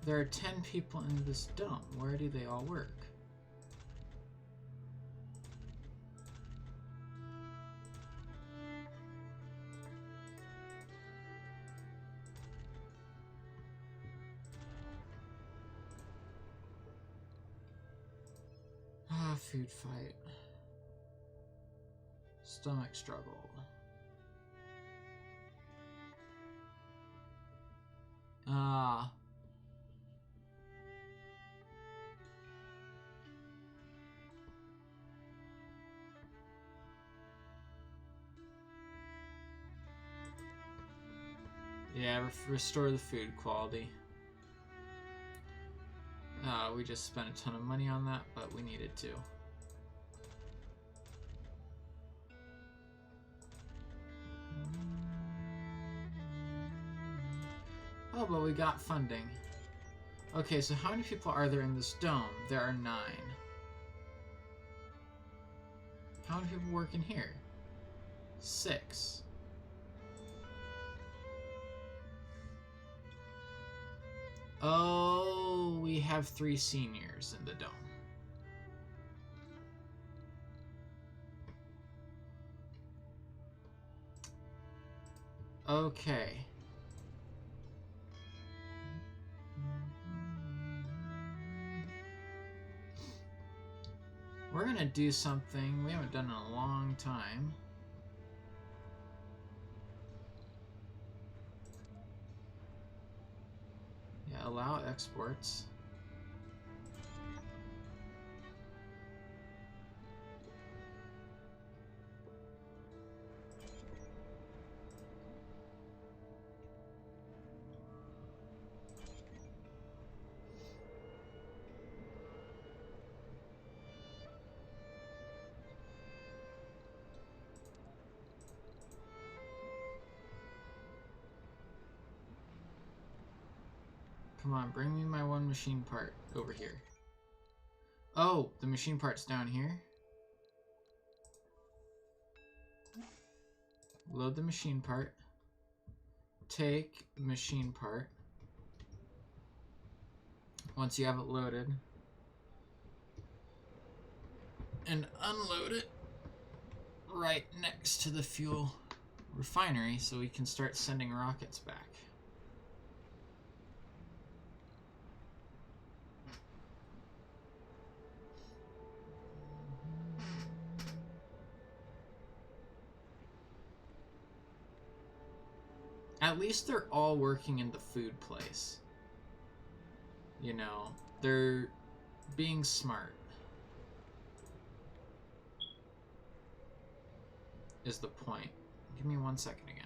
There are 10 people in this dome. Where do they all work? Ah, food fight. Stomach struggle. Ah. Yeah, restore the food quality. We just spent a ton of money on that, but we needed to. Oh, but we got funding. Okay, so how many people are there in this dome? There are 9. How many people work in here? 6. Oh, we have 3 seniors in the dome. Okay. We're gonna do something we haven't done in a long time. Yeah, allow exports. Come on, bring me my one machine part over here. Oh, the machine part's down here. Load the machine part. Take the machine part. Once you have it loaded. And unload it right next to the fuel refinery so we can start sending rockets back. At least they're all working in the food place. You know, they're being smart. Is the point. Give me 1 second again.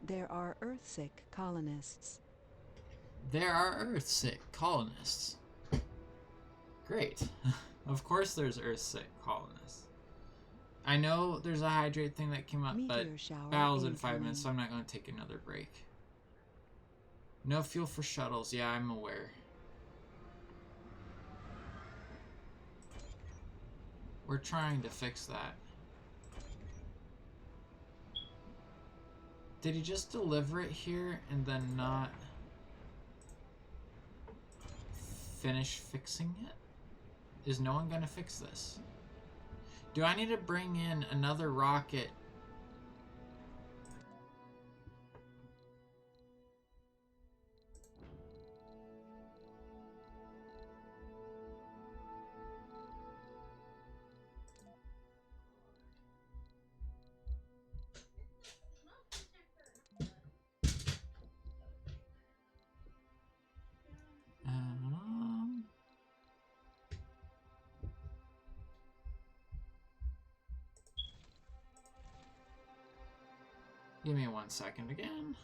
There are Earthsick colonists. There are Earthsick colonists. Great. Of course there's Earthsick colonists. I know there's a hydrate thing that came up, but Meteor shower battle's in 5 minutes, incoming. so I'm not going to take another break. No fuel for shuttles. Yeah, I'm aware. We're trying to fix that. Did he just deliver it here and then not finish fixing it? Is no one gonna fix this? Do I need to bring in another rocket? Give me 1 second again.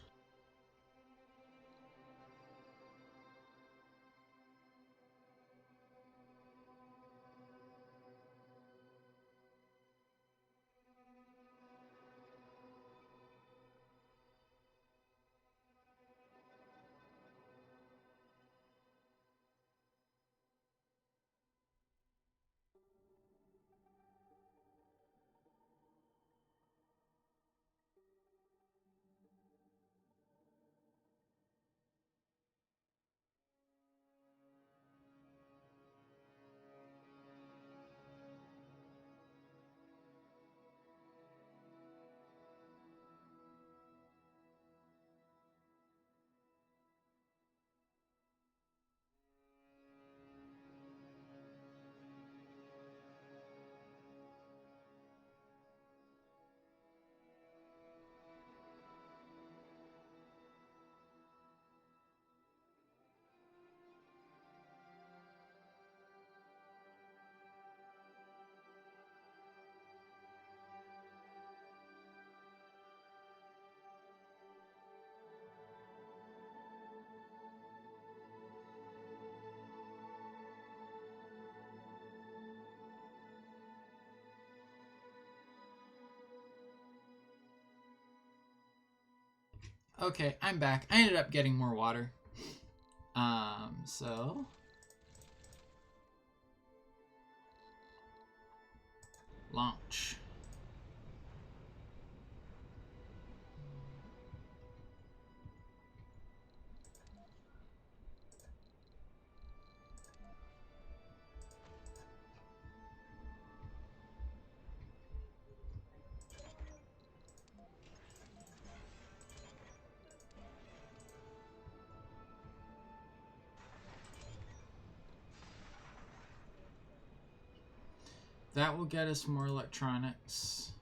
Okay, I'm back. I ended up getting more water. So... launch. That will get us more electronics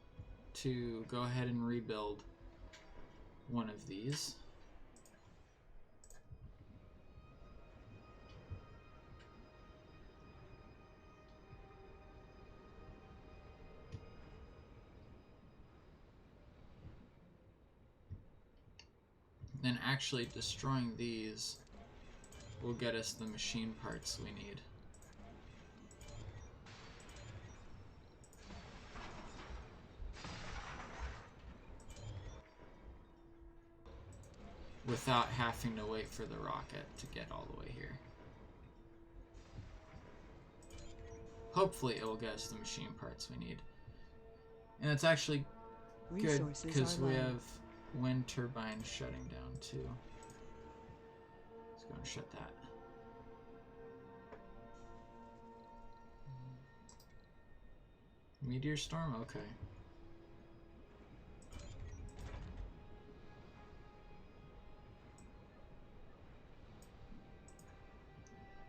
to go ahead and rebuild one of these. Then actually destroying these will get us the machine parts we need. Without having to wait for the rocket to get all the way here. Hopefully it will get us the machine parts we need. And it's actually good because we have wind turbines shutting down too. Let's go and shut that. Meteor storm? Okay.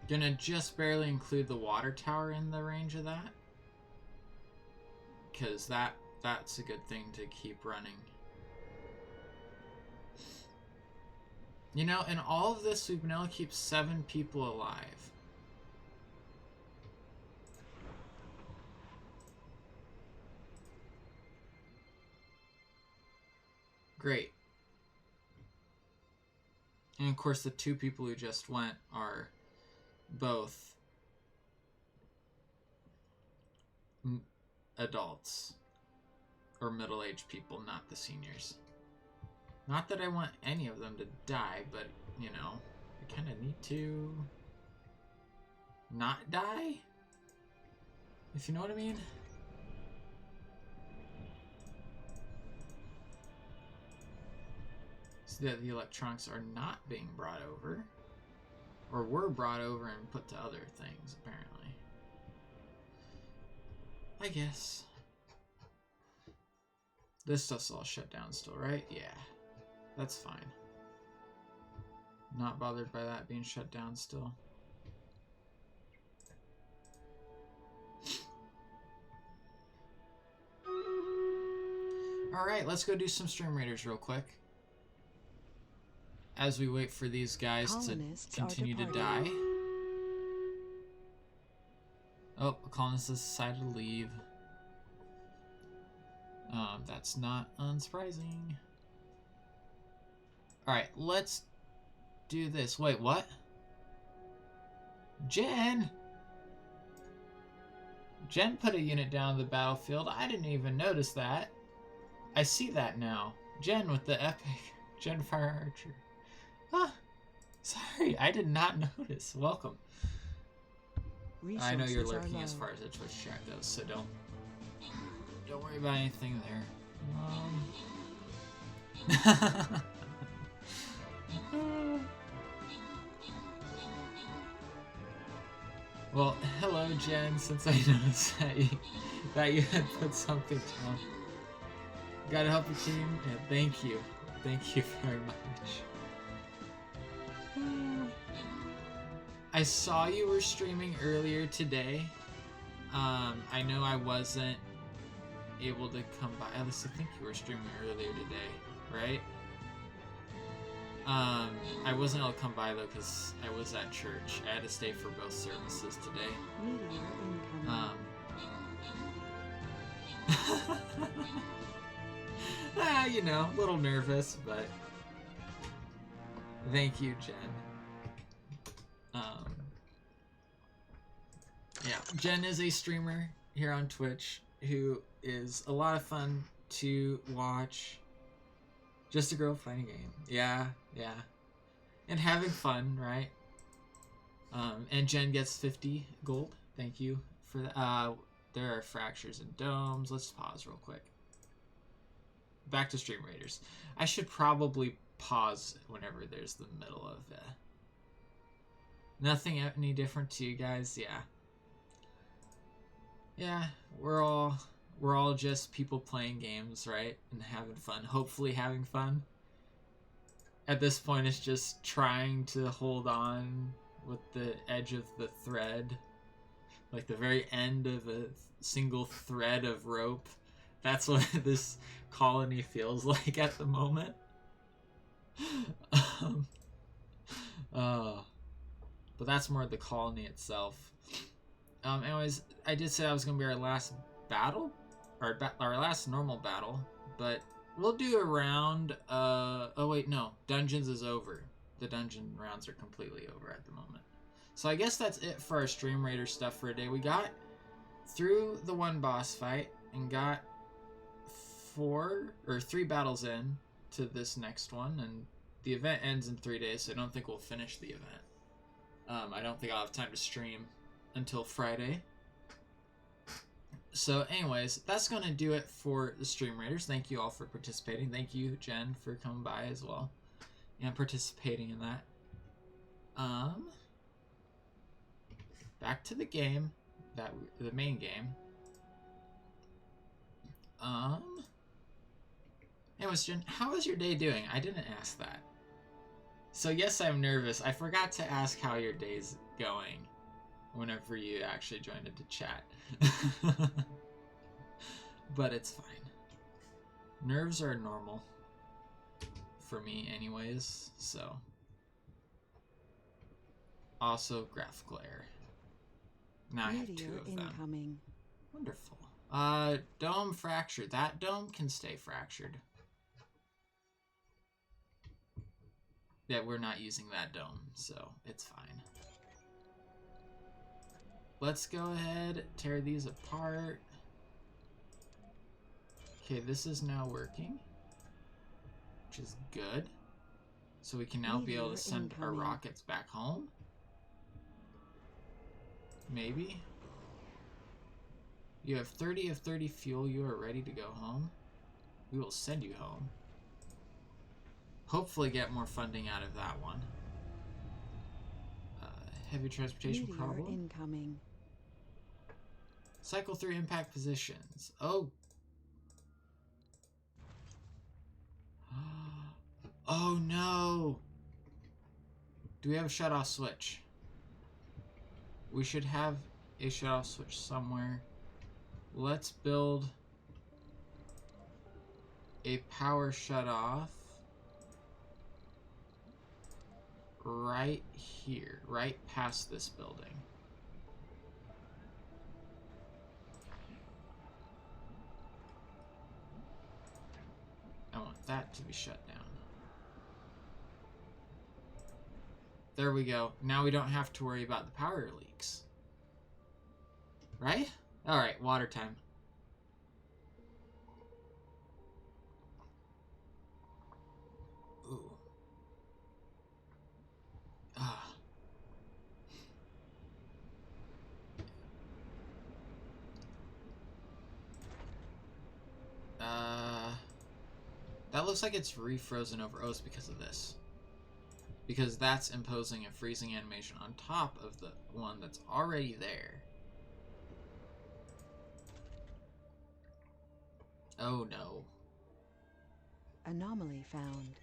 Gonna just barely include the water tower in the range of that. Because that's a good thing to keep running. You know, in all of this, we've been able to keep 7 people alive. Great. And of course, the 2 people who just went are both adults or middle-aged people, not the seniors. Not that I want any of them to die, but, you know, we kind of need to not die, if you know what I mean. So that the electronics are not being brought over. Or were brought over and put to other things, apparently. I guess. This stuff's all shut down still, right? Yeah. That's fine. Not bothered by that being shut down still. Alright, let's go do some Stream Raiders real quick. As we wait for these guys Colonists to continue to die. Oh, a colonist has decided to leave. That's not unsurprising. Alright, let's do this. Wait, what? Jen! Jen put a unit down on the battlefield. I didn't even notice that. I see that now. Jen with the epic Jen Fire Archer. Ah, sorry, I did not notice. Welcome. I know you're Resources are lurking as low. far as the Twitch chat goes, so don't worry about anything there. Well, hello Jen, since I noticed that you had put something down. Gotta help your team? Yeah, thank you. Thank you very much. I saw you were streaming earlier today. I know I wasn't able to come by. At least I think you were streaming earlier today, right? I wasn't able to come by though because I was at church. I had to stay for both services today. Meteor incoming. You know, a little nervous, but thank you, Jen. Yeah, Jen is a streamer here on Twitch who is a lot of fun to watch. Just a girl playing a game. Yeah. And having fun, right? And Jen gets 50 gold. Thank you for that. There are fractures and domes. Let's pause real quick. Back to Stream Raiders. I should probably pause whenever there's the middle of nothing any different to you guys. Yeah, we're all just people playing games, right? And having fun. Hopefully having fun. At this point, it's just trying to hold on with the edge of the thread. Like the very end of a single thread of rope. That's what this colony feels like at the moment. But that's more the colony itself. Anyways, I did say that was going to be our last battle. Our last normal battle. But we'll do a round. Oh wait, no. Dungeons is over. The dungeon rounds are completely over at the moment. So I guess that's it for our Stream Raider stuff for today. We got through the one boss fight and got 3 battles in to this next one, and the event ends in 3 days, so I don't think we'll finish the event. I don't think I'll have time to stream until Friday. So anyways, that's gonna do it for the Stream Raiders. Thank you all for participating. Thank you, Jen, for coming by as well and participating in that. Back to the game, the main game. Anyways, Jen, how is your day doing? I didn't ask that. So yes, I'm nervous. I forgot to ask how your day's going whenever you actually joined into chat. But it's fine. Nerves are normal for me anyways, so. Also graphical error. Now I have 2 Meteor of them. incoming. Wonderful. Dome fractured. That dome can stay fractured. Yeah, we're not using that dome, so it's fine. Let's go ahead, tear these apart. Okay, this is now working, which is good. So we can now be able to send our Incoming. rockets back home. Maybe. You have 30 of 30 fuel. You are ready to go home. We will send you home. Hopefully get more funding out of that one. Heavy transportation Meteor problem. incoming. Cycle through impact positions. Oh. Oh no. Do we have a shut-off switch? We should have a shut-off switch somewhere. Let's build a power shut-off right here, right past this building. I want that to be shut down. There we go. Now we don't have to worry about the power leaks. Right? Alright, water time. Ooh. Ah. That looks like it's refrozen over. Oh, it's because of this. Because that's imposing a freezing animation on top of the one that's already there. Oh no. Anomaly found.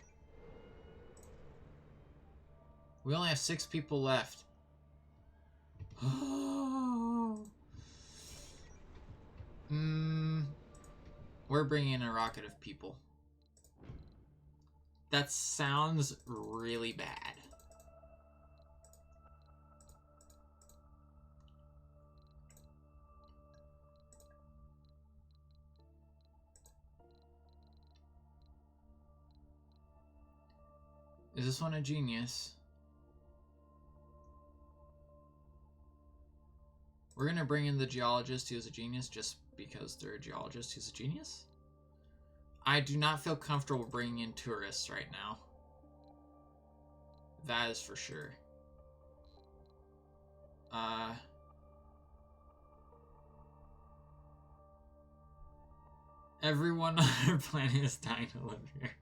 We only have 6 people left. We're bringing in a rocket of people. That sounds really bad. Is this one a genius? We're gonna bring in the geologist who's a genius just because they're a geologist who's a genius? I do not feel comfortable bringing in tourists right now. That is for sure. Everyone on our planet is dying to live here.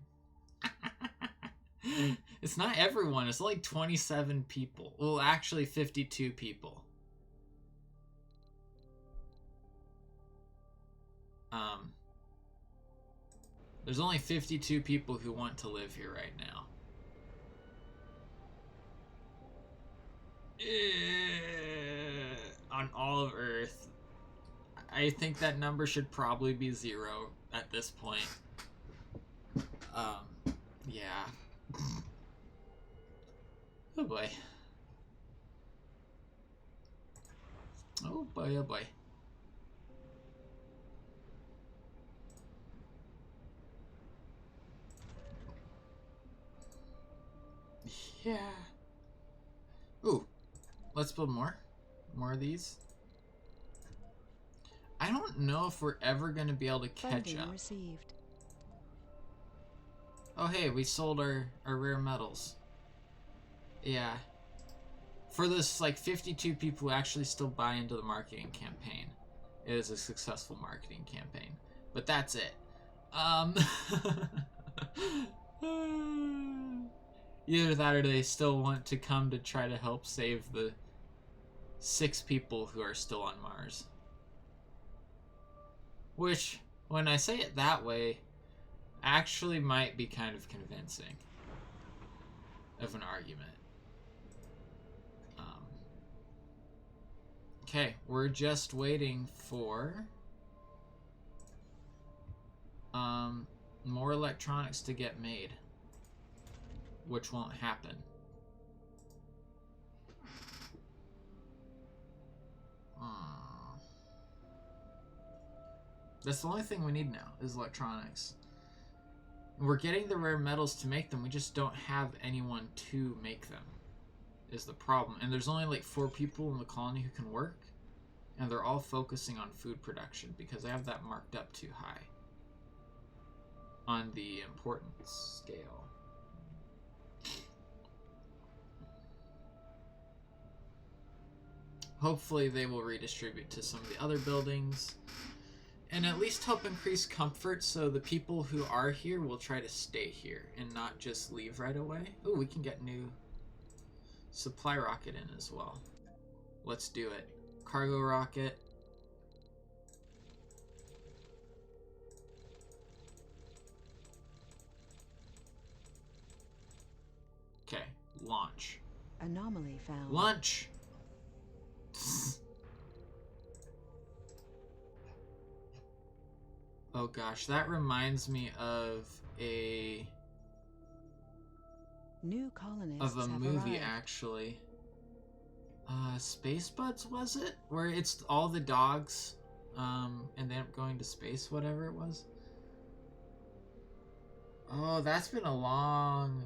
It's not everyone, it's like 27 people. Well, actually 52 people. There's only 52 people who want to live here right now. On all of Earth. I think that number should probably be 0 at this point. Yeah. Oh boy. Oh boy, oh boy. Yeah. Ooh. Let's build more. More of these. I don't know if we're ever going to be able to catch Funding up. received. Oh hey, we sold our rare metals. Yeah. For this, like, 52 people who actually still buy into the marketing campaign, it is a successful marketing campaign. But that's it. Either that or they still want to come to try to help save the 6 people who are still on Mars. Which, when I say it that way, actually might be kind of convincing of an argument. Okay, we're just waiting for more electronics to get made, which won't happen. That's the only thing we need now is electronics. We're getting the rare metals to make them, we just don't have anyone to make them, is the problem. And there's only like 4 people in the colony who can work, and they're all focusing on food production because I have that marked up too high on the importance scale. Hopefully they will redistribute to some of the other buildings and at least help increase comfort so the people who are here will try to stay here and not just leave right away. Ooh, we can get new supply rocket in as well. Let's do it. Cargo rocket. Okay, launch. Anomaly found. Lunch! Oh gosh, that reminds me of a New colonists of a have movie arrived. actually. Space Buds, was it? Where it's all the dogs and they end up going to space, whatever it was. Oh, that's been a long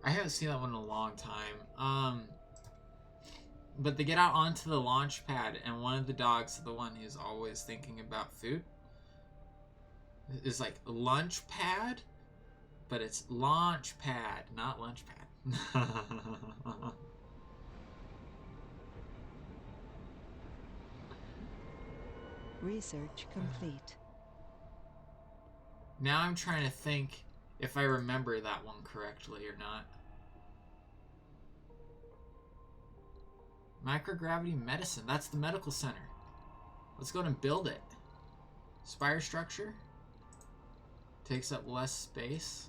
I haven't seen that one in a long time. But they get out onto the launch pad, and one of the dogs, the one who's always thinking about food, is like lunch pad, but it's launch pad, not lunch pad. Research complete. Now I'm trying to think if I remember that one correctly or not. Microgravity medicine. That's the medical center. Let's go and build it. Spire structure. Takes up less space.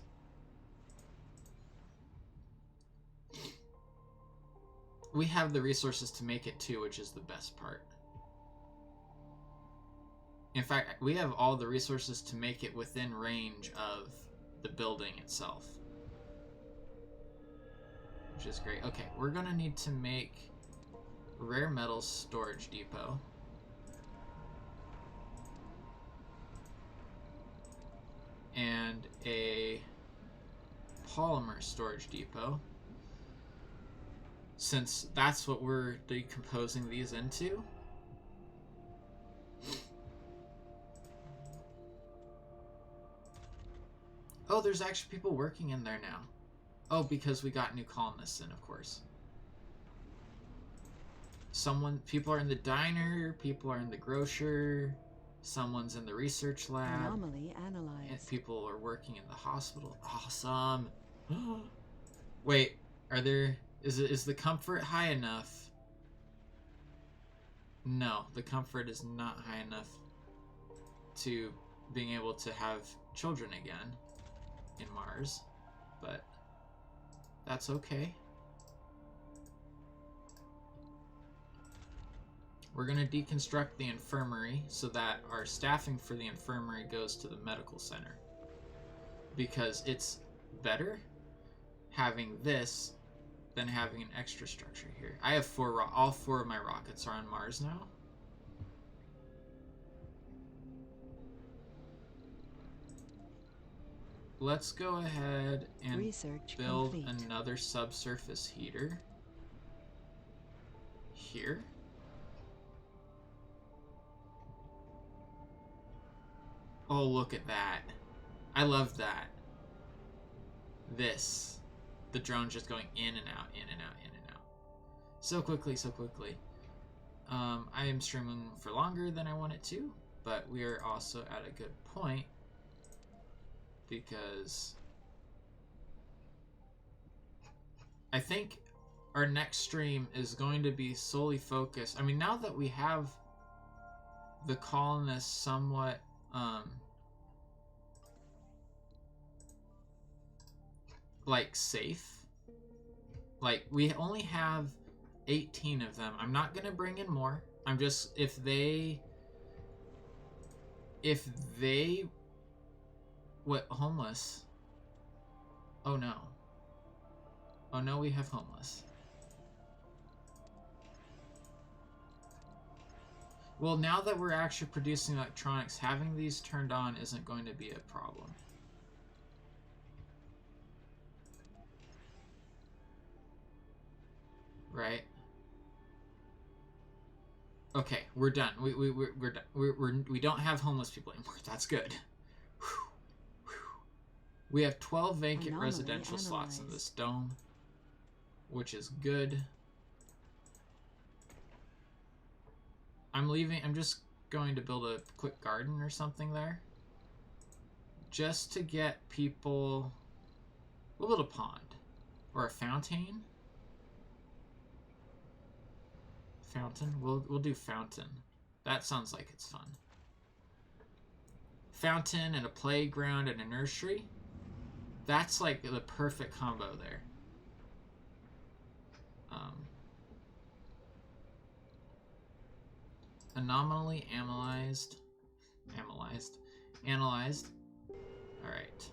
We have the resources to make it too, which is the best part. In fact, we have all the resources to make it within range of the building itself. Which is great. Okay, we're gonna need to make rare metals storage depot. And a polymer storage depot. Since that's what we're decomposing these into. Oh, there's actually people working in there now. Oh, because we got new colonists in, of course. People are in the diner, people are in the grocer, someone's in the research lab. Anomaly analyzed. And people are working in the hospital. Awesome. Wait, is the comfort high enough? No, the comfort is not high enough to being able to have children again in Mars, but that's okay. We're going to deconstruct the infirmary so that our staffing for the infirmary goes to the medical center. Because it's better having this than having an extra structure here. I have all four of my rockets are on Mars now. Let's go ahead and build another subsurface heater here. Oh, look at that. I love that. The drone just going in and out, in and out, in and out. So quickly, so quickly. I am streaming for longer than I wanted to, but we are also at a good point because I think our next stream is going to be solely focused. I mean, now that we have the colonists somewhat like safe, like we only have 18 of them. I'm not gonna bring in more. I'm just, if they what, homeless? Oh no, we have homeless. Well, now that we're actually producing electronics, having these turned on isn't going to be a problem. Right? Okay, we're done. We're done. We don't have homeless people anymore. That's good. We have 12 vacant residential slots in this dome, which is good. I'm just going to build a quick garden or something there. Just to get people... We'll build a pond. Or a fountain. Fountain? We'll do fountain. That sounds like it's fun. Fountain and a playground and a nursery. That's like the perfect combo there. Anomaly analyzed. All right.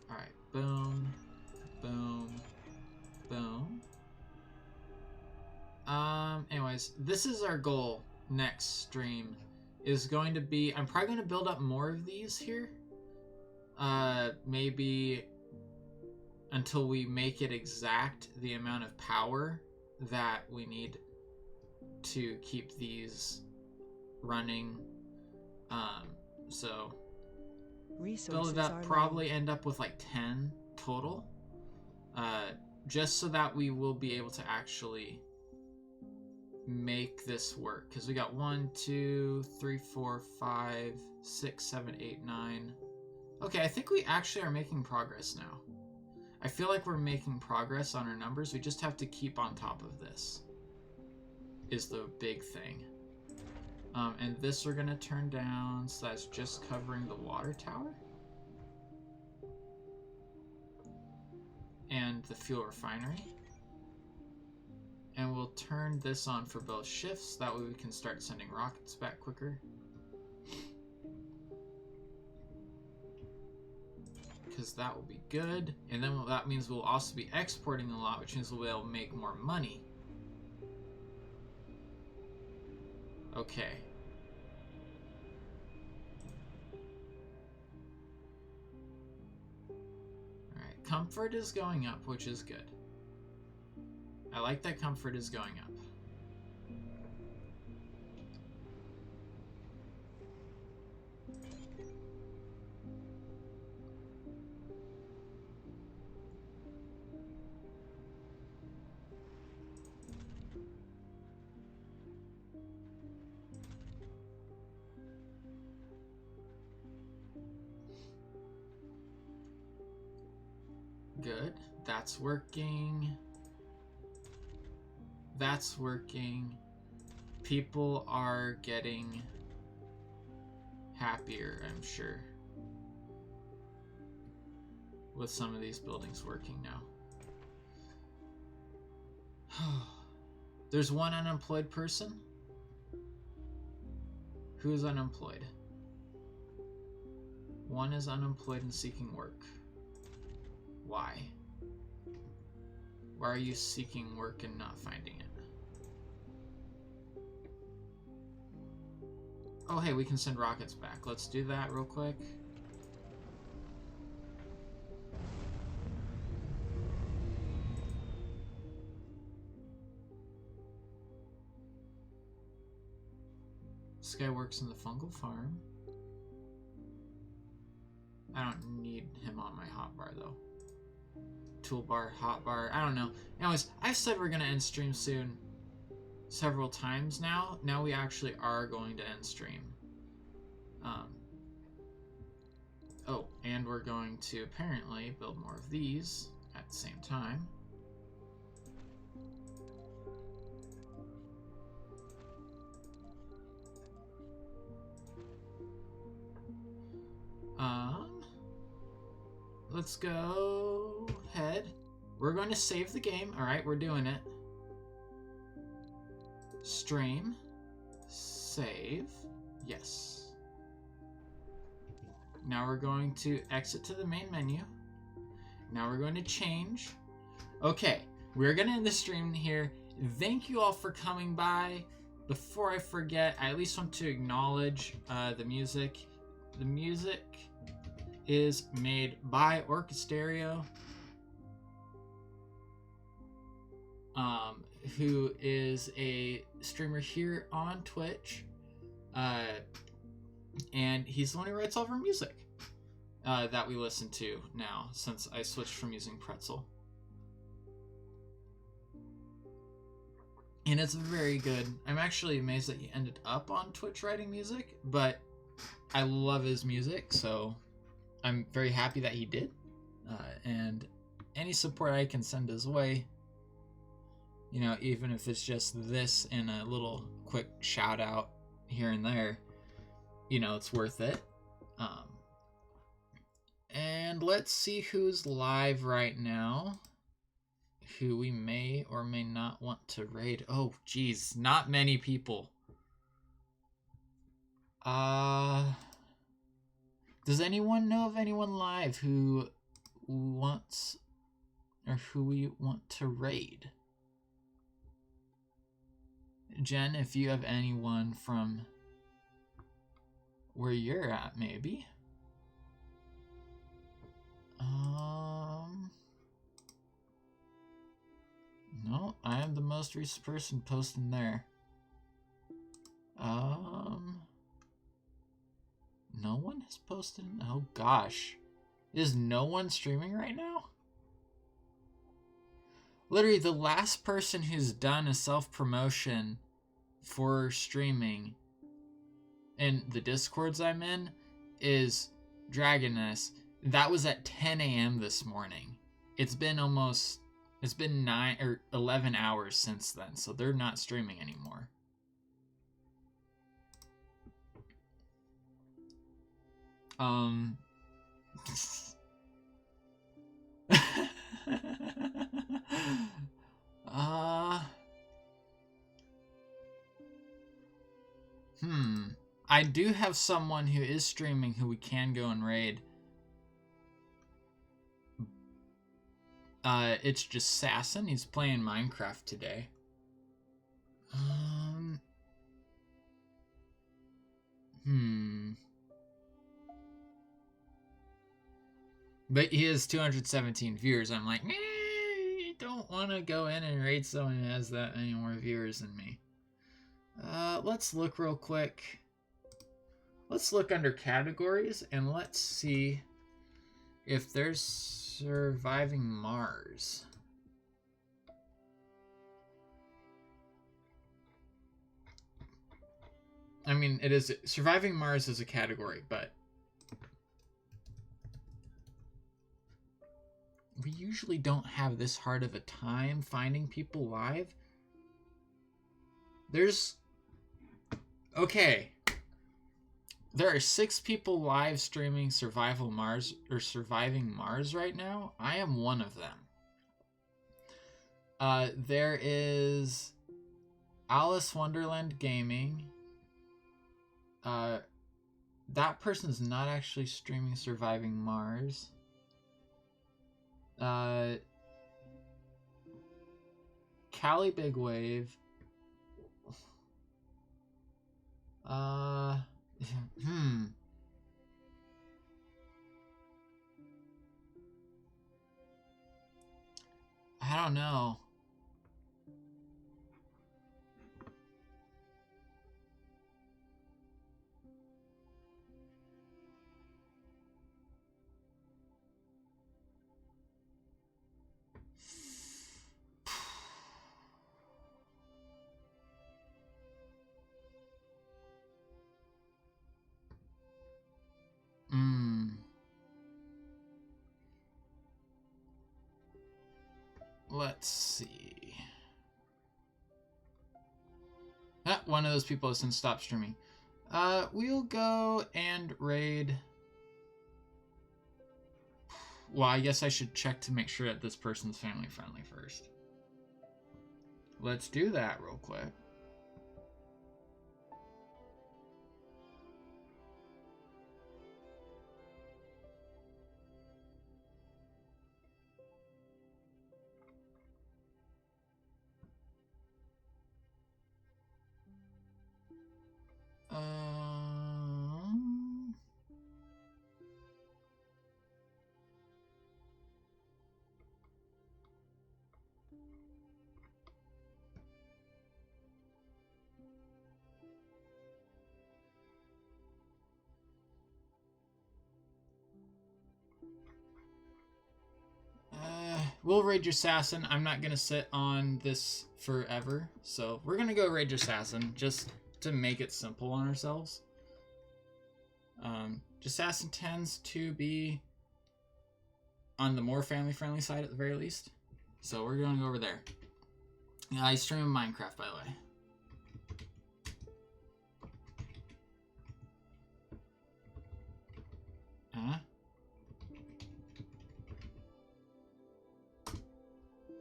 All right. Boom. Boom. Boom. anyways, this is our goal next stream. Is going to be, I'm probably going to build up more of these here. Maybe until we make it exact the amount of power that we need to keep these running. So Resources build it are up, low. probably end up with like 10 total. Just so that we will be able to actually make this work. Because we got 1, 2, 3, 4, 5, 6, 7, 8, 9. Okay, I think we actually are making progress now. I feel like we're making progress on our numbers. We just have to keep on top of this. Is the big thing. And this we're gonna turn down, so that's just covering the water tower. And the fuel refinery. And we'll turn this on for both shifts, that way we can start sending rockets back quicker. Because that will be good. And then that means we'll also be exporting a lot, which means we'll be able to make more money. Okay. Alright, comfort is going up, which is good. I like that comfort is going up. Good. That's working. That's working. People are getting happier, I'm sure, with some of these buildings working now. There's one unemployed person. Who's unemployed? One is unemployed and seeking work. Why? Why are you seeking work and not finding it? Oh, hey, we can send rockets back. Let's do that real quick. This guy works in the fungal farm. I don't need him on my hotbar though. Toolbar, hotbar, I don't know. Anyways, I've said we're gonna end stream soon several times now. Now we actually are going to end stream. Oh, and we're going to apparently build more of these at the same time. Let's go ahead. We're going to save the game. All right, we're doing it. Stream. Save. Yes. Now we're going to exit to the main menu. Now we're going to change. Okay, we're going to end the stream here. Thank you all for coming by. Before I forget, I at least want to acknowledge the music. The music is made by Orchestereo, who is a streamer here on Twitch, and he's the one who writes all of our music that we listen to now, since I switched from using Pretzel. And it's very good. I'm actually amazed that he ended up on Twitch writing music, but I love his music, so I'm very happy that he did. And any support I can send his way, you know, even if it's just this and a little quick shout out here and there, you know, it's worth it. And let's see who's live right now, who we may or may not want to raid. Oh, geez, not many people. Does anyone know of anyone live who wants, or who we want to raid? Jen, if you have anyone from where you're at, maybe. No, I am the most recent person posting there. No one has posted. Oh gosh, is no one streaming right now? Literally, the last person who's done a self-promotion for streaming in the Discords I'm in is Dragoness. That was at 10 a.m. this morning. It's been 9 or 11 hours since then, so they're not streaming anymore. I do have someone who is streaming who we can go and raid. It's just Sasson. He's playing Minecraft today. But he has 217 viewers. I'm like, don't want to go in and raid someone who has that many more viewers than me. Let's look real quick. Let's look under categories and let's see if there's Surviving Mars. I mean, it is Surviving Mars is a category, but we usually don't have this hard of a time finding people live. There are 6 people live streaming Surviving Mars right now. I am one of them. There is Alice Wonderland Gaming. That person's not actually streaming Surviving Mars. Cali Big Wave. I don't know. Let's see. One of those people has since stopped streaming. We'll go and raid. Well, I guess I should check to make sure that this person's family friendly first. Let's do that real quick. We'll raid your Sasson. I'm not gonna sit on this forever, so we're gonna go raid your Sasson just to make it simple on ourselves. Jassassin tends to be on the more family-friendly side at the very least, so we're gonna go over there. Yeah, I stream Minecraft, by the way.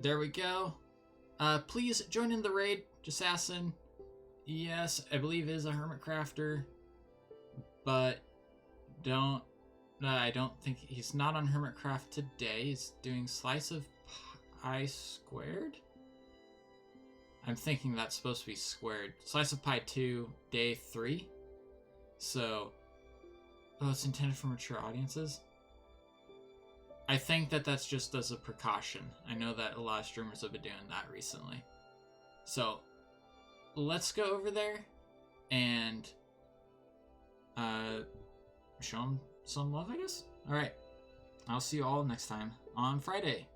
There we go. Please join in the raid, Jassassin. Yes, I believe is a hermit crafter, but I don't think he's not on Hermitcraft today. He's doing Slice of Pie Squared. I'm thinking that's supposed to be squared. Slice of Pie 2, day 3. So, oh, it's intended for mature audiences? I think that that's just as a precaution. I know that a lot of streamers have been doing that recently. So, let's go over there and show them some love, I guess? Alright, I'll see you all next time on Friday.